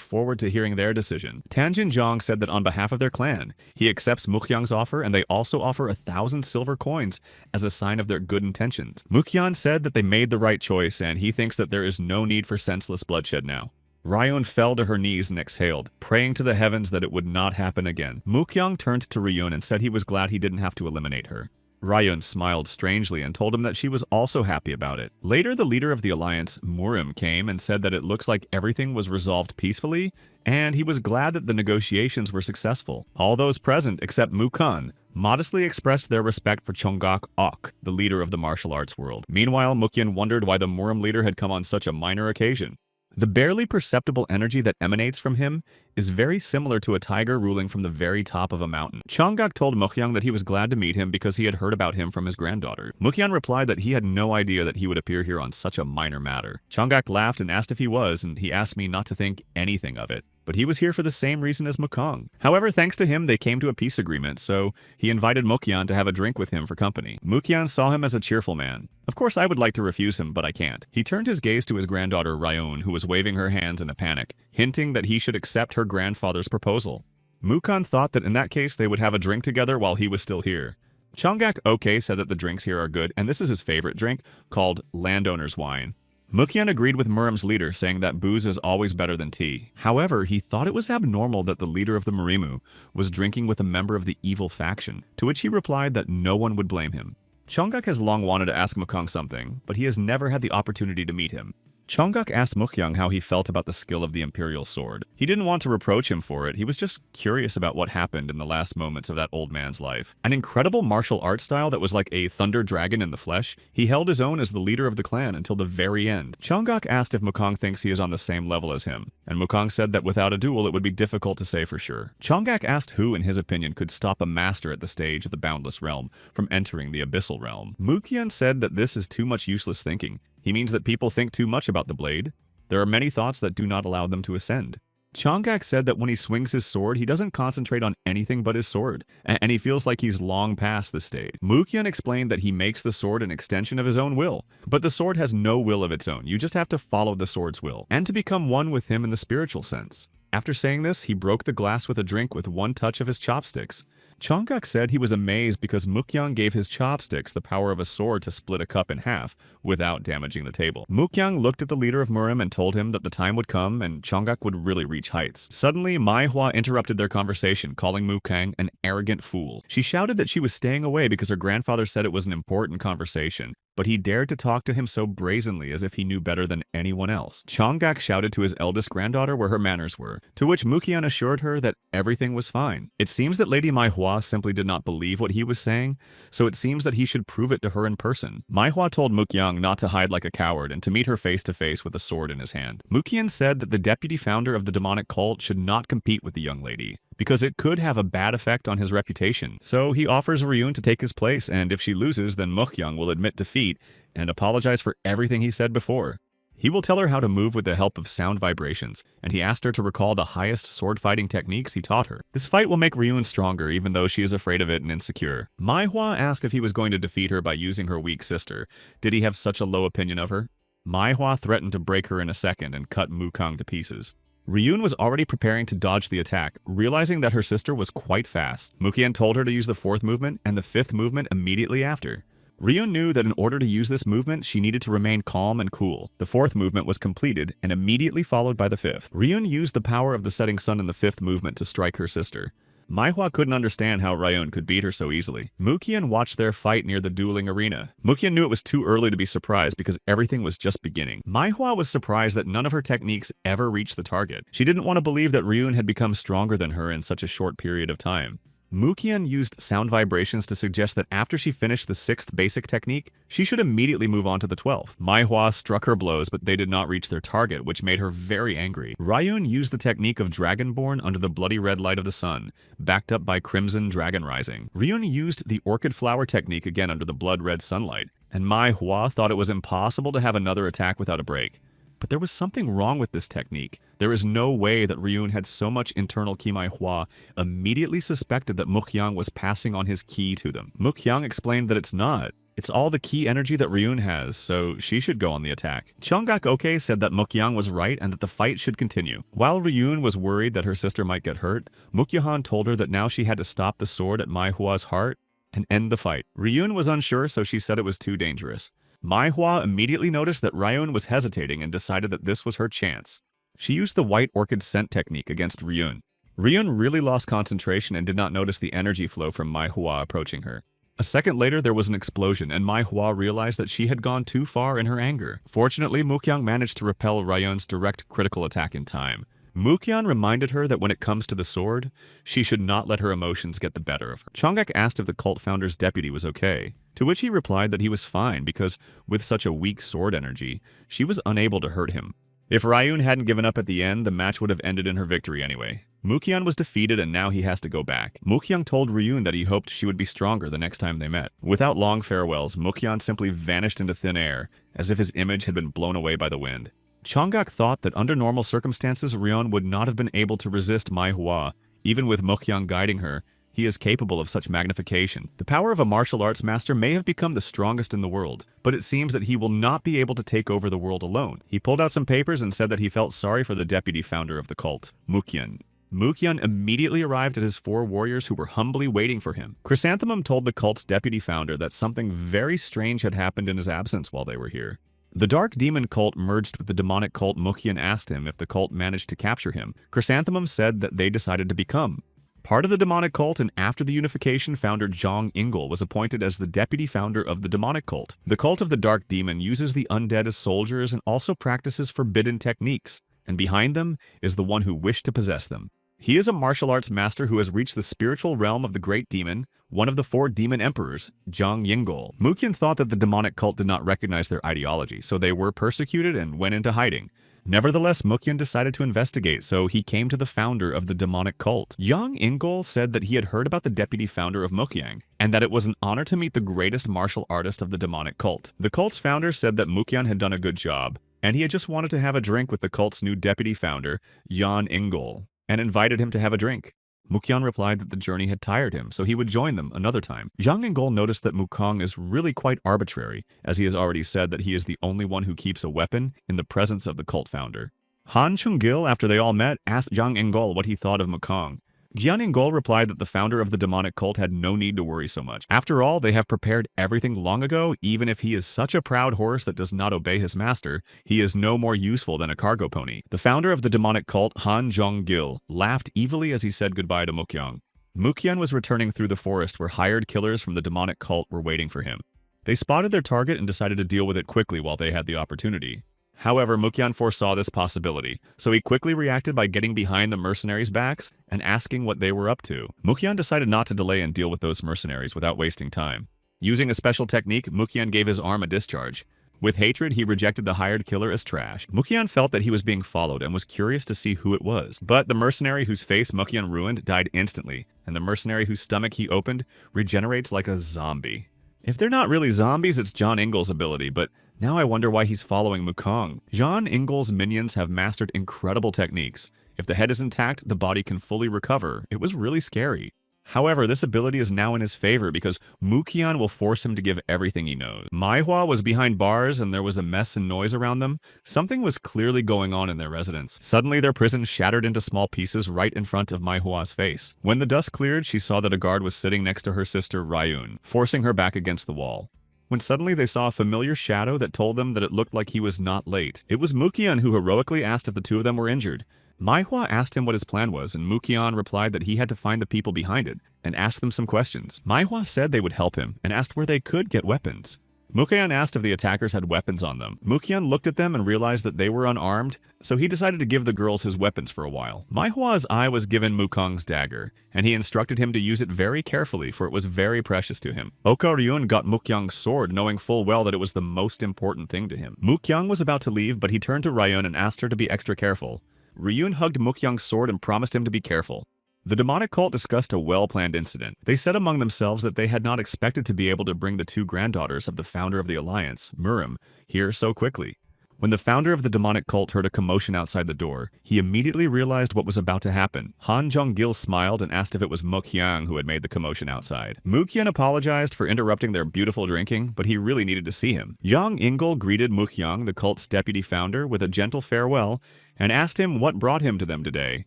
A: forward to hearing their decision. Tan Jinjong said that on behalf of their clan, he accepts Mukhyang's offer and they also offer 1,000 silver coins as a sign of their good intentions. Mukhyang said that they made the right choice and he thinks that there is no need for senseless bloodshed now. Ryun fell to her knees and exhaled, praying to the heavens that it would not happen again. Mukhyang turned to Ryun and said he was glad he didn't have to eliminate her. Ryun smiled strangely and told him that she was also happy about it. Later, the leader of the alliance, Murim, came and said that it looks like everything was resolved peacefully, and he was glad that the negotiations were successful. All those present, except Mukhan, modestly expressed their respect for Chonggak Ok, the leader of the martial arts world. Meanwhile, Mukyan wondered why the Murim leader had come on such a minor occasion. The barely perceptible energy that emanates from him is very similar to a tiger ruling from the very top of a mountain. Chonggak told Mukhyang that he was glad to meet him because he had heard about him from his granddaughter. Mukhyang replied that he had no idea that he would appear here on such a minor matter. Chonggak laughed and asked if he was, and he asked me not to think anything of it. But he was here for the same reason as Mukong. However, thanks to him, they came to a peace agreement, so he invited Mukyan to have a drink with him for company. Mukyan saw him as a cheerful man. Of course, I would like to refuse him, but I can't. He turned his gaze to his granddaughter Ryon, who was waving her hands in a panic, hinting that he should accept her grandfather's proposal. Mukon thought that in that case they would have a drink together while he was still here. Chonggak OK said that the drinks here are good, and this is his favorite drink, called Landowner's Wine. Mukyan agreed with Murim's leader, saying that booze is always better than tea. However, he thought it was abnormal that the leader of the Murimu was drinking with a member of the evil faction, to which he replied that no one would blame him. Chonggak has long wanted to ask Mukong something, but he has never had the opportunity to meet him. Chonggak asked Mukhyang how he felt about the skill of the Imperial Sword. He didn't want to reproach him for it, he was just curious about what happened in the last moments of that old man's life. An incredible martial art style that was like a thunder dragon in the flesh, he held his own as the leader of the clan until the very end. Chonggak asked if Mukong thinks he is on the same level as him, and Mukong said that without a duel it would be difficult to say for sure. Chonggak asked who, in his opinion, could stop a master at the stage of the Boundless Realm from entering the Abyssal Realm. Mukyan said that this is too much useless thinking. He means that people think too much about the blade. There are many thoughts that do not allow them to ascend. Chonggak said that when he swings his sword, he doesn't concentrate on anything but his sword, and he feels like he's long past this stage. Mukyan explained that he makes the sword an extension of his own will, but the sword has no will of its own. You just have to follow the sword's will, and to become one with him in the spiritual sense. After saying this, he broke the glass with a drink with one touch of his chopsticks. Chonggak said he was amazed because Mukhyang gave his chopsticks the power of a sword to split a cup in half without damaging the table. Mukhyang looked at the leader of Murim and told him that the time would come and Chonggak would really reach heights. Suddenly, Mai Hua interrupted their conversation, calling Mukhyang an arrogant fool. She shouted that she was staying away because her grandfather said it was an important conversation, but he dared to talk to him so brazenly as if he knew better than anyone else. Chonggak shouted to his eldest granddaughter where her manners were, to which Mukyan assured her that everything was fine. It seems that Lady Mai Hua simply did not believe what he was saying, so it seems that he should prove it to her in person. Mai Hua told Mukyan not to hide like a coward and to meet her face to face with a sword in his hand. Mukyan said that the deputy founder of the demonic cult should not compete with the young lady, because it could have a bad effect on his reputation. So he offers Ryun to take his place, and if she loses, then Mukhyang will admit defeat and apologize for everything he said before. He will tell her how to move with the help of sound vibrations, and he asked her to recall the highest sword-fighting techniques he taught her. This fight will make Ryun stronger, even though she is afraid of it and insecure. Mai Hua asked if he was going to defeat her by using her weak sister. Did he have such a low opinion of her? Mai Hua threatened to break her in a second and cut Mukong to pieces. Ryun was already preparing to dodge the attack, realizing that her sister was quite fast. Mukyan told her to use the fourth movement and the fifth movement immediately after. Ryun knew that in order to use this movement, she needed to remain calm and cool. The fourth movement was completed and immediately followed by the fifth. Ryun used the power of the setting sun in the fifth movement to strike her sister. Mai Hua couldn't understand how Ryun could beat her so easily. Mukyan watched their fight near the dueling arena. Mukyan knew it was too early to be surprised because everything was just beginning. Mai Hua was surprised that none of her techniques ever reached the target. She didn't want to believe that Ryun had become stronger than her in such a short period of time. Mukyan used sound vibrations to suggest that after she finished the 6th basic technique, she should immediately move on to the 12th. Mai Hua struck her blows, but they did not reach their target, which made her very angry. Ryun used the technique of Dragonborn under the bloody red light of the sun, backed up by Crimson Dragon Rising. Ryun used the Orchid Flower technique again under the blood red sunlight, and Mai Hua thought it was impossible to have another attack without a break. But there was something wrong with this technique. There is no way that Ryun had so much internal ki. Mai Hua immediately suspected that Mukhyang was passing on his ki to them. Mukhyang explained that it's not. It's all the ki energy that Ryun has, so she should go on the attack. Chonggak OK said that Mukhyang was right and that the fight should continue. While Ryun was worried that her sister might get hurt, Mukhyang told her that now she had to stop the sword at Mai Hua's heart and end the fight. Ryun was unsure, so she said it was too dangerous. Mai Hua immediately noticed that Ryun was hesitating and decided that this was her chance. She used the white orchid scent technique against Ryun. Ryun really lost concentration and did not notice the energy flow from Mai Hua approaching her. A second later, there was an explosion, and Mai Hua realized that she had gone too far in her anger. Fortunately, Mukyang managed to repel Ryun's direct critical attack in time. Mukyang reminded her that when it comes to the sword, she should not let her emotions get the better of her. Chonggak asked if the cult founder's deputy was okay, to which he replied that he was fine because, with such a weak sword energy, she was unable to hurt him. If Ryun hadn't given up at the end, the match would have ended in her victory anyway. Mukyang was defeated and now he has to go back. Mukyang told Ryun that he hoped she would be stronger the next time they met. Without long farewells, Mukyang simply vanished into thin air, as if his image had been blown away by the wind. Chonggak thought that under normal circumstances, Ryun would not have been able to resist Mai Hua. Even with Mukyang guiding her, he is capable of such magnification. The power of a martial arts master may have become the strongest in the world, but it seems that he will not be able to take over the world alone. He pulled out some papers and said that he felt sorry for the deputy founder of the cult, Mukyang. Mukyang immediately arrived at his 4 warriors who were humbly waiting for him. Chrysanthemum told the cult's deputy founder that something very strange had happened in his absence while they were here. The Dark Demon cult merged with the demonic cult. Mukyang asked him if the cult managed to capture him. Chrysanthemum said that they decided to become part of the demonic cult, and after the unification, founder Zhang Ingel was appointed as the deputy founder of the demonic cult. The cult of the Dark Demon uses the undead as soldiers and also practices forbidden techniques, and behind them is the one who wished to possess them. He is a martial arts master who has reached the spiritual realm of the Great Demon, one of the 4 demon emperors, Zhang Yingol. Mukyang thought that the demonic cult did not recognize their ideology, so they were persecuted and went into hiding. Nevertheless, Mukyang decided to investigate, so he came to the founder of the demonic cult. Zhang Yingol said that he had heard about the deputy founder of Mukyang, and that it was an honor to meet the greatest martial artist of the demonic cult. The cult's founder said that Mukyang had done a good job, and he had just wanted to have a drink with the cult's new deputy founder, Zhang Yingol, and invited him to have a drink. Mukyang replied that the journey had tired him, so he would join them another time. Zhang Yingol noticed that Mukong is really quite arbitrary, as he has already said that he is the only one who keeps a weapon in the presence of the cult founder. Han Chung-gil, after they all met, asked Zhang Yingol what he thought of Mukong. Jian Yingol replied that the founder of the demonic cult had no need to worry so much. After all, they have prepared everything long ago. Even if he is such a proud horse that does not obey his master, he is no more useful than a cargo pony. The founder of the demonic cult, Han Zhong-gil, laughed evilly as he said goodbye to Mukyang. Mukyang was returning through the forest where hired killers from the demonic cult were waiting for him. They spotted their target and decided to deal with it quickly while they had the opportunity. However, Mukyang foresaw this possibility, so he quickly reacted by getting behind the mercenaries' backs and asking what they were up to. Mukyang decided not to delay and deal with those mercenaries without wasting time. Using a special technique, Mukyang gave his arm a discharge. With hatred, he rejected the hired killer as trash. Mukyang felt that he was being followed and was curious to see who it was. But the mercenary whose face Mukyang ruined died instantly, and the mercenary whose stomach he opened regenerates like a zombie. If they're not really zombies, it's Zhang Yingol's ability, but now I wonder why he's following Mukong. Zhang Yingol's minions have mastered incredible techniques. If the head is intact, the body can fully recover. It was really scary. However, this ability is now in his favor because Mukyang will force him to give everything he knows. Mai Hua was behind bars and there was a mess and noise around them. Something was clearly going on in their residence. Suddenly, their prison shattered into small pieces right in front of Mai Hua's face. When the dust cleared, she saw that a guard was sitting next to her sister Ryun, forcing her back against the wall. When suddenly they saw a familiar shadow that told them that it looked like he was not late. It was Mukyang who heroically asked if the two of them were injured. Mai Hua asked him what his plan was, and Mukyang replied that he had to find the people behind it and asked them some questions. Mai Hua said they would help him and asked where they could get weapons. Mukyang asked if the attackers had weapons on them. Mukyang looked at them and realized that they were unarmed, so he decided to give the girls his weapons for a while. Mai Hua's eye was given Mukong's dagger, and he instructed him to use it very carefully, for it was very precious to him. Oka Ryun got Mukyang's sword, knowing full well that it was the most important thing to him. Mukyang was about to leave, but he turned to Ryun and asked her to be extra careful. Ryun hugged Mukyang's sword and promised him to be careful. The demonic cult discussed a well-planned incident. They said among themselves that they had not expected to be able to bring the two granddaughters of the founder of the alliance, Murim, here so quickly. When the founder of the demonic cult heard a commotion outside the door, he immediately realized what was about to happen. Han Zhong-gil smiled and asked if it was Mukyang who had made the commotion outside. Mukyang apologized for interrupting their beautiful drinking, but he really needed to see him. Zhang Yingol greeted Mukyang, the cult's deputy founder, with a gentle farewell and asked him what brought him to them today.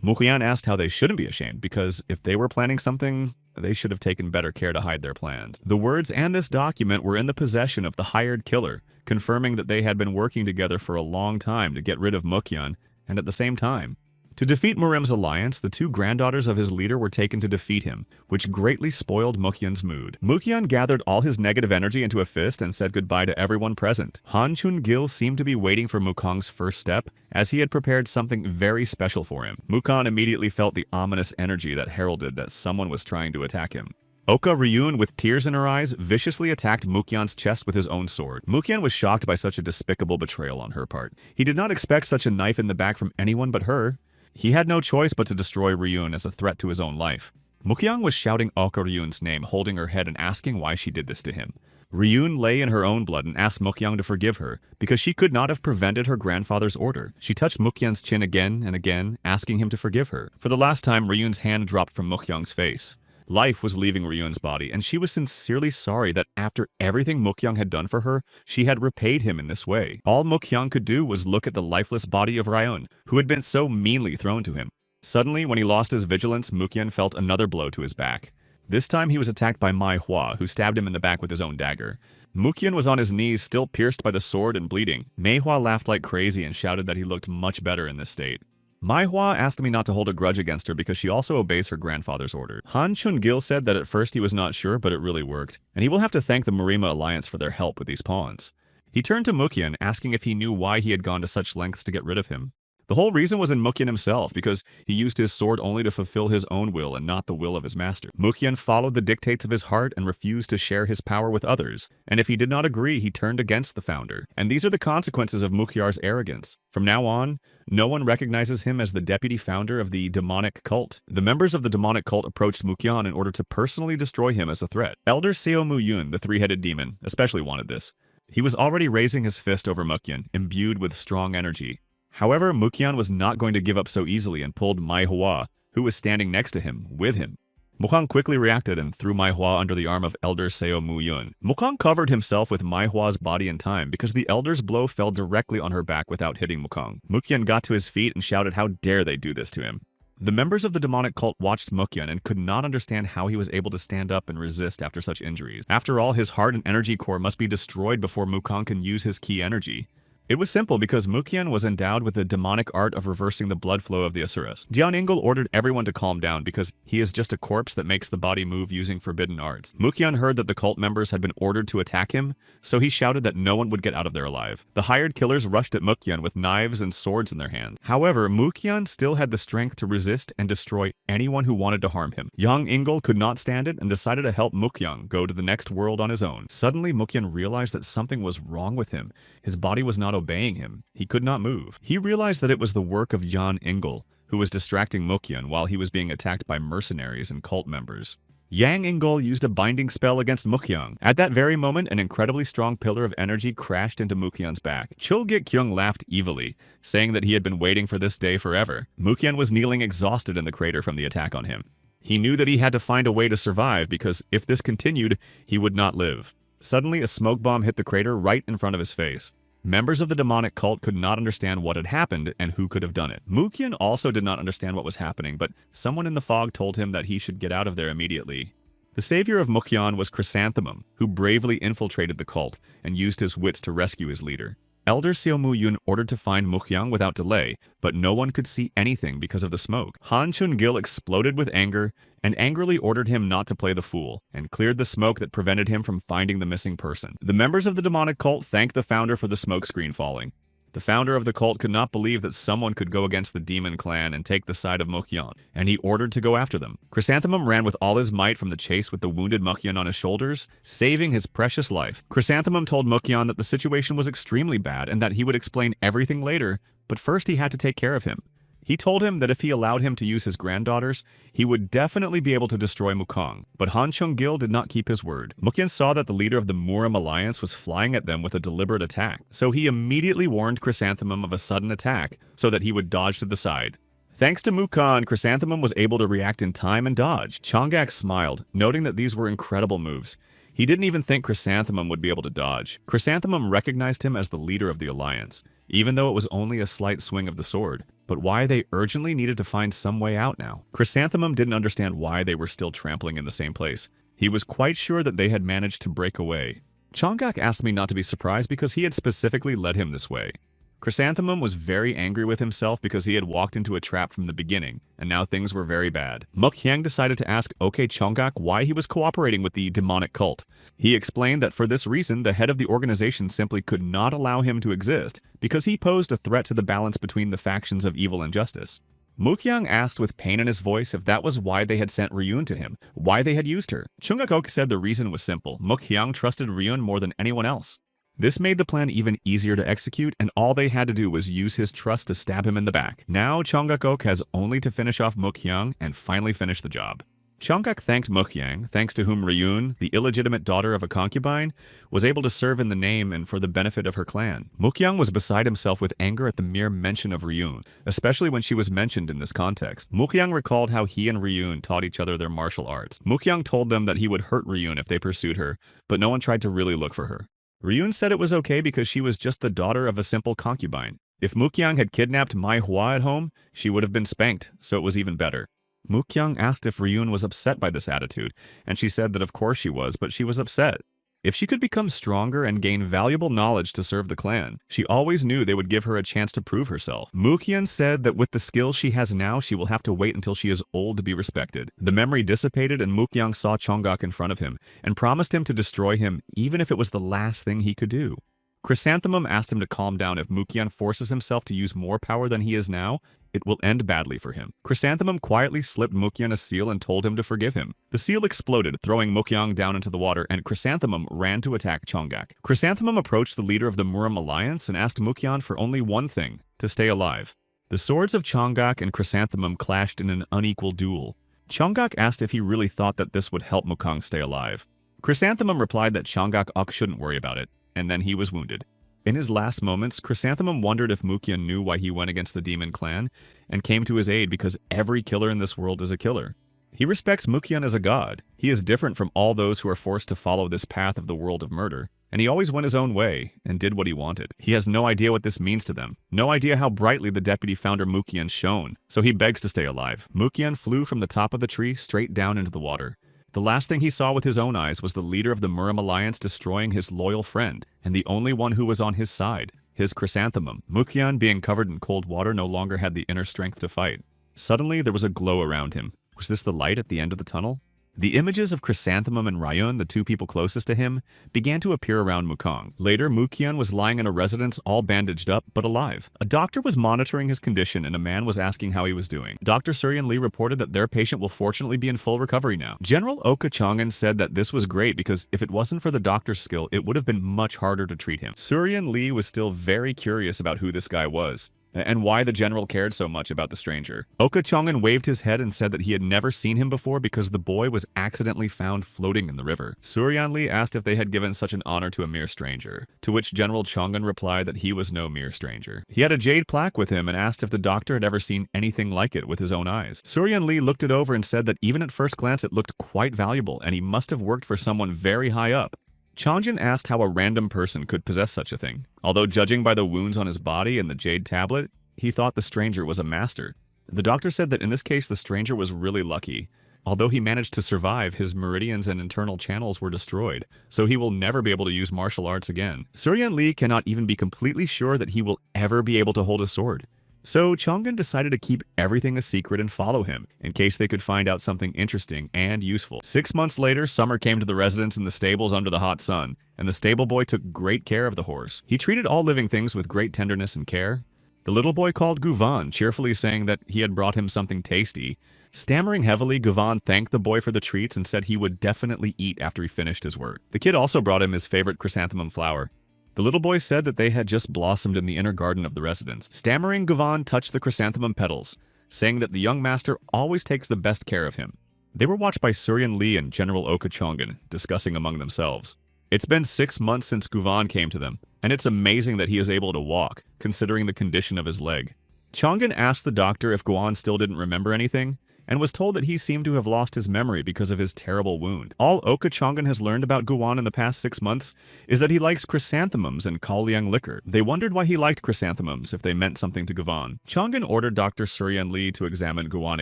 A: Mukyang asked how they shouldn't be ashamed, because if they were planning something, they should have taken better care to hide their plans. The words and this document were in the possession of the hired killer, confirming that they had been working together for a long time to get rid of Mukyang, and at the same time, To defeat Murim's alliance, the two granddaughters of his leader were taken to defeat him, which greatly spoiled Mukyan's mood. Mukyan gathered all his negative energy into a fist and said goodbye to everyone present. Han Chun-gil seemed to be waiting for Mukong's first step, as he had prepared something very special for him. Mukong immediately felt the ominous energy that heralded that someone was trying to attack him. Oka Ryun, with tears in her eyes, viciously attacked Mukyan's chest with his own sword. Mukyan was shocked by such a despicable betrayal on her part. He did not expect such a knife in the back from anyone but her. He had no choice but to destroy Ryun as a threat to his own life. Mukyan was shouting Oka Ryun's name, holding her head and asking why she did this to him. Ryun lay in her own blood and asked Mukyan to forgive her, because she could not have prevented her grandfather's order. She touched Mukyan's chin again and again, asking him to forgive her. For the last time, Ryun's hand dropped from Mukyan's face. Life was leaving Ryun's body, and she was sincerely sorry that after everything Mukyan had done for her, she had repaid him in this way. All Mukyan could do was look at the lifeless body of Ryun, who had been so meanly thrown to him. Suddenly, when he lost his vigilance, Mukyan felt another blow to his back. This time he was attacked by Mai Hua, who stabbed him in the back with his own dagger. Mukyan was on his knees, still pierced by the sword and bleeding. Mai Hua laughed like crazy and shouted that he looked much better in this state. Mai Hua asked me not to hold a grudge against her because she also obeys her grandfather's order. Han Chun-gil said that at first he was not sure, but it really worked, and he will have to thank the Murima Alliance for their help with these pawns. He turned to Mukyan, asking if he knew why he had gone to such lengths to get rid of him. The whole reason was in Mukyan himself, because he used his sword only to fulfill his own will and not the will of his master. Mukyan followed the dictates of his heart and refused to share his power with others, and if he did not agree, he turned against the founder. And these are the consequences of Mukyar's arrogance. From now on, no one recognizes him as the deputy founder of the demonic cult. The members of the demonic cult approached Mukyan in order to personally destroy him as a threat. Elder Seo Mu-yun, the three-headed demon, especially wanted this. He was already raising his fist over Mukyan, imbued with strong energy. However, Mukyan was not going to give up so easily and pulled Mai Hua, who was standing next to him, with him. Mukong quickly reacted and threw Mai Hua under the arm of Elder Seo Mu-yun. Mukong covered himself with Mai Hua's body in time because the Elder's blow fell directly on her back without hitting Mukong. Mukyan got to his feet and shouted how dare they do this to him. The members of the demonic cult watched Mukyan and could not understand how he was able to stand up and resist after such injuries. After all, his heart and energy core must be destroyed before Mukong can use his key energy. It was simple because Mukyan was endowed with the demonic art of reversing the blood flow of the Asuras. Jian Ingel ordered everyone to calm down because he is just a corpse that makes the body move using forbidden arts. Mukyan heard that the cult members had been ordered to attack him, so he shouted that no one would get out of there alive. The hired killers rushed at Mukyan with knives and swords in their hands. However, Mukyan still had the strength to resist and destroy anyone who wanted to harm him. Yang Ingel could not stand it and decided to help Mukyan go to the next world on his own. Suddenly, Mukyan realized that something was wrong with him. His body was not obeying him. He could not move. He realized that it was the work of Jan Ingel, who was distracting Mukyan while he was being attacked by mercenaries and cult members. Yang Ingel used a binding spell against Mukyan. At that very moment, an incredibly strong pillar of energy crashed into Mukyan's back. Chul Gik-kyung laughed evilly, saying that he had been waiting for this day forever. Mukyan was kneeling exhausted in the crater from the attack on him. He knew that he had to find a way to survive because if this continued, he would not live. Suddenly, a smoke bomb hit the crater right in front of his face. Members of the demonic cult could not understand what had happened and who could have done it. Mukyan also did not understand what was happening, but someone in the fog told him that he should get out of there immediately. The savior of Mukyan was Chrysanthemum, who bravely infiltrated the cult and used his wits to rescue his leader. Elder Seo Mu-yun ordered to find Mukyan without delay, but no one could see anything because of the smoke. Han Chun-gil exploded with anger and angrily ordered him not to play the fool, and cleared the smoke that prevented him from finding the missing person. The members of the demonic cult thanked the founder for the smoke screen falling. The founder of the cult could not believe that someone could go against the demon clan and take the side of Mukyan, and he ordered to go after them. Chrysanthemum ran with all his might from the chase with the wounded Mukyan on his shoulders, saving his precious life. Chrysanthemum told Mukyan that the situation was extremely bad and that he would explain everything later, but first he had to take care of him. He told him that if he allowed him to use his granddaughters, he would definitely be able to destroy Mukong. But Han Chung-gil did not keep his word. Mukyan saw that the leader of the Murim alliance was flying at them with a deliberate attack, so he immediately warned Chrysanthemum of a sudden attack so that he would dodge to the side. Thanks to Mukon, Chrysanthemum was able to react in time and dodge. Chonggak smiled, noting that these were incredible moves. He didn't even think Chrysanthemum would be able to dodge. Chrysanthemum recognized him as the leader of the alliance, even though it was only a slight swing of the sword. But why they urgently needed to find some way out now. Chrysanthemum didn't understand why they were still trampling in the same place. He was quite sure that they had managed to break away. Chonggak asked me not to be surprised because he had specifically led him this way. Chrysanthemum was very angry with himself because he had walked into a trap from the beginning, and now things were very bad. Mukhyang decided to ask OK Chonggak why he was cooperating with the demonic cult. He explained that for this reason, the head of the organization simply could not allow him to exist because he posed a threat to the balance between the factions of evil and justice. Mukhyang asked with pain in his voice if that was why they had sent Ryun to him, why they had used her. Chonggak said the reason was simple. Mukhyang trusted Ryun more than anyone else. This made the plan even easier to execute, and all they had to do was use his trust to stab him in the back. Now Chonggak has only to finish off Mukhyang and finally finish the job. Chonggak thanked Mukhyang, thanks to whom Ryun, the illegitimate daughter of a concubine, was able to serve in the name and for the benefit of her clan. Mukhyang was beside himself with anger at the mere mention of Ryun, especially when she was mentioned in this context. Mukhyang recalled how he and Ryun taught each other their martial arts. Mukhyang told them that he would hurt Ryun if they pursued her, but no one tried to really look for her. Ryun said it was okay because she was just the daughter of a simple concubine. If Mukhyang had kidnapped Mai Hua at home, she would have been spanked, so it was even better. Mukhyang asked if Ryun was upset by this attitude, and she said that of course she was, but she was upset. If she could become stronger and gain valuable knowledge to serve the clan, she always knew they would give her a chance to prove herself. Mukhyang said that with the skills she has now, she will have to wait until she is old to be respected. The memory dissipated and Mukhyang saw Chonggak in front of him and promised him to destroy him even if it was the last thing he could do. Chrysanthemum asked him to calm down. If Mukhyang forces himself to use more power than he is now, it will end badly for him. Chrysanthemum quietly slipped Mukhyang a seal and told him to forgive him. The seal exploded, throwing Mukhyang down into the water, and Chrysanthemum ran to attack Chonggak. Chrysanthemum approached the leader of the Muram alliance and asked Mukhyang for only one thing: to stay alive. The swords of Chonggak and Chrysanthemum clashed in an unequal duel. Chonggak asked if he really thought that this would help Mukhyang stay alive. Chrysanthemum replied that Chonggak shouldn't worry about it, and then he was wounded. In his last moments, Chrysanthemum wondered if Mukhyang knew why he went against the demon clan and came to his aid because every killer in this world is a killer. He respects Mukhyang as a god. He is different from all those who are forced to follow this path of the world of murder, and he always went his own way and did what he wanted. He has no idea what this means to them, no idea how brightly the deputy founder Mukhyang shone, so he begs to stay alive. Mukhyang flew from the top of the tree straight down into the water. The last thing he saw with his own eyes was the leader of the Muram alliance destroying his loyal friend, and the only one who was on his side, his Chrysanthemum. Mukhyang, being covered in cold water, no longer had the inner strength to fight. Suddenly, there was a glow around him. Was this the light at the end of the tunnel? The images of Chrysanthemum and Ryun, the two people closest to him, began to appear around Mukhyang. Later, Mukhyang was lying in a residence all bandaged up, but alive. A doctor was monitoring his condition and a man was asking how he was doing. Dr. Suryan Lee reported that their patient will fortunately be in full recovery now. General Oka Chongan said that this was great because if it wasn't for the doctor's skill, it would have been much harder to treat him. Suryan Lee was still very curious about who this guy was and why the general cared so much about the stranger. Oka Chongan waved his head and said that he had never seen him before because the boy was accidentally found floating in the river. Suryan Lee asked if they had given such an honor to a mere stranger, to which General Chongan replied that he was no mere stranger. He had a jade plaque with him and asked if the doctor had ever seen anything like it with his own eyes. Suryan Lee looked it over and said that even at first glance it looked quite valuable and he must have worked for someone very high up. Chongjin asked how a random person could possess such a thing. Although judging by the wounds on his body and the jade tablet, he thought the stranger was a master. The doctor said that in this case the stranger was really lucky. Although he managed to survive, his meridians and internal channels were destroyed, so he will never be able to use martial arts again. Suryan Lee cannot even be completely sure that he will ever be able to hold a sword. So Chongjin decided to keep everything a secret and follow him, in case they could find out something interesting and useful. 6 months later, summer came to the residence in the stables under the hot sun, and the stable boy took great care of the horse. He treated all living things with great tenderness and care. The little boy called Guvan, cheerfully saying that he had brought him something tasty. Stammering heavily, Guvan thanked the boy for the treats and said he would definitely eat after he finished his work. The kid also brought him his favorite chrysanthemum flower. The little boy said that they had just blossomed in the inner garden of the residence. Stammering, Guvan touched the chrysanthemum petals, saying that the young master always takes the best care of him. They were watched by Suryan Lee and General Oka Chongan, discussing among themselves. It's been 6 months since Guvan came to them, and it's amazing that he is able to walk, considering the condition of his leg. Chongan asked the doctor if Guvan still didn't remember anything, and was told that he seemed to have lost his memory because of his terrible wound. All Oka Chongan has learned about Guvan in the past 6 months is that he likes chrysanthemums and Kaoliang liquor. They wondered why he liked chrysanthemums if they meant something to Guvan. Chongan ordered Dr. Suryan Lee to examine Guvan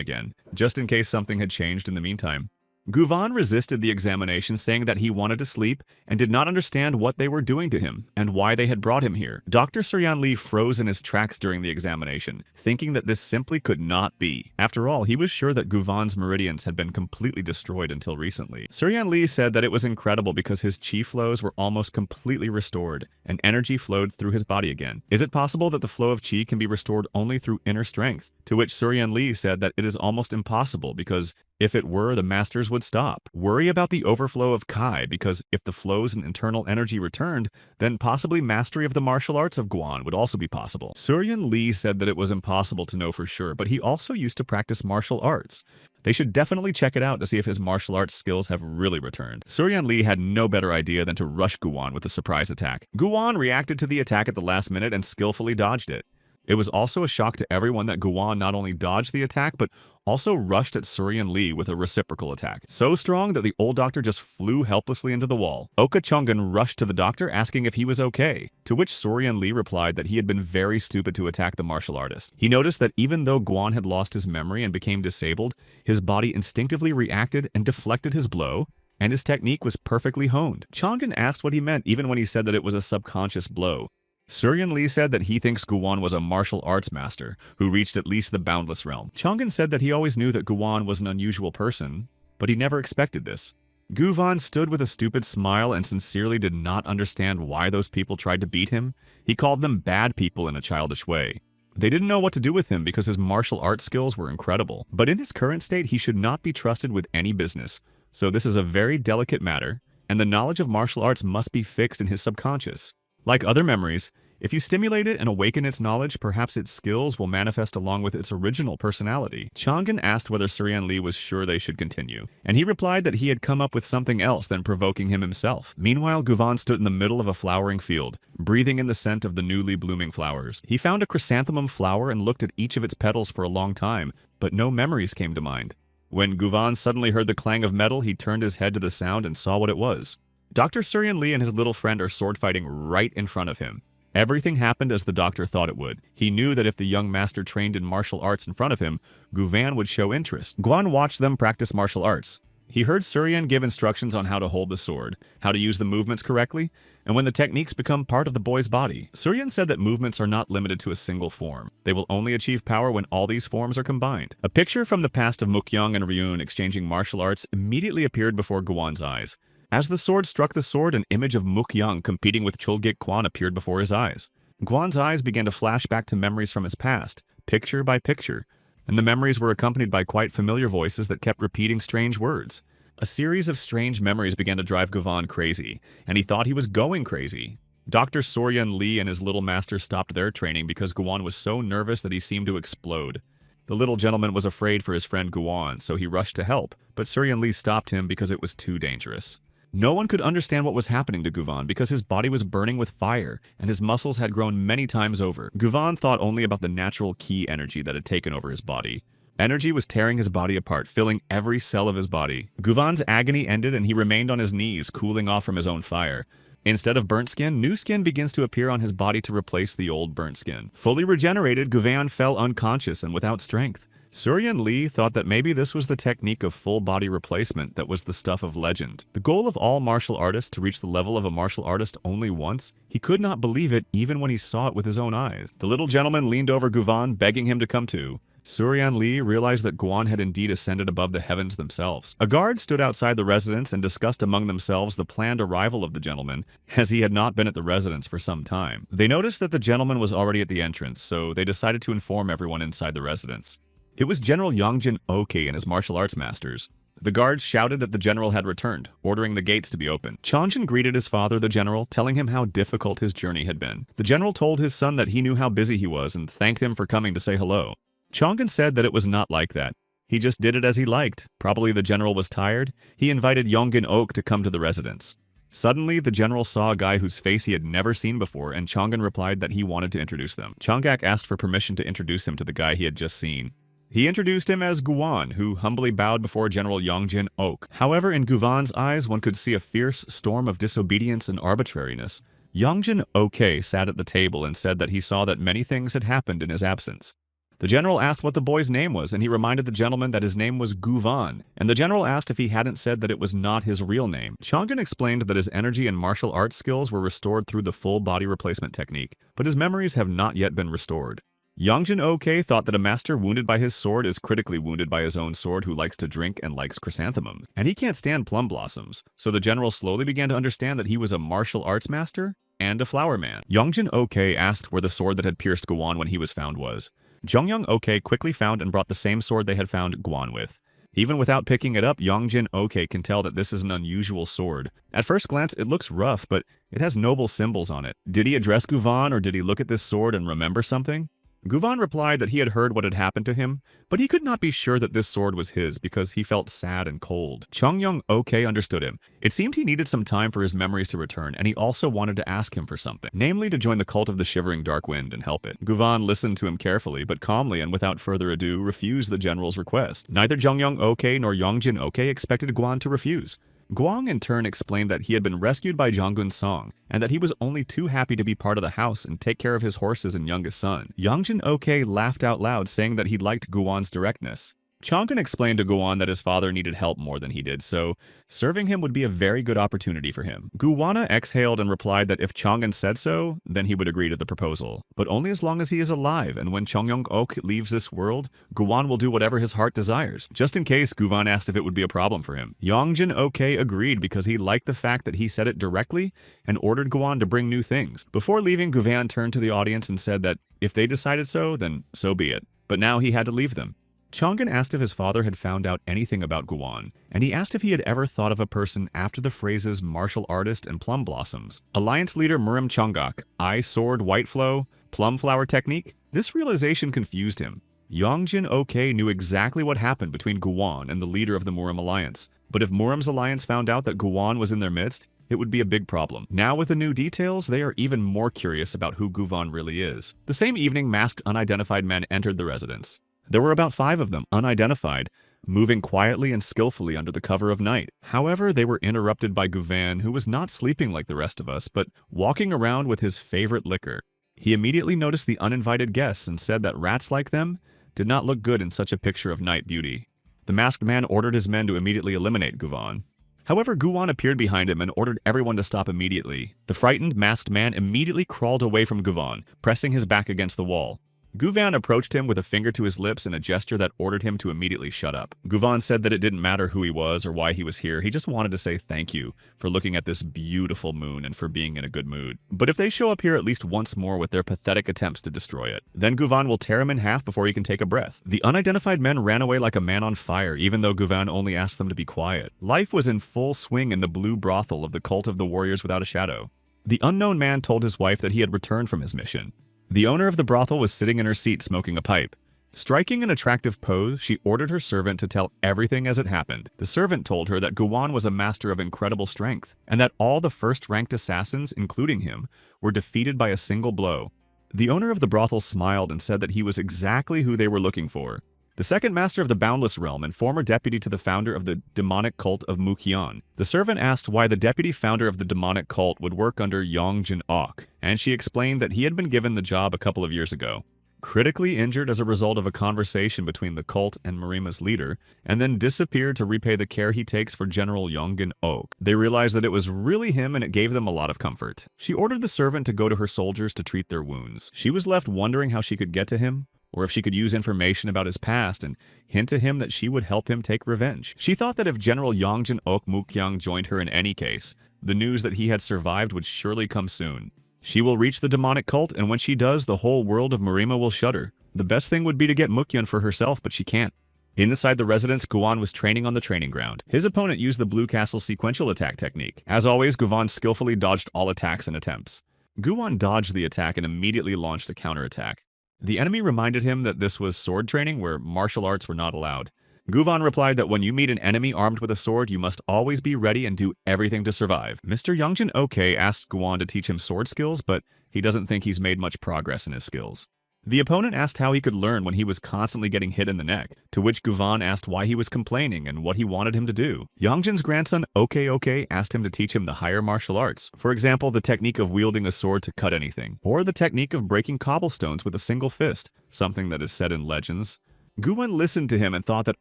A: again, just in case something had changed in the meantime. Guvan resisted the examination, saying that he wanted to sleep and did not understand what they were doing to him and why they had brought him here. Dr. Suryan Lee froze in his tracks during the examination, thinking that this simply could not be. After all, he was sure that Guvan's meridians had been completely destroyed until recently. Suryan Lee said that it was incredible because his chi flows were almost completely restored and energy flowed through his body again. Is it possible that the flow of chi can be restored only through inner strength? To which Suryan Lee said that it is almost impossible because if it were, the masters would stop. Worry about the overflow of Kai, because if the flows and internal energy returned, then possibly mastery of the martial arts of Guan would also be possible. Suryan Lee said that it was impossible to know for sure, but he also used to practice martial arts. They should definitely check it out to see if his martial arts skills have really returned. Suryan Lee had no better idea than to rush Guan with a surprise attack. Guan reacted to the attack at the last minute and skillfully dodged it. It was also a shock to everyone that Guan not only dodged the attack, but also rushed at Suryan Lee with a reciprocal attack. So strong that the old doctor just flew helplessly into the wall. Oka Chungan rushed to the doctor asking if he was okay, to which Suryan Lee replied that he had been very stupid to attack the martial artist. He noticed that even though Guan had lost his memory and became disabled, his body instinctively reacted and deflected his blow, and his technique was perfectly honed. Chungan asked what he meant even when he said that it was a subconscious blow. Suryan Lee said that he thinks Guan was a martial arts master who reached at least the boundless realm. Chungan said that he always knew that Guan was an unusual person, but he never expected this. Guvan stood with a stupid smile and sincerely did not understand why those people tried to beat him. He called them bad people in a childish way. They didn't know what to do with him because his martial arts skills were incredible, but in his current state he should not be trusted with any business. So this is a very delicate matter, and the knowledge of martial arts must be fixed in his subconscious. Like other memories, if you stimulate it and awaken its knowledge, perhaps its skills will manifest along with its original personality. Chungan asked whether Suryan Lee was sure they should continue, and he replied that he had come up with something else than provoking him himself. Meanwhile, Guvan stood in the middle of a flowering field, breathing in the scent of the newly blooming flowers. He found a chrysanthemum flower and looked at each of its petals for a long time, but no memories came to mind. When Guvan suddenly heard the clang of metal, he turned his head to the sound and saw what it was. Dr. Suryan Lee and his little friend are sword fighting right in front of him. Everything happened as the doctor thought it would. He knew that if the young master trained in martial arts in front of him, Guvan would show interest. Guan watched them practice martial arts. He heard Suryan give instructions on how to hold the sword, how to use the movements correctly, and when the techniques become part of the boy's body. Suryan said that movements are not limited to a single form. They will only achieve power when all these forms are combined. A picture from the past of Mukyung and Ryun exchanging martial arts immediately appeared before Guwan's eyes. As the sword struck the sword, an image of Mukyung competing with Chulgik Kwan appeared before his eyes. Guan's eyes began to flash back to memories from his past, picture by picture, and the memories were accompanied by quite familiar voices that kept repeating strange words. A series of strange memories began to drive Guvan crazy, and he thought he was going crazy. Dr. Suryan Lee and his little master stopped their training because Guwan was so nervous that he seemed to explode. The little gentleman was afraid for his friend Guwan, so he rushed to help, but Suryan Lee stopped him because it was too dangerous. No one could understand what was happening to Guvan because his body was burning with fire and his muscles had grown many times over. Guvan thought only about the natural ki energy that had taken over his body. Energy was tearing his body apart, filling every cell of his body. Guvan's agony ended and he remained on his knees, cooling off from his own fire. Instead of burnt skin, new skin begins to appear on his body to replace the old burnt skin. Fully regenerated, Guvan fell unconscious and without strength. Suryan Lee thought that maybe this was the technique of full body replacement that was the stuff of legend. The goal of all martial artists to reach the level of a martial artist only once? He could not believe it even when he saw it with his own eyes. The little gentleman leaned over Guvan, begging him to come too. Suryan Lee realized that Guan had indeed ascended above the heavens themselves. A guard stood outside the residence and discussed among themselves the planned arrival of the gentleman, as he had not been at the residence for some time. They noticed that the gentleman was already at the entrance, so they decided to inform everyone inside the residence. It was General Yongjin Oki and his martial arts masters. The guards shouted that the general had returned, ordering the gates to be opened. Chongjin greeted his father, the general, telling him how difficult his journey had been. The general told his son that he knew how busy he was and thanked him for coming to say hello. Chongjin said that it was not like that. He just did it as he liked. Probably the general was tired. He invited Yongjin Ok to come to the residence. Suddenly, the general saw a guy whose face he had never seen before, and Chongjin replied that he wanted to introduce them. Chonggak asked for permission to introduce him to the guy he had just seen. He introduced him as Guwan, who humbly bowed before General Yongjin Ok. However, in Guvan's eyes, one could see a fierce storm of disobedience and arbitrariness. Yongjin Ok sat at the table and said that he saw that many things had happened in his absence. The general asked what the boy's name was, and he reminded the gentleman that his name was Guvan, and the general asked if he hadn't said that it was not his real name. Chang'an explained that his energy and martial arts skills were restored through the full body replacement technique, but his memories have not yet been restored. Yongjin Ok thought that a master wounded by his sword is critically wounded by his own sword who likes to drink and likes chrysanthemums, and he can't stand plum blossoms, so the general slowly began to understand that he was a martial arts master and a flower man. Yongjin Ok asked where the sword that had pierced Guan when he was found was. Jongyang Ok quickly found and brought the same sword they had found Guan with. Even without picking it up, Yongjin Ok can tell that this is an unusual sword. At first glance, it looks rough, but it has noble symbols on it. Did he address Guvan, or did he look at this sword and remember something? Guvan replied that he had heard what had happened to him, but he could not be sure that this sword was his because he felt sad and cold. Chongyang Ok understood him. It seemed he needed some time for his memories to return, and he also wanted to ask him for something, namely to join the cult of the Shivering Dark Wind and help it. Guvan listened to him carefully, but calmly and without further ado refused the general's request. Neither Jongyang Ok nor Yongjin Ok expected Guan to refuse. Guang in turn explained that he had been rescued by Zhanggun Song, and that he was only too happy to be part of the house and take care of his horses and youngest son. Yongjin Ok laughed out loud, saying that he liked Guan's directness. Chang'an explained to Guan that his father needed help more than he did, so serving him would be a very good opportunity for him. Guwana exhaled and replied that if Chang'an said so, then he would agree to the proposal, but only as long as he is alive, and when Chongyang Ok leaves this world, Guan will do whatever his heart desires. Just in case, Guvan asked if it would be a problem for him. Yongjin Ok agreed because he liked the fact that he said it directly and ordered Guan to bring new things. Before leaving, Guvan turned to the audience and said that if they decided so, then so be it. But now he had to leave them. Chang'an asked if his father had found out anything about Guan, and he asked if he had ever thought of a person after the phrases martial artist and plum blossoms. Alliance leader Murim Chonggak, eye sword white flow, plum flower technique? This realization confused him. Yongjin Ok knew exactly what happened between Guan and the leader of the Murim Alliance, but if Murim's alliance found out that Guan was in their midst, it would be a big problem. Now with the new details, they are even more curious about who Guvan really is. The same evening, masked unidentified men entered the residence. There were about 5 of them, unidentified, moving quietly and skillfully under the cover of night. However, they were interrupted by Guvan, who was not sleeping like the rest of us, but walking around with his favorite liquor. He immediately noticed the uninvited guests and said that rats like them did not look good in such a picture of night beauty. The masked man ordered his men to immediately eliminate Guvan. However, Guan appeared behind him and ordered everyone to stop immediately. The frightened masked man immediately crawled away from Guvan, pressing his back against the wall. Guvan approached him with a finger to his lips and a gesture that ordered him to immediately shut up. Guvan said that it didn't matter who he was or why he was here, he just wanted to say thank you for looking at this beautiful moon and for being in a good mood. But if they show up here at least once more with their pathetic attempts to destroy it, then Guvan will tear him in half before he can take a breath. The unidentified men ran away like a man on fire, even though Guvan only asked them to be quiet. Life was in full swing in the blue brothel of the cult of the warriors without a shadow. The unknown man told his wife that he had returned from his mission. The owner of the brothel was sitting in her seat smoking a pipe. Striking an attractive pose, she ordered her servant to tell everything as it happened. The servant told her that Guan was a master of incredible strength, and that all the first-ranked assassins, including him, were defeated by a single blow. The owner of the brothel smiled and said that he was exactly who they were looking for. The second master of the Boundless Realm and former deputy to the founder of the demonic cult of Mukyan. The servant asked why the deputy founder of the demonic cult would work under Yongjin Ok, and she explained that he had been given the job a couple of years ago. Critically injured as a result of a conversation between the cult and Marima's leader, and then disappeared to repay the care he takes for General Yongjin Ok. They realized that it was really him and it gave them a lot of comfort. She ordered the servant to go to her soldiers to treat their wounds. She was left wondering how she could get to him, or if she could use information about his past and hint to him that she would help him take revenge. She thought that if General Yongjin Ok Mukyang joined her in any case, the news that he had survived would surely come soon. She will reach the demonic cult, and when she does, the whole world of Marima will shudder. The best thing would be to get Mukyan for herself, but she can't. Inside the residence, Guan was training on the training ground. His opponent used the Blue Castle sequential attack technique. As always, Guvan skillfully dodged all attacks and attempts. Guan dodged the attack and immediately launched a counterattack. The enemy reminded him that this was sword training where martial arts were not allowed. Guvan replied that when you meet an enemy armed with a sword, you must always be ready and do everything to survive. Mr. Yongjin Ok asked Guan to teach him sword skills, but he doesn't think he's made much progress in his skills. The opponent asked how he could learn when he was constantly getting hit in the neck, to which Guvan asked why he was complaining and what he wanted him to do. Yongjin's grandson, OK asked him to teach him the higher martial arts. For example, the technique of wielding a sword to cut anything, or the technique of breaking cobblestones with a single fist, something that is said in legends. Guwan listened to him and thought that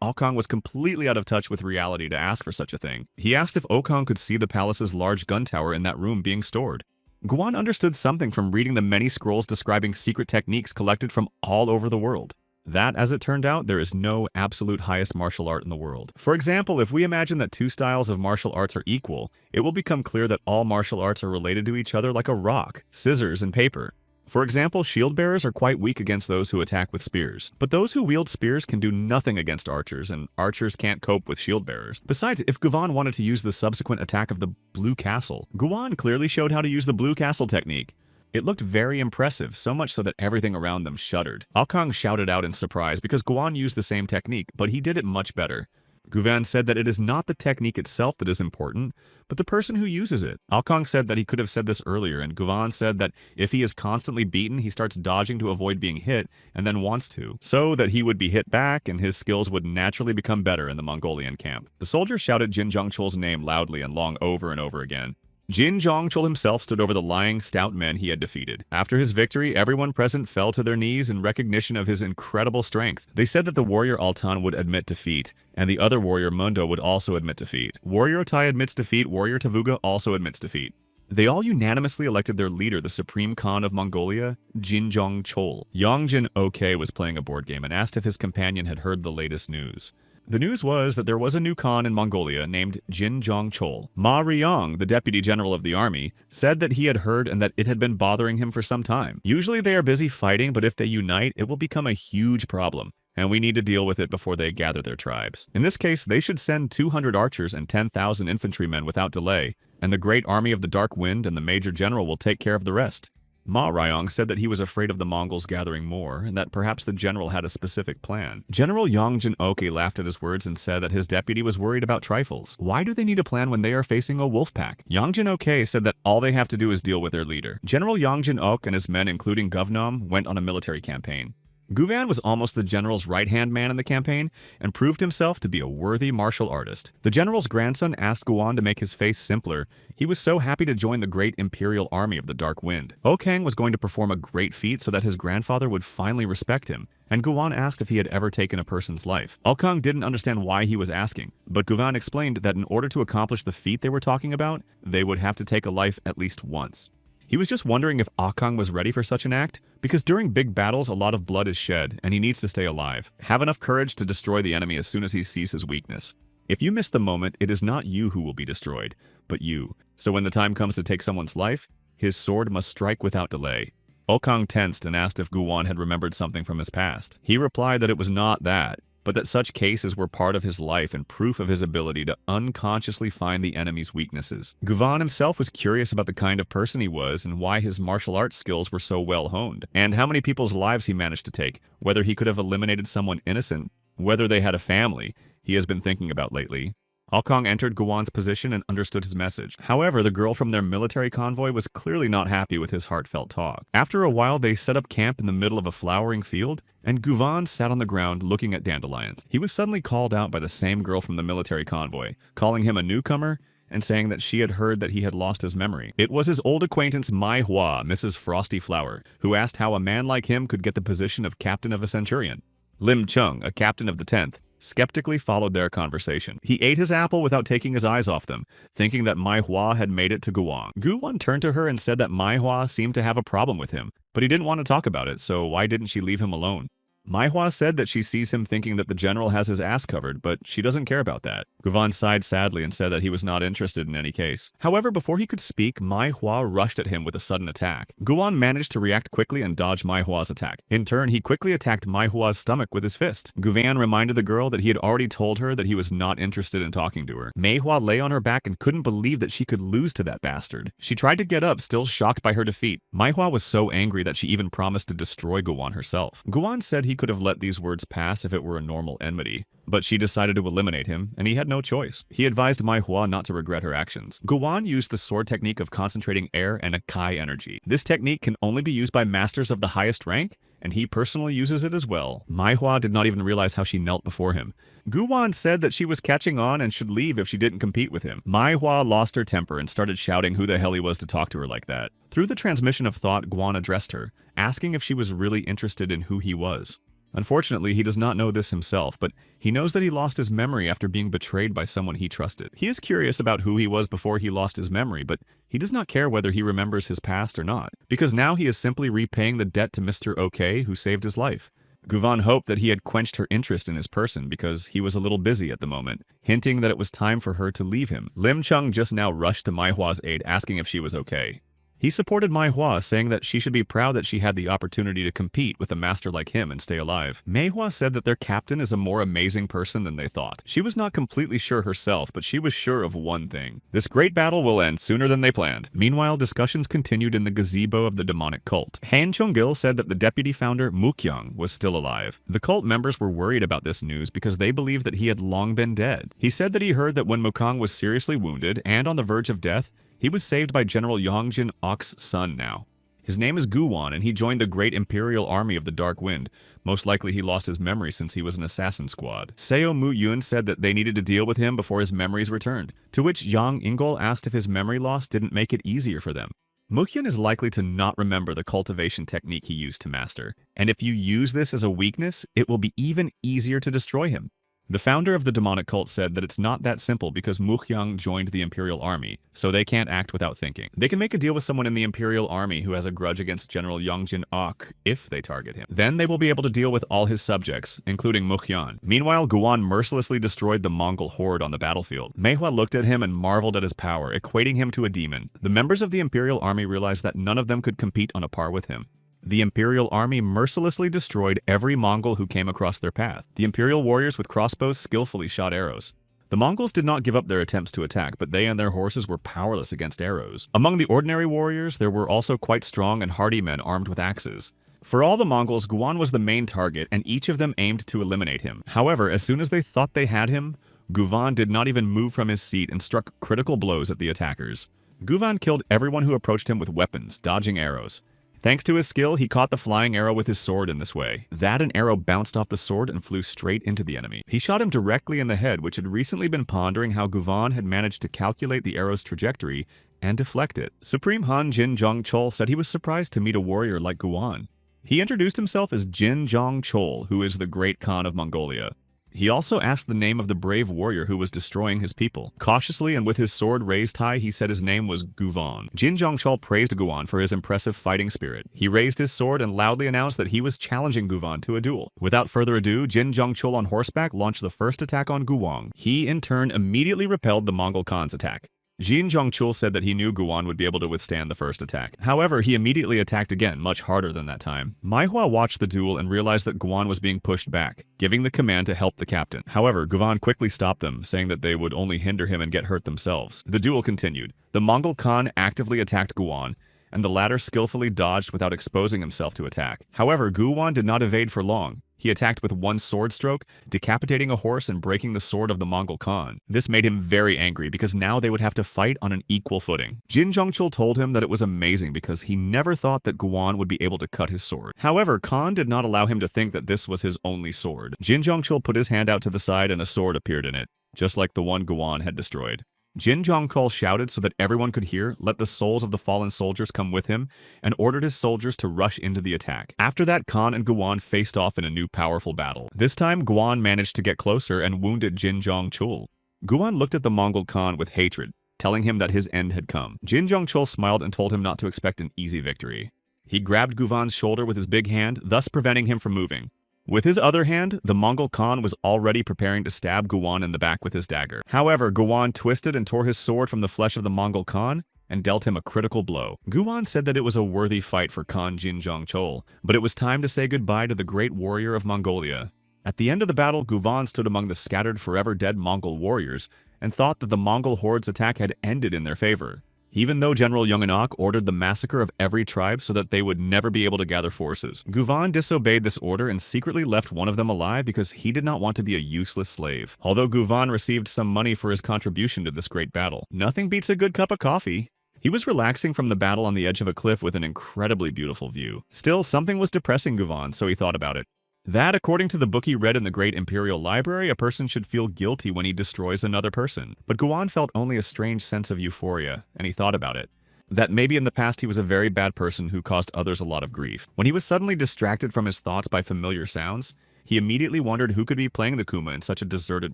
A: Okong was completely out of touch with reality to ask for such a thing. He asked if Okong could see the palace's large gun tower in that room being stored. Guwan understood something from reading the many scrolls describing secret techniques collected from all over the world. That, as it turned out, there is no absolute highest martial art in the world. For example, if we imagine that two styles of martial arts are equal, it will become clear that all martial arts are related to each other like a rock, scissors, and paper. For example, shield bearers are quite weak against those who attack with spears. But those who wield spears can do nothing against archers, and archers can't cope with shield bearers. Besides, if Guvan wanted to use the subsequent attack of the Blue Castle, Guwan clearly showed how to use the Blue Castle technique. It looked very impressive, so much so that everything around them shuddered. Okong shouted out in surprise because Guwan used the same technique, but he did it much better. Guvan said that it is not the technique itself that is important, but the person who uses it. Okong said that he could have said this earlier, and Guvan said that if he is constantly beaten, he starts dodging to avoid being hit, and then wants to, so that he would be hit back and his skills would naturally become better in the Mongolian camp. The soldier shouted Jin Zhongchul's name loudly and long over and over again. Jin Zhongchul himself stood over the lying, stout men he had defeated. After his victory, everyone present fell to their knees in recognition of his incredible strength. They said that the warrior Altan would admit defeat, and the other warrior Mundo would also admit defeat. Warrior Tai admits defeat, warrior Tavuga also admits defeat. They all unanimously elected their leader, the Supreme Khan of Mongolia, Jin Zhongchul. Yongjin OK was playing a board game and asked if his companion had heard the latest news. The news was that there was a new Khan in Mongolia named Jin Zhongchul. Ma Riyong, the deputy general of the army, said that he had heard and that it had been bothering him for some time. Usually they are busy fighting, but if they unite, it will become a huge problem, and we need to deal with it before they gather their tribes. In this case, they should send 200 archers and 10,000 infantrymen without delay, and the great army of the Dark Wind and the major general will take care of the rest. Ma Riyong said that he was afraid of the Mongols gathering more, and that perhaps the general had a specific plan. General Yongjin Oke laughed at his words and said that his deputy was worried about trifles. Why do they need a plan when they are facing a wolf pack? Yongjin Oke said that all they have to do is deal with their leader. General Yongjin Ok and his men, including Govnom, went on a military campaign. Guvan was almost the general's right-hand man in the campaign and proved himself to be a worthy martial artist. The general's grandson asked Guwan to make his face simpler. He was so happy to join the great imperial army of the Dark Wind. Okang was going to perform a great feat so that his grandfather would finally respect him, and Guwan asked if he had ever taken a person's life. Okang didn't understand why he was asking, but Guvan explained that in order to accomplish the feat they were talking about, they would have to take a life at least once. He was just wondering if Okang was ready for such an act, because during big battles a lot of blood is shed, and he needs to stay alive. Have enough courage to destroy the enemy as soon as he sees his weakness. If you miss the moment, it is not you who will be destroyed, but you. So when the time comes to take someone's life, his sword must strike without delay. Okang tensed and asked if Guwan had remembered something from his past. He replied that it was not that, but that such cases were part of his life and proof of his ability to unconsciously find the enemy's weaknesses. Guvan himself was curious about the kind of person he was and why his martial arts skills were so well honed, and how many people's lives he managed to take, whether he could have eliminated someone innocent, whether they had a family, he has been thinking about lately. Okang entered Guwan's position and understood his message. However, the girl from their military convoy was clearly not happy with his heartfelt talk. After a while, they set up camp in the middle of a flowering field, and Guvan sat on the ground looking at dandelions. He was suddenly called out by the same girl from the military convoy, calling him a newcomer and saying that she had heard that he had lost his memory. It was his old acquaintance Mai Hua, Mrs. Frosty Flower, who asked how a man like him could get the position of captain of a centurion. Lim Chung, a captain of the 10th, skeptically followed their conversation. He ate his apple without taking his eyes off them, thinking that Mai Hua had made it to Guwan. Guwan turned to her and said that Mai Hua seemed to have a problem with him, but he didn't want to talk about it, so why didn't she leave him alone? Mai Hua said that she sees him thinking that the general has his ass covered, but she doesn't care about that. Guvan sighed sadly and said that he was not interested in any case. However, before he could speak, Mai Hua rushed at him with a sudden attack. Guwan managed to react quickly and dodge Mai Hua's attack. In turn, he quickly attacked Mai Hua's stomach with his fist. Guvan reminded the girl that he had already told her that he was not interested in talking to her. Mai Hua lay on her back and couldn't believe that she could lose to that bastard. She tried to get up, still shocked by her defeat. Mai Hua was so angry that she even promised to destroy Guwan herself. Guwan said he could have let these words pass if it were a normal enmity, but she decided to eliminate him, and he had no choice. He advised Mai Hua not to regret her actions. Guwan used the sword technique of concentrating air and a Kai energy. This technique can only be used by masters of the highest rank, and he personally uses it as well. Mai Hua did not even realize how she knelt before him. Guwan said that she was catching on and should leave if she didn't compete with him. Mai Hua lost her temper and started shouting who the hell he was to talk to her like that. Through the transmission of thought, Guwan addressed her, asking if she was really interested in who he was. Unfortunately, he does not know this himself, but he knows that he lost his memory after being betrayed by someone he trusted. He is curious about who he was before he lost his memory, but he does not care whether he remembers his past or not, because now he is simply repaying the debt to Mr. OK, who saved his life. Guvan hoped that he had quenched her interest in his person because he was a little busy at the moment, hinting that it was time for her to leave him. Lim Chung just now rushed to Mai Hua's aid, asking if she was okay. He supported Mai Hua, saying that she should be proud that she had the opportunity to compete with a master like him and stay alive. Mai Hua said that their captain is a more amazing person than they thought. She was not completely sure herself, but she was sure of one thing. This great battle will end sooner than they planned. Meanwhile, discussions continued in the gazebo of the demonic cult. Han Chonggil said that the deputy founder, Mukyung, was still alive. The cult members were worried about this news because they believed that he had long been dead. He said that he heard that when Mukong was seriously wounded and on the verge of death, he was saved by General Yongjin Ok's son now. His name is Guwan, and he joined the great imperial army of the Dark Wind. Most likely he lost his memory since he was an assassin squad. Seo Mu Yun said that they needed to deal with him before his memories returned, to which Yang Ingol asked if his memory loss didn't make it easier for them. Mukyun is likely to not remember the cultivation technique he used to master, and if you use this as a weakness, it will be even easier to destroy him. The founder of the demonic cult said that it's not that simple because Mukyung joined the Imperial Army, so they can't act without thinking. They can make a deal with someone in the Imperial Army who has a grudge against General Yongjin Ok if they target him. Then they will be able to deal with all his subjects, including Mukyun. Meanwhile, Guwan mercilessly destroyed the Mongol horde on the battlefield. Mai Hua looked at him and marveled at his power, equating him to a demon. The members of the Imperial Army realized that none of them could compete on a par with him. The Imperial Army mercilessly destroyed every Mongol who came across their path. The Imperial warriors with crossbows skillfully shot arrows. The Mongols did not give up their attempts to attack, but they and their horses were powerless against arrows. Among the ordinary warriors, there were also quite strong and hardy men armed with axes. For all the Mongols, Guwan was the main target, and each of them aimed to eliminate him. However, as soon as they thought they had him, Guwan did not even move from his seat and struck critical blows at the attackers. Guwan killed everyone who approached him with weapons, dodging arrows. Thanks to his skill, he caught the flying arrow with his sword in this way. That an arrow bounced off the sword and flew straight into the enemy. He shot him directly in the head, which had recently been pondering how Guwan had managed to calculate the arrow's trajectory and deflect it. Supreme Han Jin Jong Chol said he was surprised to meet a warrior like Guwan. He introduced himself as Jin Jong Chol, who is the great Khan of Mongolia. He also asked the name of the brave warrior who was destroying his people. Cautiously and with his sword raised high, he said his name was Guvan. Jin Zhongchol praised Guwan for his impressive fighting spirit. He raised his sword and loudly announced that he was challenging Guvan to a duel. Without further ado, Jin Zhongchol on horseback launched the first attack on Guwang. He, in turn, immediately repelled the Mongol Khan's attack. Jin Zhongchul said that he knew Guwan would be able to withstand the first attack. However, he immediately attacked again, much harder than that time. Mai Hua watched the duel and realized that Guwan was being pushed back, giving the command to help the captain. However, Guwan quickly stopped them, saying that they would only hinder him and get hurt themselves. The duel continued. The Mongol Khan actively attacked Guwan, and the latter skillfully dodged without exposing himself to attack. However, Guwan did not evade for long. He attacked with one sword stroke, decapitating a horse and breaking the sword of the Mongol Khan. This made him very angry because now they would have to fight on an equal footing. Jin Zhongchul told him that it was amazing because he never thought that Guwan would be able to cut his sword. However, Khan did not allow him to think that this was his only sword. Jin Zhongchul put his hand out to the side and a sword appeared in it, just like the one Guwan had destroyed. Jin Zhongchul shouted so that everyone could hear, "Let the souls of the fallen soldiers come with him," and ordered his soldiers to rush into the attack. After that, Khan and Guwan faced off in a new powerful battle. This time, Guwan managed to get closer and wounded Jin Zhongchul. Guwan looked at the Mongol Khan with hatred, telling him that his end had come. Jin Zhongchul smiled and told him not to expect an easy victory. He grabbed Guwan's shoulder with his big hand, thus preventing him from moving. With his other hand, the Mongol Khan was already preparing to stab Guwan in the back with his dagger. However, Guwan twisted and tore his sword from the flesh of the Mongol Khan and dealt him a critical blow. Guwan said that it was a worthy fight for Khan Jin Zhongchul, but it was time to say goodbye to the great warrior of Mongolia. At the end of the battle, Guwan stood among the scattered forever dead Mongol warriors and thought that the Mongol horde's attack had ended in their favor. Even though General Yongenak ordered the massacre of every tribe so that they would never be able to gather forces, Guwan disobeyed this order and secretly left one of them alive because he did not want to be a useless slave. Although Guwan received some money for his contribution to this great battle, nothing beats a good cup of coffee. He was relaxing from the battle on the edge of a cliff with an incredibly beautiful view. Still, something was depressing Guvan, so he thought about it. That, according to the book he read in the Great Imperial Library, a person should feel guilty when he destroys another person. But Guvan felt only a strange sense of euphoria, and he thought about it. That maybe in the past he was a very bad person who caused others a lot of grief. When he was suddenly distracted from his thoughts by familiar sounds, he immediately wondered who could be playing the kuma in such a deserted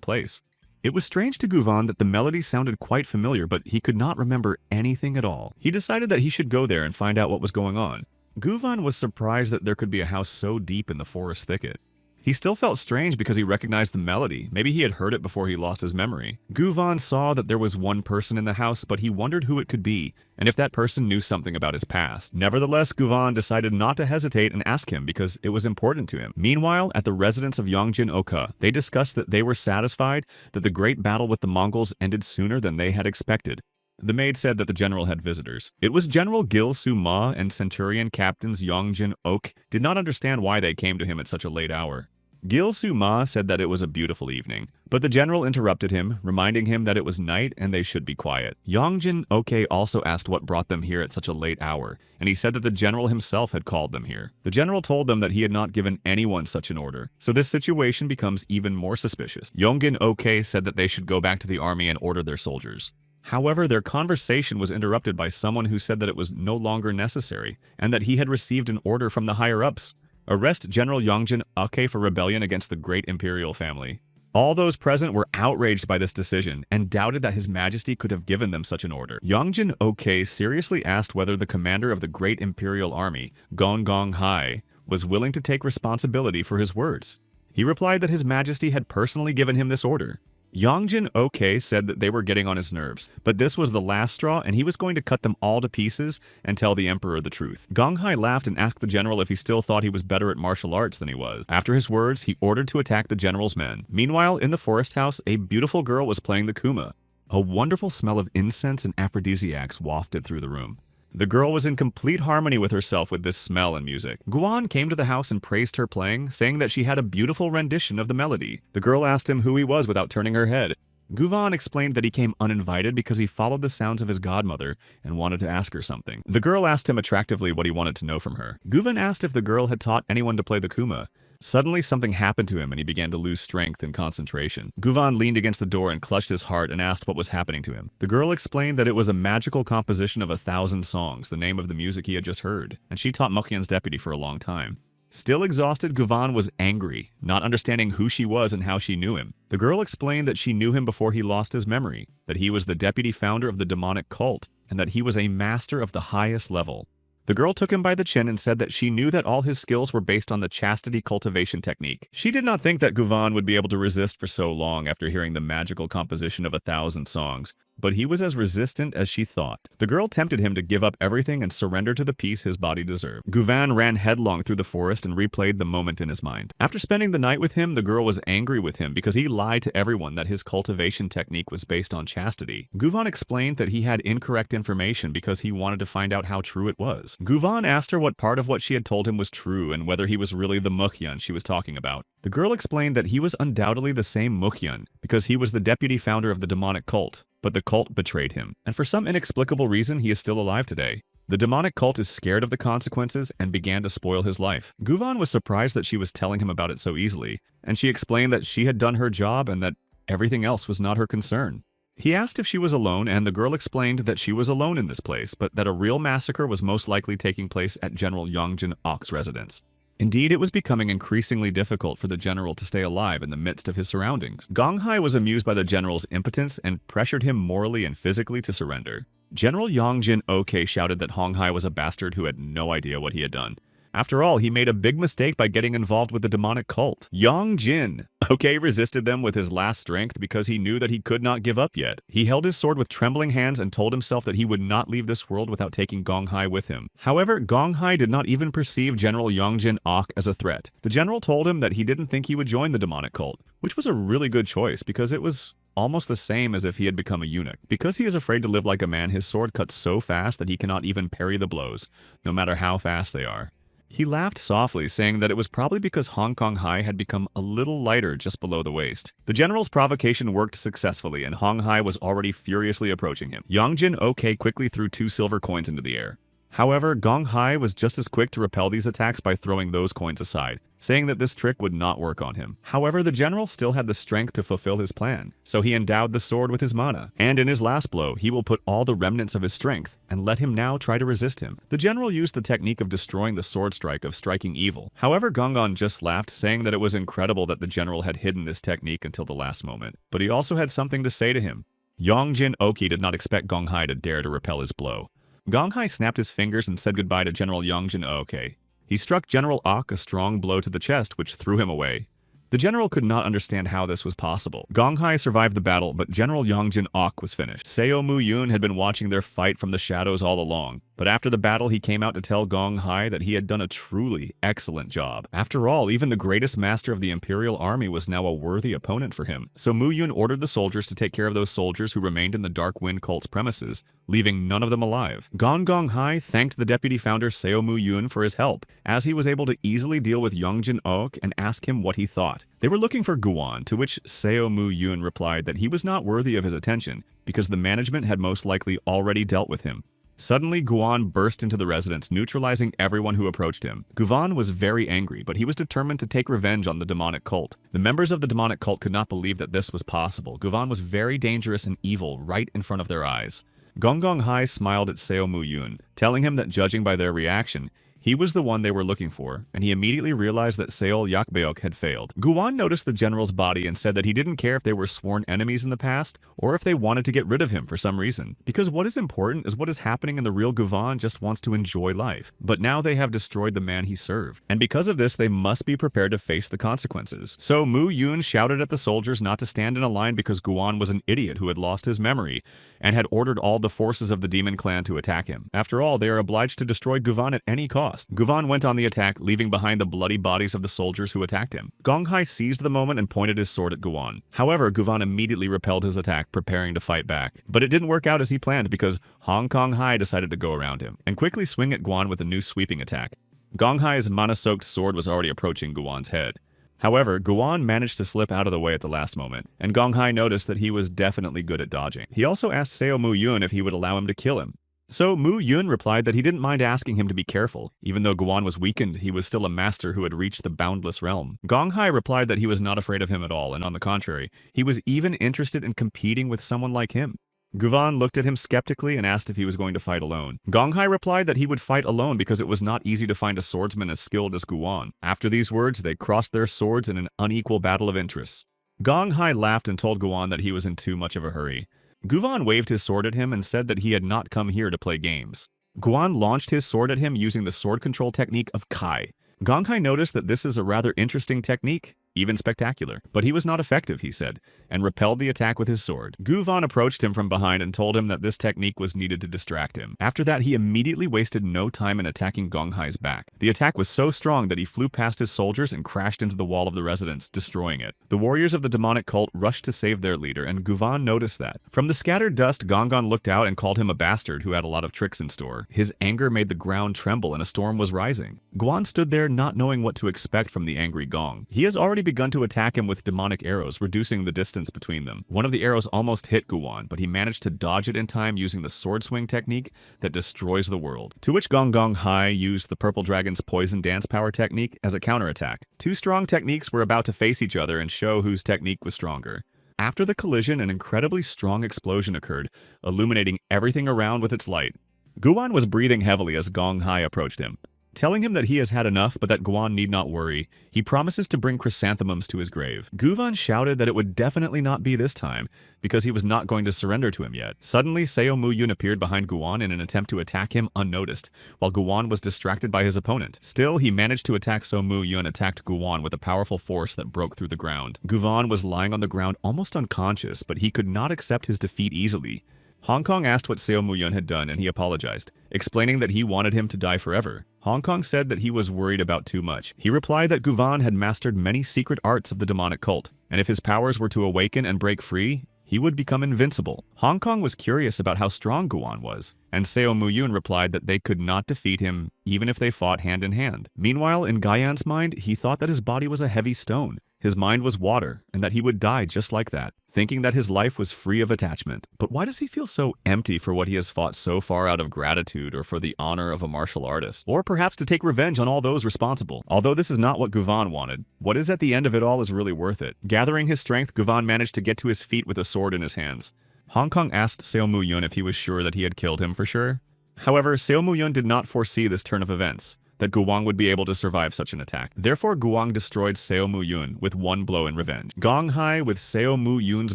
A: place. It was strange to Guvan that the melody sounded quite familiar, but he could not remember anything at all. He decided that he should go there and find out what was going on. Guvan was surprised that there could be a house so deep in the forest thicket. He still felt strange because he recognized the melody. Maybe he had heard it before he lost his memory. Guvan saw that there was one person in the house, but he wondered who it could be, and if that person knew something about his past. Nevertheless, Guvan decided not to hesitate and ask him because it was important to him. Meanwhile, at the residence of Yongjin Oka, they discussed that they were satisfied that the great battle with the Mongols ended sooner than they had expected. The maid said that the general had visitors. It was General Gil Su-ma, and Centurion Captains Yongjin Ok did not understand why they came to him at such a late hour. Gil Su-ma said that it was a beautiful evening, but the general interrupted him, reminding him that it was night and they should be quiet. Yongjin Ok also asked what brought them here at such a late hour, and he said that the general himself had called them here. The general told them that he had not given anyone such an order, so this situation becomes even more suspicious. Yongjin Ok said that they should go back to the army and order their soldiers. However, their conversation was interrupted by someone who said that it was no longer necessary, and that he had received an order from the higher-ups. Arrest General Yongjin Ok for rebellion against the great imperial family. All those present were outraged by this decision and doubted that His Majesty could have given them such an order. Yongjin Ok seriously asked whether the commander of the great imperial army, Gong Hai, was willing to take responsibility for his words. He replied that His Majesty had personally given him this order. Yongjin Ok said that they were getting on his nerves, but this was the last straw and he was going to cut them all to pieces and tell the emperor the truth. Gong Hai laughed and asked the general if he still thought he was better at martial arts than he was. After his words, he ordered to attack the general's men. Meanwhile, in the forest house, a beautiful girl was playing the kuma. A wonderful smell of incense and aphrodisiacs wafted through the room. The girl was in complete harmony with herself with this smell and music. Guan came to the house and praised her playing, saying that she had a beautiful rendition of the melody. The girl asked him who he was without turning her head. Guvan explained that he came uninvited because he followed the sounds of his godmother and wanted to ask her something. The girl asked him attractively what he wanted to know from her. Guvan asked if the girl had taught anyone to play the kuma. Suddenly, something happened to him and he began to lose strength and concentration. Guvan leaned against the door and clutched his heart and asked what was happening to him. The girl explained that it was a magical composition of 1,000 songs, the name of the music he had just heard, and she taught Mukyan's deputy for a long time. Still exhausted, Guvan was angry, not understanding who she was and how she knew him. The girl explained that she knew him before he lost his memory, that he was the deputy founder of the demonic cult, and that he was a master of the highest level. The girl took him by the chin and said that she knew that all his skills were based on the chastity cultivation technique. She did not think that Guvan would be able to resist for so long after hearing the magical composition of 1,000 songs, but he was as resistant as she thought. The girl tempted him to give up everything and surrender to the peace his body deserved. Guvan ran headlong through the forest and replayed the moment in his mind. After spending the night with him, the girl was angry with him because he lied to everyone that his cultivation technique was based on chastity. Guvan explained that he had incorrect information because he wanted to find out how true it was. Guvan asked her what part of what she had told him was true and whether he was really the Mukyan she was talking about. The girl explained that he was undoubtedly the same Mukyan because he was the deputy founder of the demonic cult, but the cult betrayed him, and for some inexplicable reason he is still alive today. The demonic cult is scared of the consequences and began to spoil his life. Guvan was surprised that she was telling him about it so easily, and she explained that she had done her job and that everything else was not her concern. He asked if she was alone, and the girl explained that she was alone in this place, but that a real massacre was most likely taking place at General Yongjin Ok's residence. Indeed, it was becoming increasingly difficult for the general to stay alive in the midst of his surroundings. Gong Hai was amused by the general's impotence and pressured him morally and physically to surrender. General Yongjin Ok shouted that Hong Hai was a bastard who had no idea what he had done. After all, he made a big mistake by getting involved with the demonic cult. Yongjin Ok resisted them with his last strength because he knew that he could not give up yet. He held his sword with trembling hands and told himself that he would not leave this world without taking Gong Hai with him. However, Gong Hai did not even perceive General Yongjin Ok as a threat. The general told him that he didn't think he would join the demonic cult, which was a really good choice because it was almost the same as if he had become a eunuch. Because he is afraid to live like a man, his sword cuts so fast that he cannot even parry the blows, no matter how fast they are. He laughed softly, saying that it was probably because Hong Kong Hai had become a little lighter just below the waist. The general's provocation worked successfully, and Hong Hai was already furiously approaching him. Yongjin OK quickly threw 2 silver coins into the air. However, Gong Hai was just as quick to repel these attacks by throwing those coins aside, saying that this trick would not work on him. However, the general still had the strength to fulfill his plan, so he endowed the sword with his mana, and in his last blow, he will put all the remnants of his strength and let him now try to resist him. The general used the technique of destroying the sword strike of striking evil. However, Gongon just laughed, saying that it was incredible that the general had hidden this technique until the last moment, but he also had something to say to him. Yongjin Oki did not expect Gong Hai to dare to repel his blow. Gong Hai snapped his fingers and said goodbye to General Yongjin OK. He struck General Ok a strong blow to the chest, which threw him away. The general could not understand how this was possible. Gong Hai survived the battle, but General Yongjin Ok was finished. Seo Mu Yun had been watching their fight from the shadows all along, but after the battle he came out to tell Gong Hai that he had done a truly excellent job. After all, even the greatest master of the Imperial Army was now a worthy opponent for him. So Mu Yun ordered the soldiers to take care of those soldiers who remained in the Dark Wind cult's premises, leaving none of them alive. Gong Hai thanked the deputy founder Seo Mu Yun for his help, as he was able to easily deal with Yongjin Ok and ask him what he thought. They were looking for Guan, to which Seo Mu Yun replied that he was not worthy of his attention because the management had most likely already dealt with him. Suddenly, Guan burst into the residence, neutralizing everyone who approached him. Guan was very angry, but he was determined to take revenge on the demonic cult. The members of the demonic cult could not believe that this was possible. Guan was very dangerous and evil right in front of their eyes. Gong Hai smiled at Seo Mu Yun, telling him that judging by their reaction, he was the one they were looking for, and he immediately realized that Seol Yakbeok had failed. Guan noticed the general's body and said that he didn't care if they were sworn enemies in the past, or if they wanted to get rid of him for some reason. Because what is important is what is happening, and the real Guan just wants to enjoy life. But now they have destroyed the man he served, and because of this they must be prepared to face the consequences. So Mu Yun shouted at the soldiers not to stand in a line because Guan was an idiot who had lost his memory, and had ordered all the forces of the demon clan to attack him. After all, they are obliged to destroy Guan at any cost. Guan went on the attack, leaving behind the bloody bodies of the soldiers who attacked him. Gong Hai seized the moment and pointed his sword at Guan. However, Guan immediately repelled his attack, preparing to fight back. But it didn't work out as he planned because Hong Kong Hai decided to go around him and quickly swing at Guan with a new sweeping attack. Gong Hai's mana-soaked sword was already approaching Guan's head. However, Guan managed to slip out of the way at the last moment, and Gong Hai noticed that he was definitely good at dodging. He also asked Seo Mu Yun if he would allow him to kill him. So Mu Yun replied that he didn't mind asking him to be careful. Even though Guan was weakened, he was still a master who had reached the boundless realm. Gong Hai replied that he was not afraid of him at all, and on the contrary, he was even interested in competing with someone like him. Guan looked at him skeptically and asked if he was going to fight alone. Gong Hai replied that he would fight alone because it was not easy to find a swordsman as skilled as Guan. After these words, they crossed their swords in an unequal battle of interests. Gong Hai laughed and told Guan that he was in too much of a hurry. Guan waved his sword at him and said that he had not come here to play games. Guan launched his sword at him using the sword control technique of Kai. Gong Hai noticed that this is a rather interesting technique, even spectacular, but he was not effective, he said, and repelled the attack with his sword. Guan approached him from behind and told him that this technique was needed to distract him. After that, he immediately wasted no time in attacking Gong Hai's back. The attack was so strong that he flew past his soldiers and crashed into the wall of the residence, destroying it. The warriors of the demonic cult rushed to save their leader, and Guan noticed that. From the scattered dust, Gong looked out and called him a bastard who had a lot of tricks in store. His anger made the ground tremble and a storm was rising. Guan stood there not knowing what to expect from the angry Gong. He has already begun to attack him with demonic arrows, reducing the distance between them. One of the arrows almost hit Guan, but he managed to dodge it in time using the sword swing technique that destroys the world. To which Gong Hai used the purple dragon's poison dance power technique as a counterattack. Two strong techniques were about to face each other and show whose technique was stronger. After the collision, an incredibly strong explosion occurred, illuminating everything around with its light. Guan was breathing heavily as Gong Hai approached him. Telling him that he has had enough but that Guan need not worry, he promises to bring chrysanthemums to his grave. Guan shouted that it would definitely not be this time, because he was not going to surrender to him yet. Suddenly, Seo Mu Yun appeared behind Guan in an attempt to attack him unnoticed, while Guan was distracted by his opponent. Still, he managed to attack Seo Mu Yun attacked Guan with a powerful force that broke through the ground. Guan was lying on the ground almost unconscious, but he could not accept his defeat easily. Hong Kong asked what Seo Mu Yun had done, and he apologized, explaining that he wanted him to die forever. Hong Kong said that he was worried about too much. He replied that Guan had mastered many secret arts of the demonic cult, and if his powers were to awaken and break free, he would become invincible. Hong Kong was curious about how strong Guan was, and Seo Mu-yoon replied that they could not defeat him even if they fought hand in hand. Meanwhile, in Gaian's mind, he thought that his body was a heavy stone. His mind was water, and that he would die just like that, thinking that his life was free of attachment. But why does he feel so empty for what he has fought so far out of gratitude or for the honor of a martial artist? Or perhaps to take revenge on all those responsible? Although this is not what Guvan wanted, what is at the end of it all is really worth it. Gathering his strength, Guvan managed to get to his feet with a sword in his hands. Hong Kong asked Seo Mu-yoon if he was sure that he had killed him for sure. However, Seo Mu-yoon did not foresee this turn of events, that Guwang would be able to survive such an attack. Therefore, Guwang destroyed Seo Mu-yoon with one blow in revenge. Gong Hai, with Seo Mu-yoon's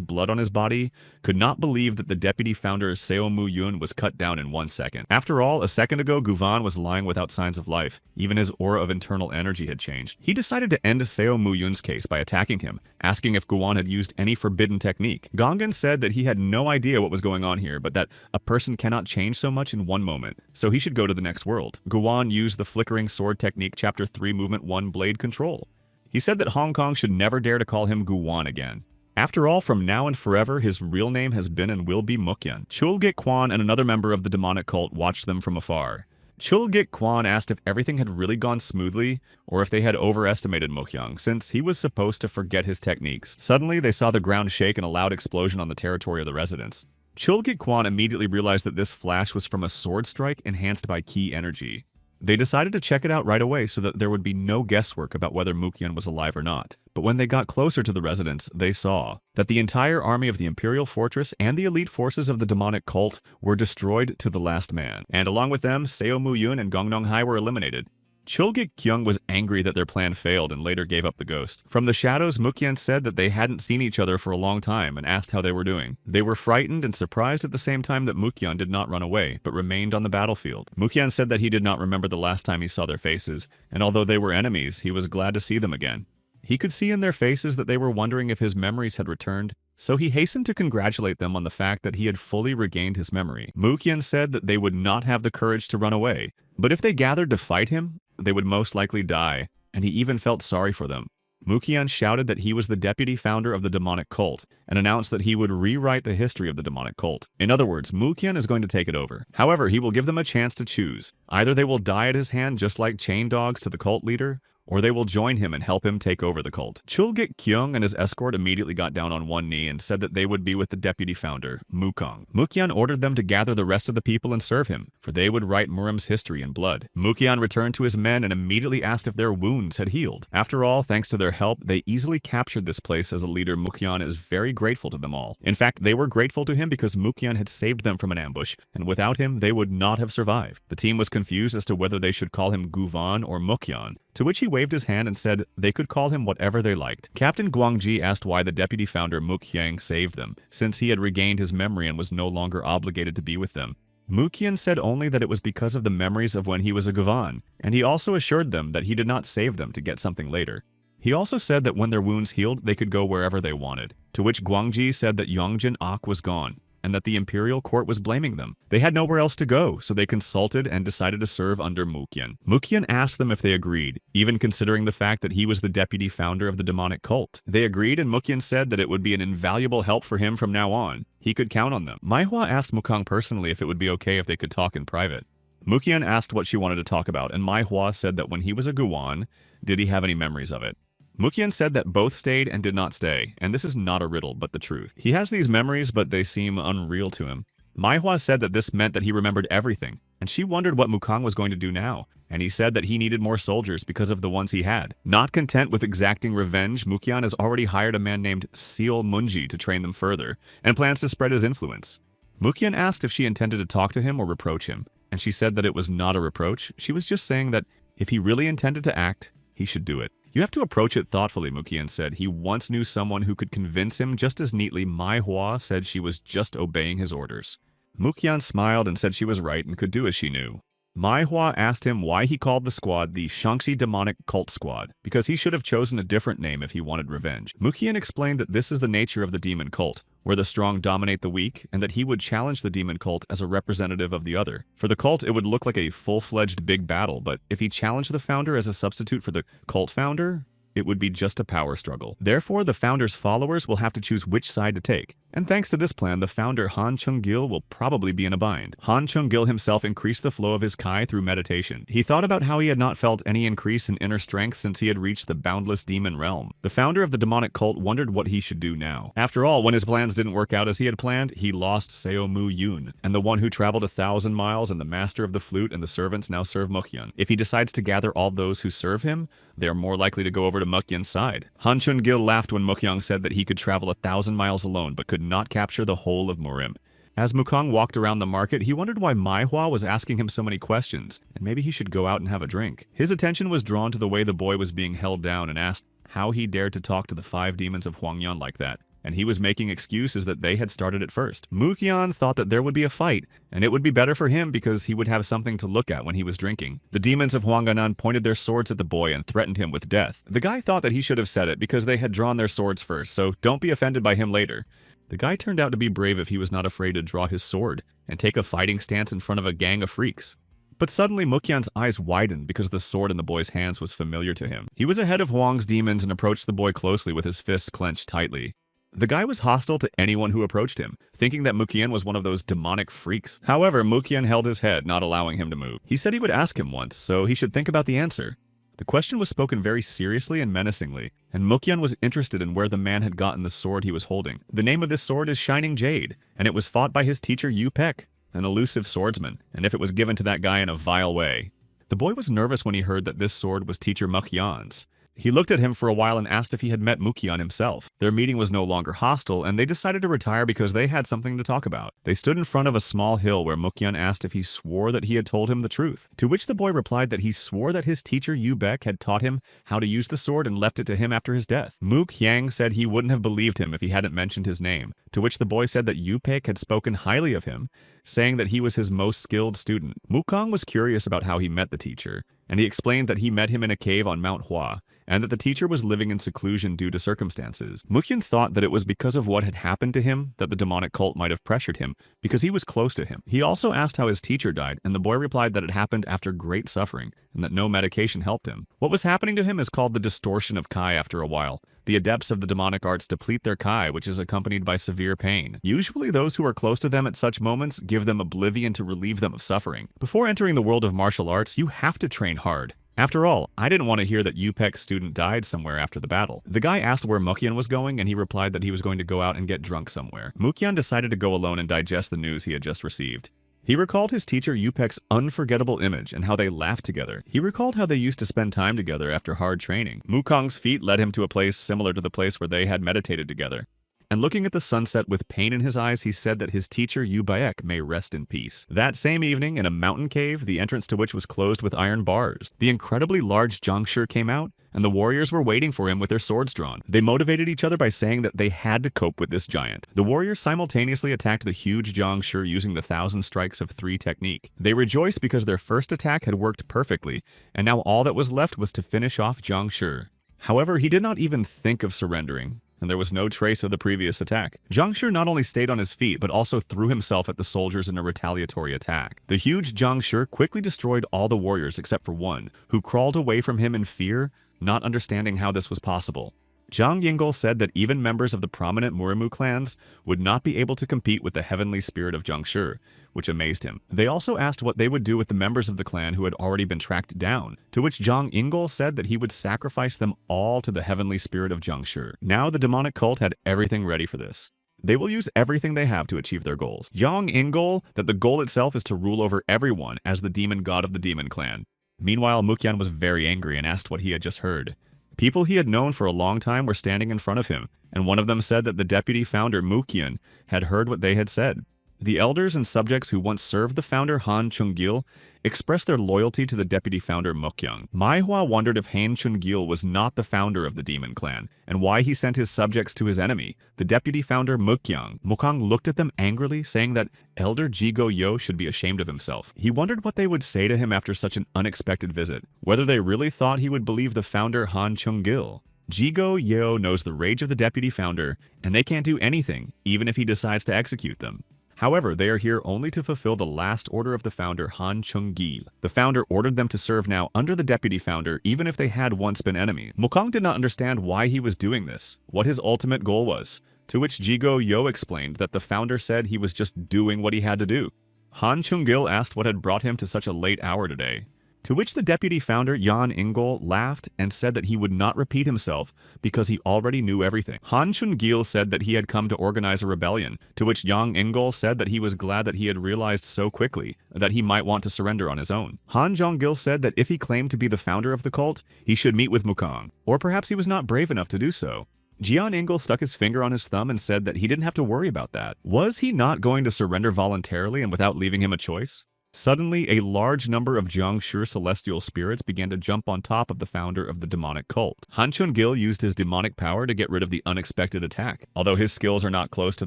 A: blood on his body, could not believe that the deputy founder Seo Mu-yoon was cut down in 1 second. After all, a second ago, Guvan was lying without signs of life. Even his aura of internal energy had changed. He decided to end Seo Mu-yoon's case by attacking him, asking if Guwan had used any forbidden technique. Gongan said that he had no idea what was going on here, but that a person cannot change so much in one moment, so he should go to the next world. Guwan used the flickering sword technique Chapter 3 Movement 1 Blade Control. He said that Hong Kong should never dare to call him Guwan again. After all, from now and forever, his real name has been and will be Mukyan. Chulgit Kwan and another member of the demonic cult watched them from afar. Chulgit Kwan asked if everything had really gone smoothly, or if they had overestimated Mukyan, since he was supposed to forget his techniques. Suddenly, they saw the ground shake and a loud explosion on the territory of the residents. Chulgit Kwan immediately realized that this flash was from a sword strike enhanced by ki energy. They decided to check it out right away so that there would be no guesswork about whether Mukyan was alive or not. But when they got closer to the residents, they saw that the entire army of the Imperial Fortress and the elite forces of the demonic cult were destroyed to the last man. And along with them, Seo Mu-yoon and Gong Nong-hai were eliminated. Chulgit Kyung was angry that their plan failed and later gave up the ghost. From the shadows, Mukyan said that they hadn't seen each other for a long time and asked how they were doing. They were frightened and surprised at the same time that Mukyan did not run away, but remained on the battlefield. Mukyan said that he did not remember the last time he saw their faces, and although they were enemies, he was glad to see them again. He could see in their faces that they were wondering if his memories had returned, so he hastened to congratulate them on the fact that he had fully regained his memory. Mukyan said that they would not have the courage to run away, but if they gathered to fight him, they would most likely die, and he even felt sorry for them. Mukyan shouted that he was the deputy founder of the demonic cult, and announced that he would rewrite the history of the demonic cult. In other words, Mukyan is going to take it over. However, he will give them a chance to choose. Either they will die at his hand just like chain dogs to the cult leader, or they will join him and help him take over the cult. Chulgit Kyung and his escort immediately got down on one knee and said that they would be with the deputy founder, Mukong. Mukyan ordered them to gather the rest of the people and serve him, for they would write Murim's history in blood. Mukyan returned to his men and immediately asked if their wounds had healed. After all, thanks to their help, they easily captured this place as a leader. Mukyan is very grateful to them all. In fact, they were grateful to him because Mukyan had saved them from an ambush, and without him, they would not have survived. The team was confused as to whether they should call him Guvan or Mukyan, to which he waved his hand and said they could call him whatever they liked. Captain Guangji asked why the deputy founder Mukyang saved them, since he had regained his memory and was no longer obligated to be with them. Mukyan said only that it was because of the memories of when he was a Guvan, and he also assured them that he did not save them to get something later. He also said that when their wounds healed, they could go wherever they wanted, to which Guangji said that Yongjin Ak was gone, and that the imperial court was blaming them. They had nowhere else to go, so they consulted and decided to serve under Mukyan. Mukyan asked them if they agreed, even considering the fact that he was the deputy founder of the demonic cult. They agreed, and Mukyan said that it would be an invaluable help for him from now on. He could count on them. Maihua asked Mukong personally if it would be okay if they could talk in private. Mukyan asked what she wanted to talk about, and Maihua said that when he was a Guwan, did he have any memories of it? Mukyan said that both stayed and did not stay, and this is not a riddle, but the truth. He has these memories, but they seem unreal to him. Maihua said that this meant that he remembered everything, and she wondered what Mukong was going to do now, and he said that he needed more soldiers because of the ones he had. Not content with exacting revenge, Mukyan has already hired a man named Seal Munji to train them further, and plans to spread his influence. Mukyan asked if she intended to talk to him or reproach him, and she said that it was not a reproach. She was just saying that if he really intended to act, he should do it. You have to approach it thoughtfully, Mukyan said. He once knew someone who could convince him just as neatly. Maihua said she was just obeying his orders. Mukyan smiled and said she was right and could do as she knew. Maihua asked him why he called the squad the Shaanxi Demonic Cult Squad, because he should have chosen a different name if he wanted revenge. Mukyan explained that this is the nature of the demon cult, where the strong dominate the weak, and that he would challenge the demon cult as a representative of the other. For the cult, it would look like a full-fledged big battle, but if he challenged the founder as a substitute for the cult founder, it would be just a power struggle. Therefore, the founder's followers will have to choose which side to take. And thanks to this plan, the founder Han Chung-gil will probably be in a bind. Han Chung-gil himself increased the flow of his Kai through meditation. He thought about how he had not felt any increase in inner strength since he had reached the boundless demon realm. The founder of the demonic cult wondered what he should do now. After all, when his plans didn't work out as he had planned, he lost Seo Mu Yun, and the one who traveled 1,000 miles and the master of the flute and the servants now serve Mukhyun. If he decides to gather all those who serve him, they are more likely to go over to Mukhyun's side. Han Chung-gil laughed when Mukhyun said that he could travel 1,000 miles alone but could not capture the whole of Murim. As Mukong walked around the market, he wondered why Mai Hua was asking him so many questions, and maybe he should go out and have a drink. His attention was drawn to the way the boy was being held down and asked how he dared to talk to the 5 demons of Huangyan like that. And he was making excuses that they had started it first. Mukhyun thought that there would be a fight, and it would be better for him because he would have something to look at when he was drinking. The demons of Huangganan pointed their swords at the boy and threatened him with death. The guy thought that he should have said it because they had drawn their swords first, so don't be offended by him later. The guy turned out to be brave if he was not afraid to draw his sword and take a fighting stance in front of a gang of freaks. But suddenly Mukhyun's eyes widened because the sword in the boy's hands was familiar to him. He was ahead of Huang's demons and approached the boy closely with his fists clenched tightly. The guy was hostile to anyone who approached him, thinking that Mukhyun was one of those demonic freaks. However, Mukhyun held his head, not allowing him to move. He said he would ask him once, so he should think about the answer. The question was spoken very seriously and menacingly, and Mukhyun was interested in where the man had gotten the sword he was holding. The name of this sword is Shining Jade, and it was fought by his teacher Yu Pek, an elusive swordsman, and if it was given to that guy in a vile way. The boy was nervous when he heard that this sword was teacher Mukhyun's. He looked at him for a while and asked if he had met Mukhyun himself. Their meeting was no longer hostile, and they decided to retire because they had something to talk about. They stood in front of a small hill where Mukhyun asked if he swore that he had told him the truth, to which the boy replied that he swore that his teacher Yu Bek had taught him how to use the sword and left it to him after his death. Mukhyang said he wouldn't have believed him if he hadn't mentioned his name, to which the boy said that Yu Bek had spoken highly of him, saying that he was his most skilled student. Mukong was curious about how he met the teacher, and he explained that he met him in a cave on Mount Hua, and that the teacher was living in seclusion due to circumstances. Mukhyun thought that it was because of what had happened to him that the demonic cult might have pressured him, because he was close to him. He also asked how his teacher died, and the boy replied that it happened after great suffering, and that no medication helped him. What was happening to him is called the distortion of Kai after a while. The adepts of the demonic arts deplete their Kai, which is accompanied by severe pain. Usually those who are close to them at such moments give them oblivion to relieve them of suffering. Before entering the world of martial arts, you have to train hard. After all, I didn't want to hear that Yu Pek's student died somewhere after the battle. The guy asked where Mukhyun was going, and he replied that he was going to go out and get drunk somewhere. Mukhyun decided to go alone and digest the news he had just received. He recalled his teacher Yu Pek's unforgettable image and how they laughed together. He recalled how they used to spend time together after hard training. Mukong's feet led him to a place similar to the place where they had meditated together. And looking at the sunset with pain in his eyes, he said that his teacher Yu Baek may rest in peace. That same evening, in a mountain cave, the entrance to which was closed with iron bars, the incredibly large Zhangshi came out, and the warriors were waiting for him with their swords drawn. They motivated each other by saying that they had to cope with this giant. The warriors simultaneously attacked the huge Zhangshi using the 1,000 strikes of 3 technique. They rejoiced because their first attack had worked perfectly, and now all that was left was to finish off Zhangshi. However, he did not even think of surrendering, and there was no trace of the previous attack. Zhangshi not only stayed on his feet, but also threw himself at the soldiers in a retaliatory attack. The huge Zhangshi quickly destroyed all the warriors except for one, who crawled away from him in fear, not understanding how this was possible. Zhang Yingol said that even members of the prominent Murimu clans would not be able to compete with the heavenly spirit of Zhangshi, which amazed him. They also asked what they would do with the members of the clan who had already been tracked down, to which Zhang Yingol said that he would sacrifice them all to the heavenly spirit of Zhangshi. Now the demonic cult had everything ready for this. They will use everything they have to achieve their goals. Zhang Yingol that the goal itself is to rule over everyone as the demon god of the demon clan. Meanwhile, Mukhyun was very angry and asked what he had just heard. People he had known for a long time were standing in front of him, and one of them said that the deputy founder Mukhyun had heard what they had said. The elders and subjects who once served the founder Han Chung-gil expressed their loyalty to the deputy founder Mukhyun. Mai Hua wondered if Han Chung-gil was not the founder of the demon clan, and why he sent his subjects to his enemy, the deputy founder Mukhyun. Mukong looked at them angrily, saying that Elder Jigo Yo should be ashamed of himself. He wondered what they would say to him after such an unexpected visit, whether they really thought he would believe the founder Han Chung-gil. Jigo Yo knows the rage of the deputy founder, and they can't do anything, even if he decides to execute them. However, they are here only to fulfill the last order of the founder Han Chung-gil. The founder ordered them to serve now under the deputy founder, even if they had once been enemies. Mukong did not understand why he was doing this, what his ultimate goal was. to which Jigo Yo explained that the founder said he was just doing what he had to do. Han Chung-gil asked what had brought him to such a late hour today, to which the deputy founder Jan Ingol laughed and said that he would not repeat himself because he already knew everything. Han Chung-gil said that he had come to organize a rebellion, to which Jan Ingol said that he was glad that he had realized so quickly that he might want to surrender on his own. Han Jong-gil said that if he claimed to be the founder of the cult, he should meet with Mukong, or perhaps he was not brave enough to do so. Jian Ingol stuck his finger on his thumb and said that he didn't have to worry about that. Was he not going to surrender voluntarily and without leaving him a choice? Suddenly, a large number of Jiangshi celestial spirits began to jump on top of the founder of the demonic cult. Han Chun-gil used his demonic power to get rid of the unexpected attack, although his skills are not close to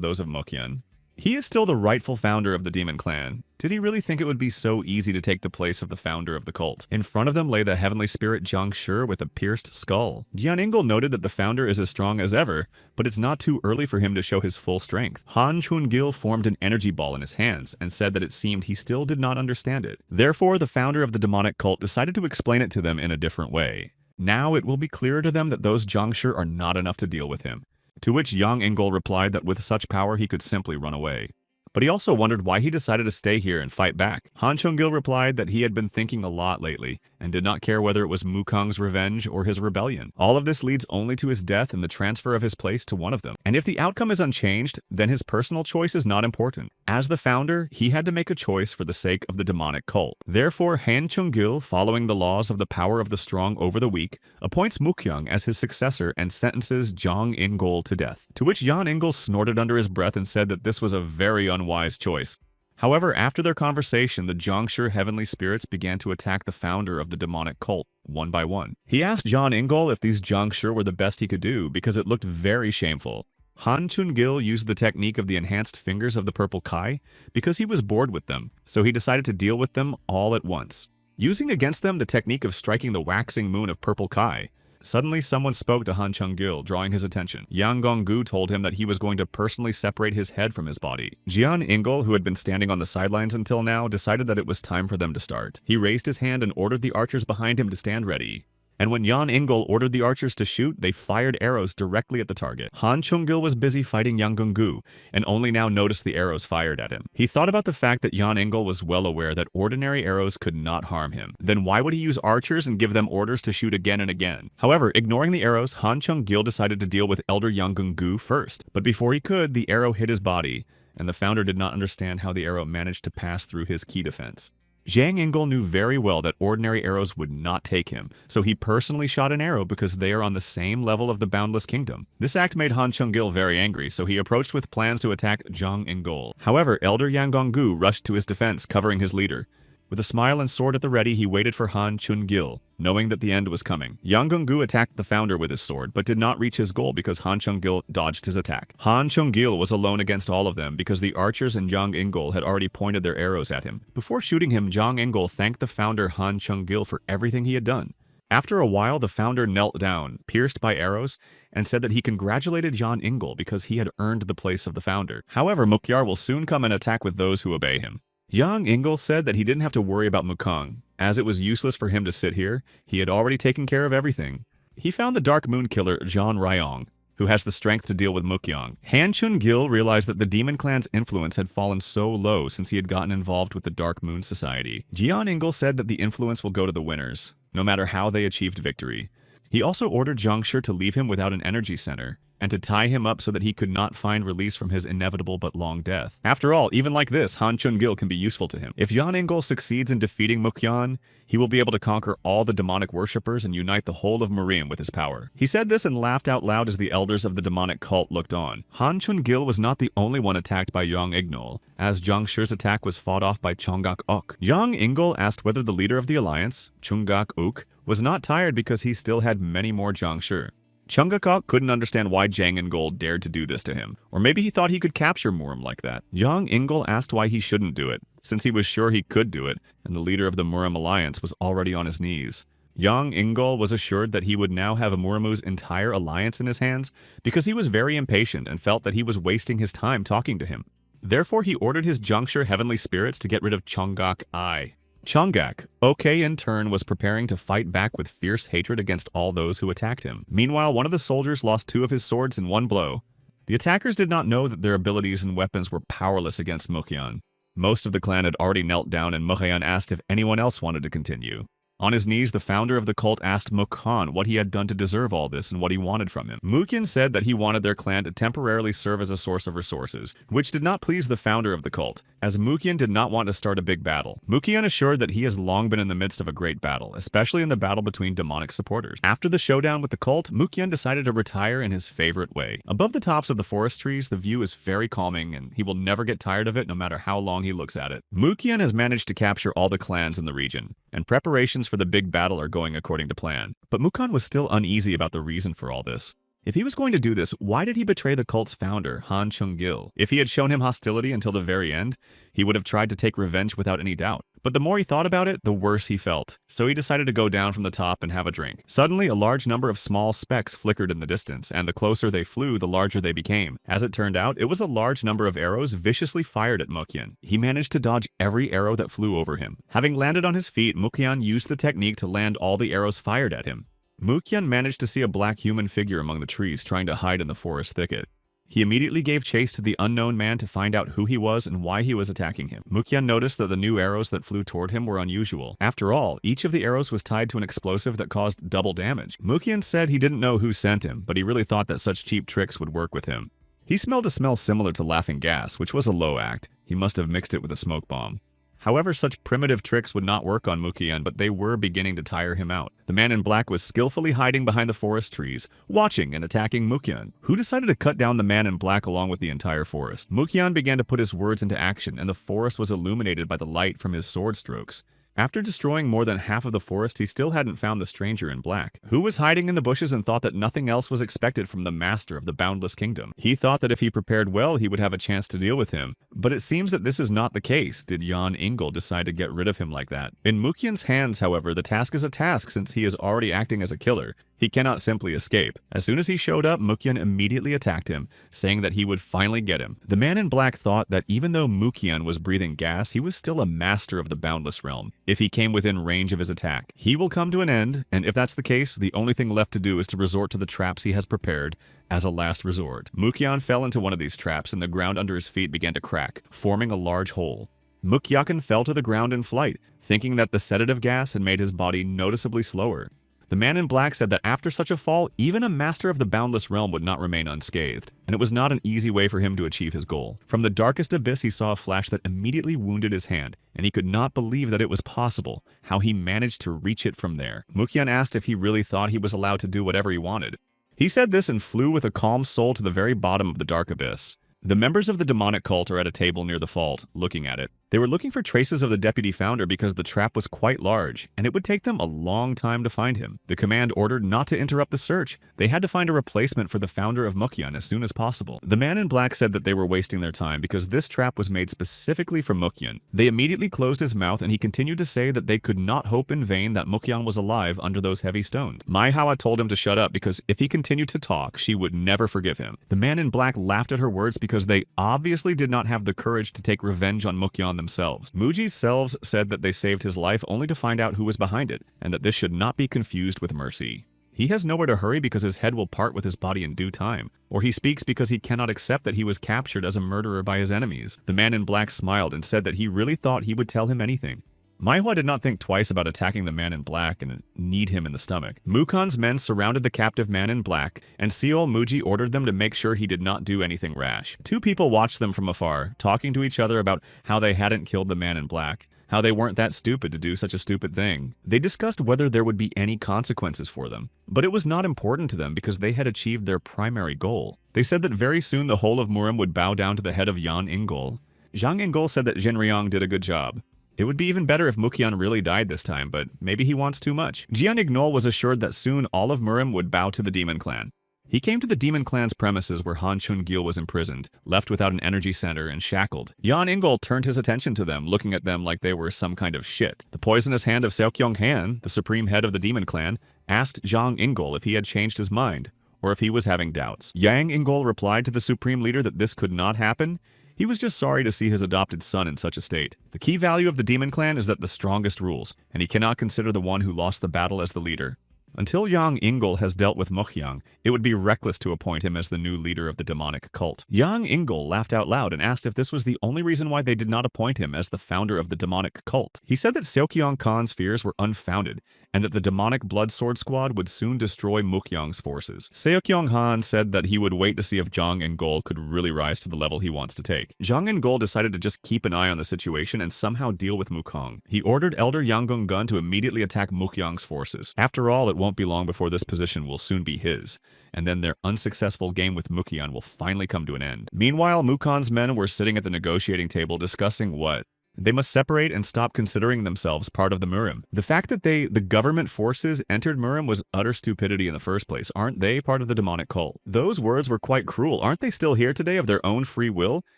A: those of Mokyan. He is still the rightful founder of the demon clan. Did he really think it would be so easy to take the place of the founder of the cult? In front of them lay the heavenly spirit Jiang Shi with a pierced skull. Jian Ingol noted that the founder is as strong as ever, but it's not too early for him to show his full strength. Han Chun-gil formed an energy ball in his hands and said that it seemed he still did not understand it. Therefore, the founder of the demonic cult decided to explain it to them in a different way. Now it will be clear to them that those Jiangshi are not enough to deal with him. To which Yang Ingol replied that with such power he could simply run away. But he also wondered why he decided to stay here and fight back. Han Chung-gil replied that he had been thinking a lot lately, and did not care whether it was Mukong's revenge or his rebellion. All of this leads only to his death and the transfer of his place to one of them. And if the outcome is unchanged, then his personal choice is not important. As the founder, he had to make a choice for the sake of the demonic cult. Therefore, Han Chung-gil, following the laws of the power of the strong over the weak, appoints Mukyung as his successor and sentences Jiang Ingol to death. To which Jan Ingol snorted under his breath and said that this was a very unwise choice. However, after their conversation, the Jiangshi heavenly spirits began to attack the founder of the demonic cult, one by one. He asked Jan Ingol if these Jiangshi were the best he could do because it looked very shameful. Han Chun-gil used the technique of the enhanced fingers of the purple Kai because he was bored with them, so he decided to deal with them all at once. Using against them the technique of striking the waxing moon of purple Kai, suddenly someone spoke to Han Chung-gil, drawing his attention. Yang Gonggu told him that he was going to personally separate his head from his body. Jian Ingol, who had been standing on the sidelines until now, decided that it was time for them to start. He raised his hand and ordered the archers behind him to stand ready. And when Jan Ingol ordered the archers to shoot, they fired arrows directly at the target. Han Chung-gil was busy fighting Yang Gonggu, and only now noticed the arrows fired at him. He thought about the fact that Jan Ingol was well aware that ordinary arrows could not harm him. Then why would he use archers and give them orders to shoot again and again? However, ignoring the arrows, Han Chung-gil decided to deal with Elder Yang Gonggu first. But before he could, the arrow hit his body, and the founder did not understand how the arrow managed to pass through his key defense. Jiang Ingol knew very well that ordinary arrows would not take him, so he personally shot an arrow because they are on the same level of the Boundless Kingdom. This act made Han Chung-gil very angry, so he approached with plans to attack Jiang Ingol. However, Elder Yang Gonggu rushed to his defense, covering his leader. With a smile and sword at the ready, he waited for Han Chun-gil, knowing that the end was coming. Yang Gonggu attacked the founder with his sword, but did not reach his goal because Han Chung-gil dodged his attack. Han Chung-gil was alone against all of them because the archers and Jiang Ingol had already pointed their arrows at him. Before shooting him, Jiang Ingol thanked the founder Han Chung-gil for everything he had done. After a while, the founder knelt down, pierced by arrows, and said that he congratulated Jan Ingol because he had earned the place of the founder. However, Mukyar will soon come and attack with those who obey him. Yang Ingol said that he didn't have to worry about Mukong, as it was useless for him to sit here. He had already taken care of everything. He found the Dark Moon Killer Zhan Ryong, who has the strength to deal with Mukyang. Han Chun-gil realized that the Demon Clan's influence had fallen so low since he had gotten involved with the Dark Moon Society. Jian Ingol said that the influence will go to the winners, no matter how they achieved victory. He also ordered Jiang Shi to leave him without an energy center, and to tie him up so that he could not find release from his inevitable but long death. After all, even like this, Han Chun-gil can be useful to him. If Jan Ingol succeeds in defeating Mukyan, he will be able to conquer all the demonic worshippers and unite the whole of Miriam with his power. He said this and laughed out loud as the elders of the demonic cult looked on. Han Chun-gil was not the only one attacked by Yang Ingol, as Jiang Shi's attack was fought off by Chonggak-ok. Yang Ingol asked whether the leader of the alliance, Chonggak-ok, was not tired because he still had many more Jiang Shi. Chonggak-ok couldn't understand why Jiang Ingol dared to do this to him, or maybe he thought he could capture Murim like that. Jiang Ingol asked why he shouldn't do it, since he was sure he could do it, and the leader of the Murim alliance was already on his knees. Yang Ingol was assured that he would now have Murimu's entire alliance in his hands because he was very impatient and felt that he was wasting his time talking to him. Therefore, he ordered his Jiangshi heavenly spirits to get rid of Chonggak-I. Chonggak-ok in turn was preparing to fight back with fierce hatred against all those who attacked him. Meanwhile, one of the soldiers lost 2 of his swords in one blow. The attackers did not know that their abilities and weapons were powerless against Mukyan. Most of the clan had already knelt down, and Mukyan asked if anyone else wanted to continue. On his knees, the founder of the cult asked Mukyan what he had done to deserve all this and what he wanted from him. Mukyan said that he wanted their clan to temporarily serve as a source of resources, which did not please the founder of the cult, as Mukyan did not want to start a big battle. Mukyan assured that he has long been in the midst of a great battle, especially in the battle between demonic supporters. After the showdown with the cult, Mukyan decided to retire in his favorite way. Above the tops of the forest trees, the view is very calming, and he will never get tired of it no matter how long he looks at it. Mukyan has managed to capture all the clans in the region, and preparations for the big battle are going according to plan. But Mukyan was still uneasy about the reason for all this. If he was going to do this, why did he betray the cult's founder, Han Chung-gil? If he had shown him hostility until the very end, he would have tried to take revenge without any doubt. But the more he thought about it, the worse he felt. So he decided to go down from the top and have a drink. Suddenly, a large number of small specks flickered in the distance, and the closer they flew, the larger they became. As it turned out, it was a large number of arrows viciously fired at Mukyan. He managed to dodge every arrow that flew over him. Having landed on his feet, Mukyan used the technique to land all the arrows fired at him. Mukyan managed to see a black human figure among the trees trying to hide in the forest thicket. He immediately gave chase to the unknown man to find out who he was and why he was attacking him. Mukyan noticed that the new arrows that flew toward him were unusual. After all, each of the arrows was tied to an explosive that caused double damage. Mukyan said he didn't know who sent him, but he really thought that such cheap tricks would work with him. He smelled a smell similar to laughing gas, which was a low act. He must have mixed it with a smoke bomb. However, such primitive tricks would not work on Mukyan, but they were beginning to tire him out. The man in black was skillfully hiding behind the forest trees, watching and attacking Mukyan, who decided to cut down the man in black along with the entire forest. Mukyan began to put his words into action, and the forest was illuminated by the light from his sword strokes. After destroying more than half of the forest, he still hadn't found the stranger in black, who was hiding in the bushes and thought that nothing else was expected from the master of the boundless kingdom. He thought that if he prepared well, he would have a chance to deal with him. But it seems that this is not the case. Did Jan Ingol decide to get rid of him like that? In Mukyan's hands, however, the task is a task since he is already acting as a killer. He cannot simply escape. As soon as he showed up, Mukyan immediately attacked him, saying that he would finally get him. The man in black thought that even though Mukyan was breathing gas, he was still a master of the boundless realm. If he came within range of his attack, he will come to an end, and if that's the case, the only thing left to do is to resort to the traps he has prepared as a last resort. Mukyan fell into one of these traps, and the ground under his feet began to crack, forming a large hole. Mukyan fell to the ground in flight, thinking that the sedative gas had made his body noticeably slower. The man in black said that after such a fall, even a master of the boundless realm would not remain unscathed, and it was not an easy way for him to achieve his goal. From the darkest abyss, he saw a flash that immediately wounded his hand, and he could not believe that it was possible, how he managed to reach it from there. Mukyan asked if he really thought he was allowed to do whatever he wanted. He said this and flew with a calm soul to the very bottom of the dark abyss. The members of the demonic cult are at a table near the fault, looking at it. They were looking for traces of the deputy founder because the trap was quite large, and it would take them a long time to find him. The command ordered not to interrupt the search. They had to find a replacement for the founder of Mukyan as soon as possible. The man in black said that they were wasting their time because this trap was made specifically for Mukyan. They immediately closed his mouth, and he continued to say that they could not hope in vain that Mukyan was alive under those heavy stones. Mai Hawa told him to shut up because if he continued to talk, she would never forgive him. The man in black laughed at her words because they obviously did not have the courage to take revenge on Mukyan themselves. Muji's selves said that they saved his life only to find out who was behind it, and that this should not be confused with mercy. He has nowhere to hurry because his head will part with his body in due time, or he speaks because he cannot accept that he was captured as a murderer by his enemies. The man in black smiled and said that he really thought he would tell him anything. Maihua did not think twice about attacking the man in black and kneed him in the stomach. Mukhan's men surrounded the captive man in black, and Seol Muji ordered them to make sure he did not do anything rash. Two people watched them from afar, talking to each other about how they hadn't killed the man in black, how they weren't that stupid to do such a stupid thing. They discussed whether there would be any consequences for them, but it was not important to them because they had achieved their primary goal. They said that very soon the whole of Murim would bow down to the head of Yan Ingol. Zhang Ingol said that Zhenriang did a good job. It would be even better if Mukyan really died this time, but maybe he wants too much. Jian Ignol was assured that soon all of Murim would bow to the Demon Clan. He came to the Demon Clan's premises where Han Chun-gil was imprisoned, left without an energy center and shackled. Yan Ingol turned his attention to them, looking at them like they were some kind of shit. The poisonous hand of Seokyong Han, the supreme head of the Demon Clan, asked Zhang Ingol if he had changed his mind, or if he was having doubts. Yang Ingol replied to the supreme leader that this could not happen. He was just sorry to see his adopted son in such a state. The key value of the Demon Clan is that the strongest rules, and he cannot consider the one who lost the battle as the leader. Until Yang Ingol has dealt with Mukhyang, it would be reckless to appoint him as the new leader of the demonic cult. Yang Ingol laughed out loud and asked if this was the only reason why they did not appoint him as the founder of the demonic cult. He said that Seokyong Khan's fears were unfounded, and that the demonic blood sword squad would soon destroy Mukhyang's forces. Seokyong Han said that he would wait to see if Jang Ingol could really rise to the level he wants to take. Jang Ingol decided to just keep an eye on the situation and somehow deal with Mukhyang. He ordered Elder Yangung Gun to immediately attack Mukhyang's forces. After all, it won't be long before this position will soon be his, and then their unsuccessful game with Mukhyang will finally come to an end. Meanwhile, Mukhan's men were sitting at the negotiating table discussing what they must separate and stop considering themselves part of the Murim. The fact that the government forces entered Murim was utter stupidity in the first place. Aren't they part of the demonic cult? Those words were quite cruel. Aren't they still here today of their own free will?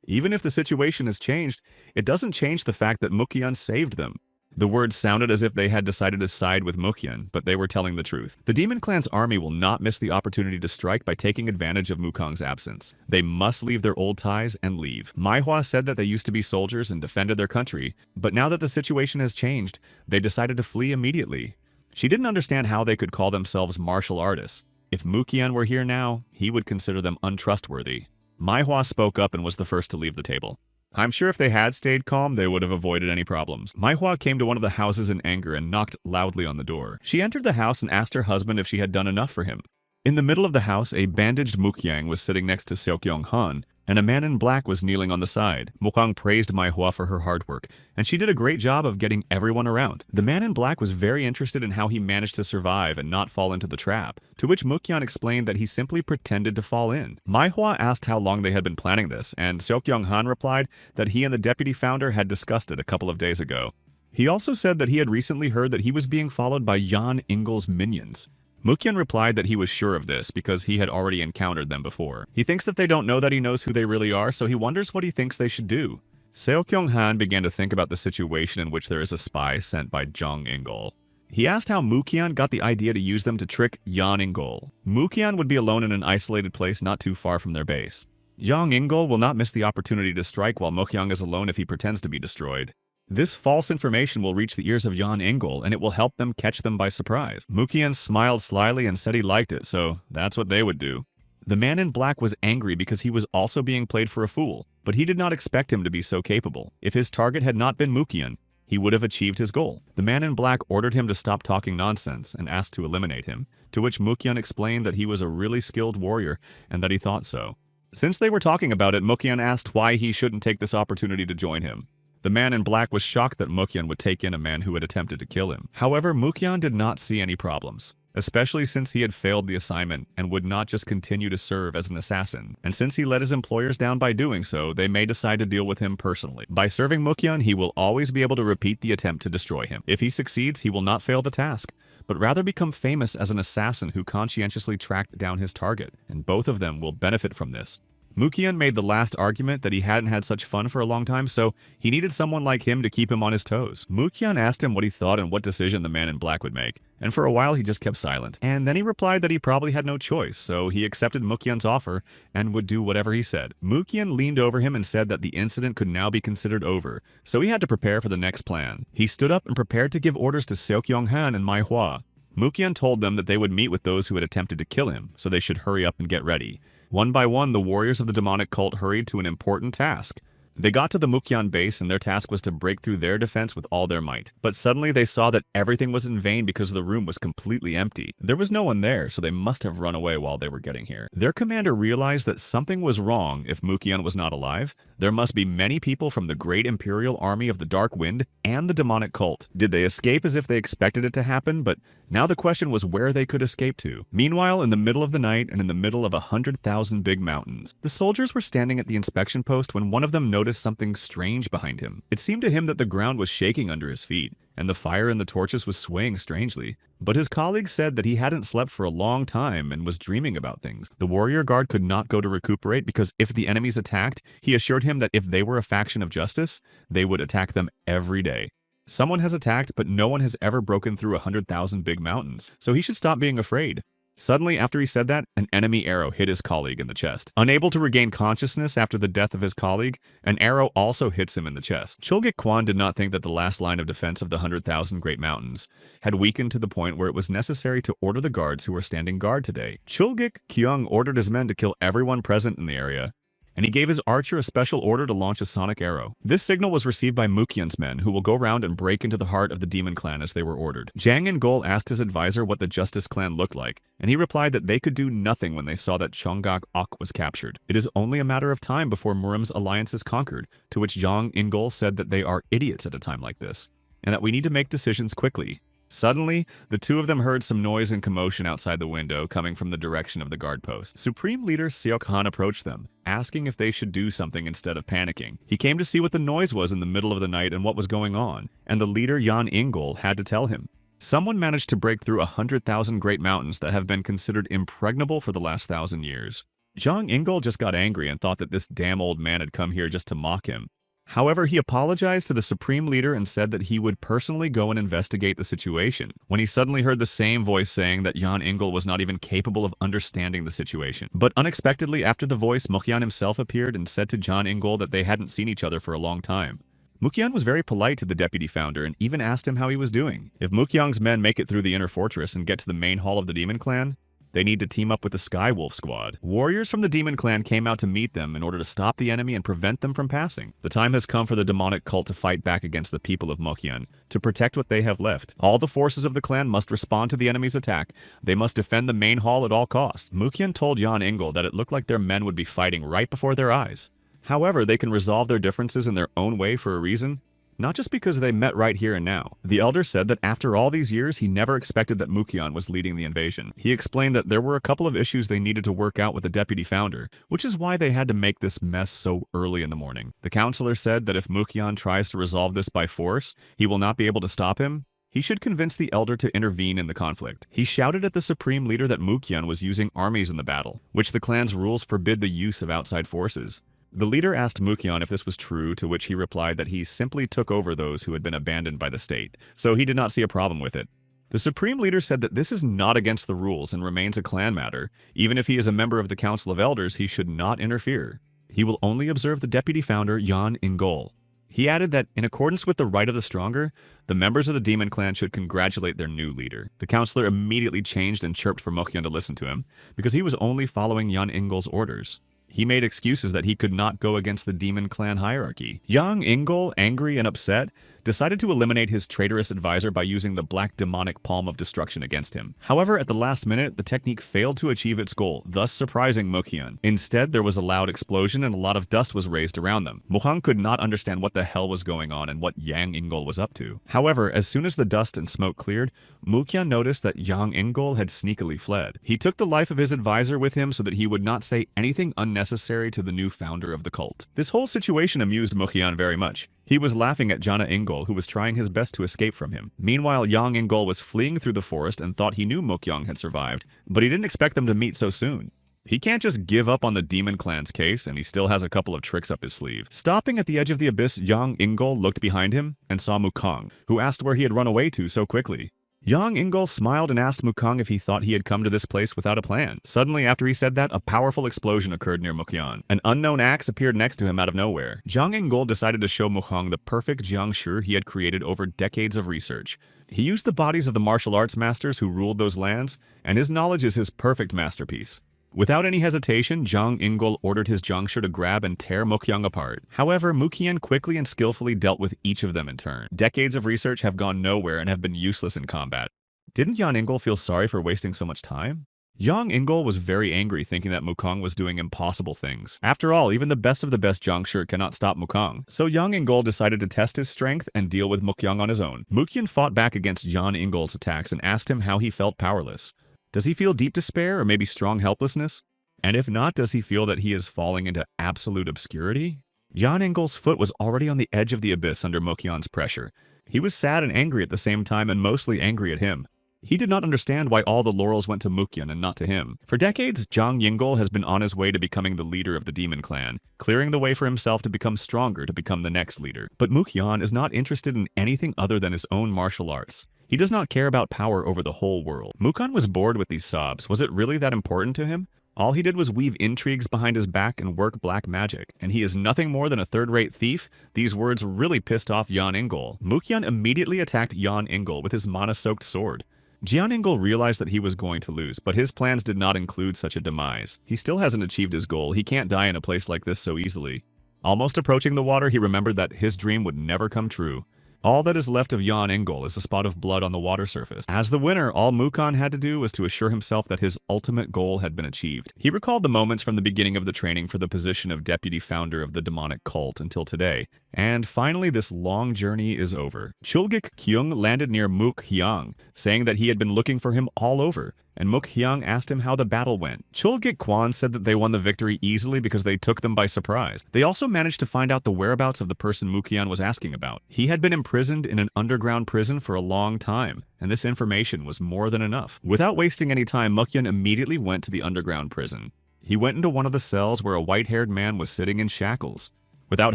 A: Even if the situation has changed, it doesn't change the fact that Mukhyang saved them. The words sounded as if they had decided to side with Mukhyang, but they were telling the truth. The Demon Clan's army will not miss the opportunity to strike by taking advantage of Mukhyang's absence. They must leave their old ties and leave. Maihua said that they used to be soldiers and defended their country, but now that the situation has changed, they decided to flee immediately. She didn't understand how they could call themselves martial artists. If Mukhyang were here now, he would consider them untrustworthy. Maihua spoke up and was the first to leave the table. I'm sure if they had stayed calm, they would have avoided any problems. Maihua came to one of the houses in anger and knocked loudly on the door. She entered the house and asked her husband if she had done enough for him. In the middle of the house, a bandaged Mukhyang was sitting next to Seokyong Han, and a man in black was kneeling on the side. Mukhyang praised Maihua for her hard work, and she did a great job of getting everyone around. The man in black was very interested in how he managed to survive and not fall into the trap, to which Mukhyang explained that he simply pretended to fall in. Maihua asked how long they had been planning this, and Seokyong Han replied that he and the deputy founder had discussed it a couple of days ago. He also said that he had recently heard that he was being followed by Jan Ingol's minions. Mukhyang replied that he was sure of this because he had already encountered them before. He thinks that they don't know that he knows who they really are, so he wonders what he thinks they should do. Seokyong Han began to think about the situation in which there is a spy sent by Jang Ingol. He asked how Mukhyang got the idea to use them to trick Jan Ingol. Mukhyang would be alone in an isolated place not too far from their base. Jang Ingol will not miss the opportunity to strike while Mukhyang is alone if he pretends to be destroyed. This false information will reach the ears of Jan Ingol, and it will help them catch them by surprise. Mukhyang smiled slyly and said he liked it, so that's what they would do. The man in black was angry because he was also being played for a fool, but he did not expect him to be so capable. If his target had not been Mukhyang, he would have achieved his goal. The man in black ordered him to stop talking nonsense and asked to eliminate him, to which Mukhyang explained that he was a really skilled warrior and that he thought so. Since they were talking about it, Mukhyang asked why he shouldn't take this opportunity to join him. The man in black was shocked that Mukhyang would take in a man who had attempted to kill him. However, Mukhyang did not see any problems, especially since he had failed the assignment and would not just continue to serve as an assassin. And since he let his employers down by doing so, they may decide to deal with him personally. By serving Mukhyang, he will always be able to repeat the attempt to destroy him. If he succeeds, he will not fail the task, but rather become famous as an assassin who conscientiously tracked down his target, and both of them will benefit from this. Mukhyang made the last argument that he hadn't had such fun for a long time, so he needed someone like him to keep him on his toes. Mukhyang asked him what he thought and what decision the man in black would make, and for a while he just kept silent. And then he replied that he probably had no choice, so he accepted Mukhyang's offer and would do whatever he said. Mukhyang leaned over him and said that the incident could now be considered over, so he had to prepare for the next plan. He stood up and prepared to give orders to Seokyong Han and Maihua. Mukhyang told them that they would meet with those who had attempted to kill him, so they should hurry up and get ready. One by one, the warriors of the demonic cult hurried to an important task. They got to the Mukhyang base and their task was to break through their defense with all their might. But suddenly they saw that everything was in vain because the room was completely empty. There was no one there, so they must have run away while they were getting here. Their commander realized that something was wrong if Mukhyang was not alive. There must be many people from the great imperial army of the Dark Wind and the demonic cult. Did they escape as if they expected it to happen? But now the question was where they could escape to. Meanwhile, in the middle of the night and in the middle of 100,000 big mountains, the soldiers were standing at the inspection post when one of them noticed something strange behind him. It seemed to him that the ground was shaking under his feet, and the fire in the torches was swaying strangely. But his colleague said that he hadn't slept for a long time and was dreaming about things. The warrior guard could not go to recuperate because if the enemies attacked, he assured him that if they were a faction of justice, they would attack them every day. Someone has attacked, but no one has ever broken through 100,000 big mountains, so he should stop being afraid. Suddenly, after he said that, an enemy arrow hit his colleague in the chest. Unable to regain consciousness after the death of his colleague, an arrow also hits him in the chest. Chulgik Kwan did not think that the last line of defense of the 100,000 Great Mountains had weakened to the point where it was necessary to order the guards who were standing guard today. Chulgik Kyung ordered his men to kill everyone present in the area, and he gave his archer a special order to launch a sonic arrow. This signal was received by Mukyan's men, who will go round and break into the heart of the demon clan as they were ordered. Jang In-gol asked his advisor what the Justice clan looked like, and he replied that they could do nothing when they saw that Chonggak Ok was captured. It is only a matter of time before Murim's alliance is conquered, to which Jang In-gol said that they are idiots at a time like this, and that we need to make decisions quickly. Suddenly, the two of them heard some noise and commotion outside the window coming from the direction of the guard post. Supreme Leader Seok Han approached them, asking if they should do something instead of panicking. He came to see what the noise was in the middle of the night and what was going on, and the leader Yan In-gol had to tell him. Someone managed to break through 100,000 great mountains that have been considered impregnable for the last 1,000 years. Jang In-gol just got angry and thought that this damn old man had come here just to mock him. However, he apologized to the Supreme Leader and said that he would personally go and investigate the situation, when he suddenly heard the same voice saying that Yan In-gol was not even capable of understanding the situation. But unexpectedly, after the voice, Mukyan himself appeared and said to Jan In-gol that they hadn't seen each other for a long time. Mukyan was very polite to the deputy founder and even asked him how he was doing. If Mukyang's men make it through the inner fortress and get to the main hall of the demon clan, they need to team up with the Skywolf squad. Warriors from the demon clan came out to meet them in order to stop the enemy and prevent them from passing. The time has come for the demonic cult to fight back against the people of Mokyan, to protect what they have left. All the forces of the clan must respond to the enemy's attack. They must defend the main hall at all costs. Mukyan told Yan In-gol that it looked like their men would be fighting right before their eyes. However, they can resolve their differences in their own way for a reason, not just because they met right here and now. The elder said that after all these years, he never expected that Mukyan was leading the invasion. He explained that there were a couple of issues they needed to work out with the deputy founder, which is why they had to make this mess so early in the morning. The counselor said that if Mukyan tries to resolve this by force, he will not be able to stop him. He should convince the elder to intervene in the conflict. He shouted at the supreme leader that Mukyan was using armies in the battle, which the clan's rules forbid the use of outside forces. The leader asked Mukyan if this was true, to which he replied that he simply took over those who had been abandoned by the state, so he did not see a problem with it. The supreme leader said that this is not against the rules and remains a clan matter. Even if he is a member of the Council of Elders, he should not interfere. He will only observe the deputy founder, Yan In-gol. He added that, in accordance with the right of the stronger, the members of the demon clan should congratulate their new leader. The counselor immediately changed and chirped for Mukyan to listen to him, because he was only following Yan In-gol's orders. He made excuses that he could not go against the demon clan hierarchy. Yang In-gol, angry and upset, decided to eliminate his traitorous advisor by using the black demonic palm of destruction against him. However, at the last minute, the technique failed to achieve its goal, thus surprising Mukyan. Instead, there was a loud explosion and a lot of dust was raised around them. Mohang could not understand what the hell was going on and what Yang In-gol was up to. However, as soon as the dust and smoke cleared, Mukyan noticed that Yang In-gol had sneakily fled. He took the life of his advisor with him so that he would not say anything unnecessary to the new founder of the cult. This whole situation amused Mukyan very much. He was laughing at Jana In-gol, who was trying his best to escape from him. Meanwhile, Yang In-gol was fleeing through the forest and thought he knew Mukyan had survived, but he didn't expect them to meet so soon. He can't just give up on the demon clan's case, and he still has a couple of tricks up his sleeve. Stopping at the edge of the abyss, Yang In-gol looked behind him and saw Mukong, who asked where he had run away to so quickly. Yang In-gol smiled and asked Mukong if he thought he had come to this place without a plan. Suddenly, after he said that, a powerful explosion occurred near Mukyan. An unknown axe appeared next to him out of nowhere. Yang In-gol decided to show Mukong the perfect jiangshi he had created over decades of research. He used the bodies of the martial arts masters who ruled those lands, and his knowledge is his perfect masterpiece. Without any hesitation, Yang In-gol ordered his jiangshi to grab and tear Mukyan apart. However, Mukyan quickly and skillfully dealt with each of them in turn. Decades of research have gone nowhere and have been useless in combat. Didn't Yan In-gol feel sorry for wasting so much time? Yang In-gol was very angry, thinking that Mukong was doing impossible things. After all, even the best of the best jiangshi cannot stop Mukong. So Yang In-gol decided to test his strength and deal with Mukyan on his own. Mukyan fought back against Yan In-gol's attacks and asked him how he felt powerless. Does he feel deep despair or maybe strong helplessness? And if not, does he feel that he is falling into absolute obscurity? Yan In-gol's foot was already on the edge of the abyss under Mukyan's pressure. He was sad and angry at the same time, and mostly angry at him. He did not understand why all the laurels went to Mukyan and not to him. For decades, Zhang Yingle has been on his way to becoming the leader of the demon clan, clearing the way for himself to become stronger to become the next leader. But Mukyan is not interested in anything other than his own martial arts. He does not care about power over the whole world. Mukyan was bored with these sobs. Was it really that important to him? All he did was weave intrigues behind his back and work black magic, and he is nothing more than a third-rate thief. These words really pissed off Jan Ingol. Mukyan immediately attacked Jan Ingol with his mana-soaked sword. Jan Ingol realized that he was going to lose, but his plans did not include such a demise. He still hasn't achieved his goal. He can't die in a place like this so easily. Almost approaching the water, he remembered that his dream would never come true. All that is left of Jan Ingol is a spot of blood on the water surface. As the winner, all Mukyan had to do was to assure himself that his ultimate goal had been achieved. He recalled the moments from the beginning of the training for the position of deputy founder of the demonic cult until today. And finally, this long journey is over. Chulgik Kyung landed near Muk Hyang, saying that he had been looking for him all over, and Muk Hyang asked him how the battle went. Chulgik Kwan said that they won the victory easily because they took them by surprise. They also managed to find out the whereabouts of the person Mukyan was asking about. He had been imprisoned in an underground prison for a long time, and this information was more than enough. Without wasting any time, Mukyan immediately went to the underground prison. He went into one of the cells where a white-haired man was sitting in shackles. Without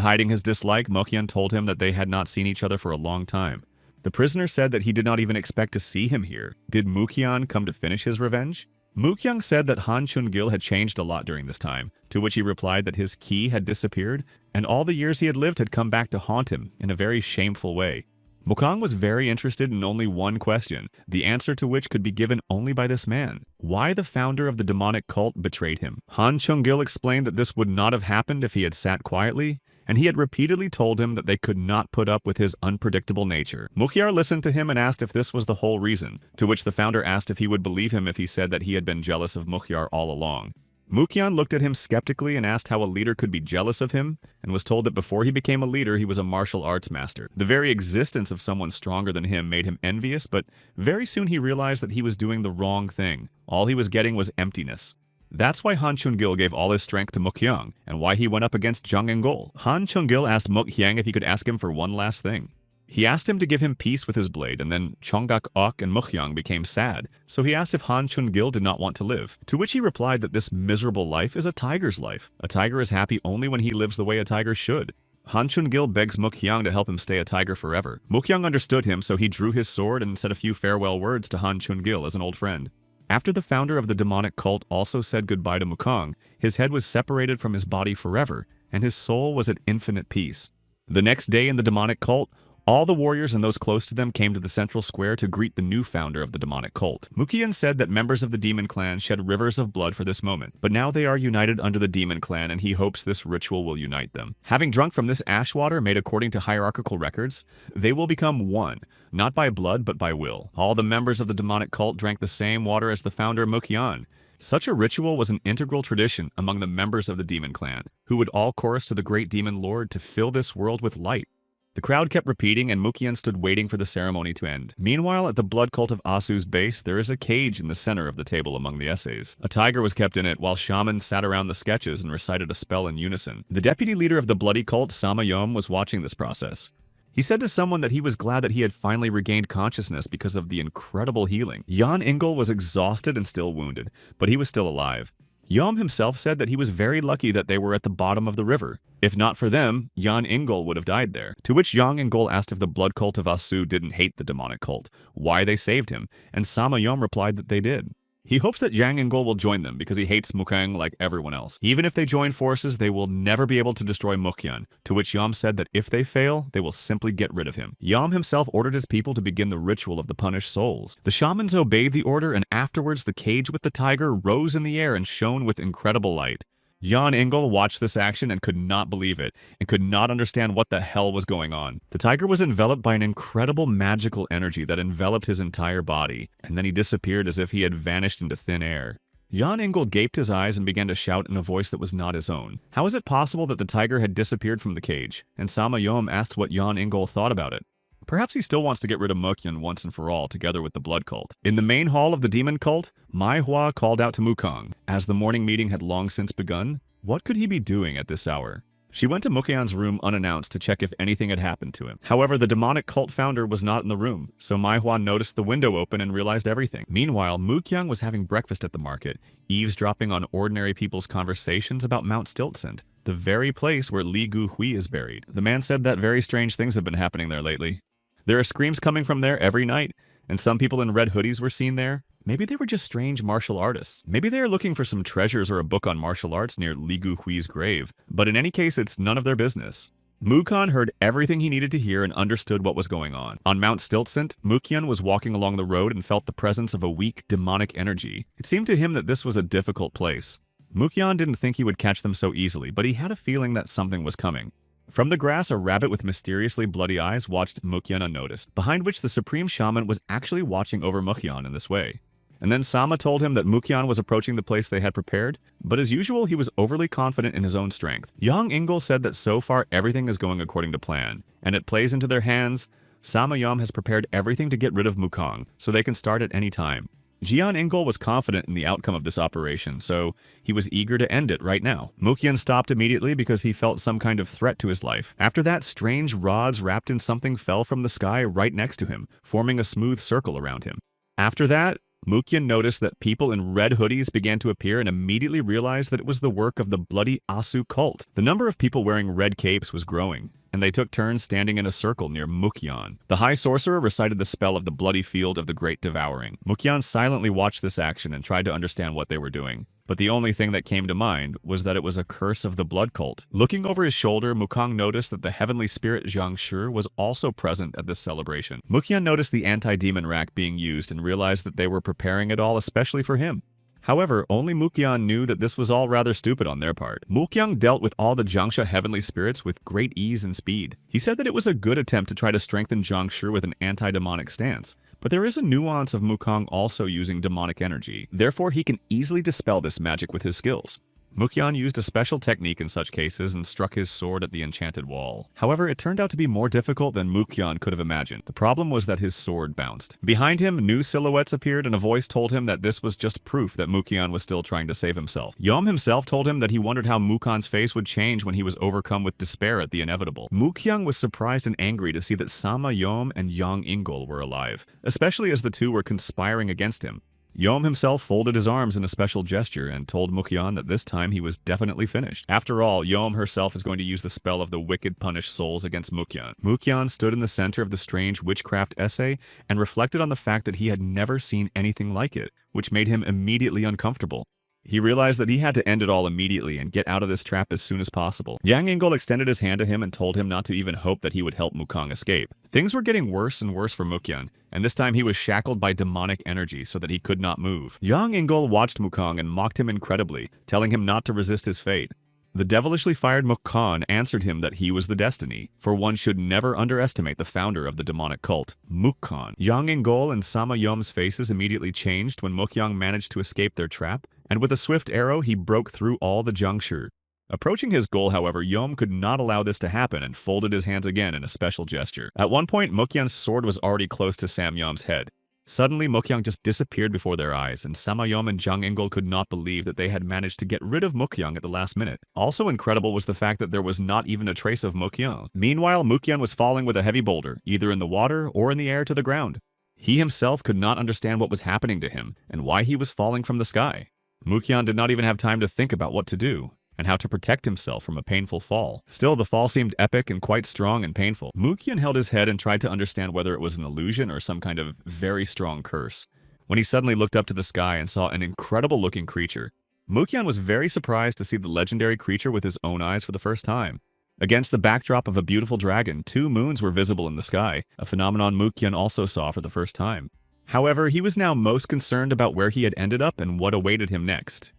A: hiding his dislike, Mukyan told him that they had not seen each other for a long time. The prisoner said that he did not even expect to see him here. Did Mukyan come to finish his revenge? Mukyan said that Han Chun-gil had changed a lot during this time, to which he replied that his ki had disappeared, and all the years he had lived had come back to haunt him in a very shameful way. Mukang was very interested in only one question, the answer to which could be given only by this man. Why the founder of the demonic cult betrayed him? Han Chung-gil explained that this would not have happened if he had sat quietly, and he had repeatedly told him that they could not put up with his unpredictable nature. Mukhyar listened to him and asked if this was the whole reason, to which the founder asked if he would believe him if he said that he had been jealous of Mukhyar all along. Mukyan looked at him skeptically and asked how a leader could be jealous of him, and was told that before he became a leader he was a martial arts master. The very existence of someone stronger than him made him envious, but very soon he realized that he was doing the wrong thing. All he was getting was emptiness. That's why Han Chun-gil gave all his strength to Mukhyang, and why he went up against Zhang Engol. Han Chun-gil asked Mukhyang if he could ask him for one last thing. He asked him to give him peace with his blade, and then Chonggak-ok and Mukhyang became sad, so he asked if Han Chun-gil did not want to live, to which he replied that this miserable life is a tiger's life. A tiger is happy only when he lives the way a tiger should. Han Chun-gil begs Mukhyang to help him stay a tiger forever. Mukhyang understood him, so he drew his sword and said a few farewell words to Han Chun-gil as an old friend. After the founder of the demonic cult also said goodbye to Mukang, his head was separated from his body forever, and his soul was at infinite peace. The next day in the demonic cult, all the warriors and those close to them came to the central square to greet the new founder of the demonic cult. Mukyan said that members of the demon clan shed rivers of blood for this moment, but now they are united under the demon clan and he hopes this ritual will unite them. Having drunk from this ash water made according to hierarchical records, they will become one, not by blood but by will. All the members of the demonic cult drank the same water as the founder Mukyan. Such a ritual was an integral tradition among the members of the demon clan, who would all chorus to the great demon lord to fill this world with light. The crowd kept repeating and Mukyan stood waiting for the ceremony to end. Meanwhile, at the blood cult of Asu's base, there is a cage in the center of the table among the essays. A tiger was kept in it while shamans sat around the sketches and recited a spell in unison. The deputy leader of the bloody cult, Samayom, was watching this process. He said to someone that he was glad that he had finally regained consciousness because of the incredible healing. Jan Ingol was exhausted and still wounded, but he was still alive. Yom himself said that he was very lucky that they were at the bottom of the river. If not for them, Jan Ingol would have died there. To which Yang Ingol asked if the blood cult of Asu didn't hate the demonic cult, why they saved him, and Sama Yom replied that they did. He hopes that Yang Ingol will join them because he hates Mukang like everyone else. Even if they join forces, they will never be able to destroy Mukyan, to which Yom said that if they fail, they will simply get rid of him. Yom himself ordered his people to begin the ritual of the punished souls. The shamans obeyed the order, and afterwards the cage with the tiger rose in the air and shone with incredible light. Jan Ingol watched this action and could not believe it, and could not understand what the hell was going on. The tiger was enveloped by an incredible magical energy that enveloped his entire body, and then he disappeared as if he had vanished into thin air. Jan Ingol gaped his eyes and began to shout in a voice that was not his own. How is it possible that the tiger had disappeared from the cage? And Sama Yom asked what Jan Ingol thought about it. Perhaps he still wants to get rid of Mukyan once and for all, together with the blood cult. In the main hall of the demon cult, Mai Hua called out to Mukang. As the morning meeting had long since begun, what could he be doing at this hour? She went to Mukyan's room unannounced to check if anything had happened to him. However, the demonic cult founder was not in the room, so Mai Huan noticed the window open and realized everything. Meanwhile, Mukyan was having breakfast at the market, eavesdropping on ordinary people's conversations about Mount Stiltsend, the very place where Li Guhui is buried. The man said that very strange things have been happening there lately. There are screams coming from there every night, and some people in red hoodies were seen there. Maybe they were just strange martial artists. Maybe they are looking for some treasures or a book on martial arts near Li Guhui's grave. But in any case, it's none of their business. Mukyan heard everything he needed to hear and understood what was going on. On Mount Stiltsend, Mukyan was walking along the road and felt the presence of a weak, demonic energy. It seemed to him that this was a difficult place. Mukyan didn't think he would catch them so easily, but he had a feeling that something was coming. From the grass, a rabbit with mysteriously bloody eyes watched Mukyan unnoticed, behind which the Supreme Shaman was actually watching over Mukyan in this way. And then Sama told him that Mukyan was approaching the place they had prepared, but as usual, he was overly confident in his own strength. Yang Ingol said that so far everything is going according to plan, and it plays into their hands. Sama Yom has prepared everything to get rid of Mukong, so they can start at any time. Jian Ingol was confident in the outcome of this operation, so he was eager to end it right now. Mukyan stopped immediately because he felt some kind of threat to his life. After that, strange rods wrapped in something fell from the sky right next to him, forming a smooth circle around him. After that, Mukyan noticed that people in red hoodies began to appear and immediately realized that it was the work of the bloody Asu cult. The number of people wearing red capes was growing, and they took turns standing in a circle near Mukyan. The High Sorcerer recited the spell of the bloody field of the Great Devouring. Mukyan silently watched this action and tried to understand what they were doing. But the only thing that came to mind was that it was a curse of the blood cult. Looking over his shoulder, Mukong noticed that the heavenly spirit Zhang Shi was also present at this celebration. Mukyan noticed the anti-demon rack being used and realized that they were preparing it all especially for him. However, only Mukyan knew that this was all rather stupid on their part. Mukyang dealt with all the Jiangxia heavenly spirits with great ease and speed. He said that it was a good attempt to try to strengthen Zhang Shi with an anti-demonic stance. But there is a nuance of Mukong also using demonic energy. Therefore, he can easily dispel this magic with his skills. Mukyan used a special technique in such cases and struck his sword at the enchanted wall. However, it turned out to be more difficult than Mukyan could have imagined. The problem was that his sword bounced. Behind him, new silhouettes appeared and a voice told him that this was just proof that Mukyan was still trying to save himself. Yom himself told him that he wondered how Mukyan's face would change when he was overcome with despair at the inevitable. Mukyan was surprised and angry to see that Sama Yom and Yang Ingol were alive, especially as the two were conspiring against him. Yom himself folded his arms in a special gesture and told Mukyan that this time he was definitely finished. After all, Yom herself is going to use the spell of the wicked punish souls against Mukyan. Mukyan stood in the center of the strange witchcraft essay and reflected on the fact that he had never seen anything like it, which made him immediately uncomfortable. He realized that he had to end it all immediately and get out of this trap as soon as possible. Yang Ingol extended his hand to him and told him not to even hope that he would help Mukong escape. Things were getting worse and worse for Mukyan, and this time he was shackled by demonic energy so that he could not move. Yang Ingol watched Mukong and mocked him incredibly, telling him not to resist his fate. The devilishly fired Mukong answered him that he was the destiny, for one should never underestimate the founder of the demonic cult, Mukong. Yang Ingol and Sama Yom's faces immediately changed when Mukong managed to escape their trap, and with a swift arrow he broke through all the Jiangshi. Approaching his goal, however, Yom could not allow this to happen and folded his hands again in a special gesture. At one point, Mukyan's sword was already close to Sam Yom's head. Suddenly, Mukyang just disappeared before their eyes, and Samayom and Zhang Ingol could not believe that they had managed to get rid of Mukyang at the last minute. Also incredible was the fact that there was not even a trace of Mukyang. Meanwhile, Mukyan was falling with a heavy boulder, either in the water or in the air to the ground. He himself could not understand what was happening to him, and why he was falling from the sky. Mukyan did not even have time to think about what to do, and how to protect himself from a painful fall. Still, the fall seemed epic and quite strong and painful. Mukyan held his head and tried to understand whether it was an illusion or some kind of very strong curse, when he suddenly looked up to the sky and saw an incredible-looking creature. Mukyan was very surprised to see the legendary creature with his own eyes for the first time. Against the backdrop of a beautiful dragon, 2 moons were visible in the sky, a phenomenon Mukyan also saw for the first time. However, he was now most concerned about where he had ended up and what awaited him next.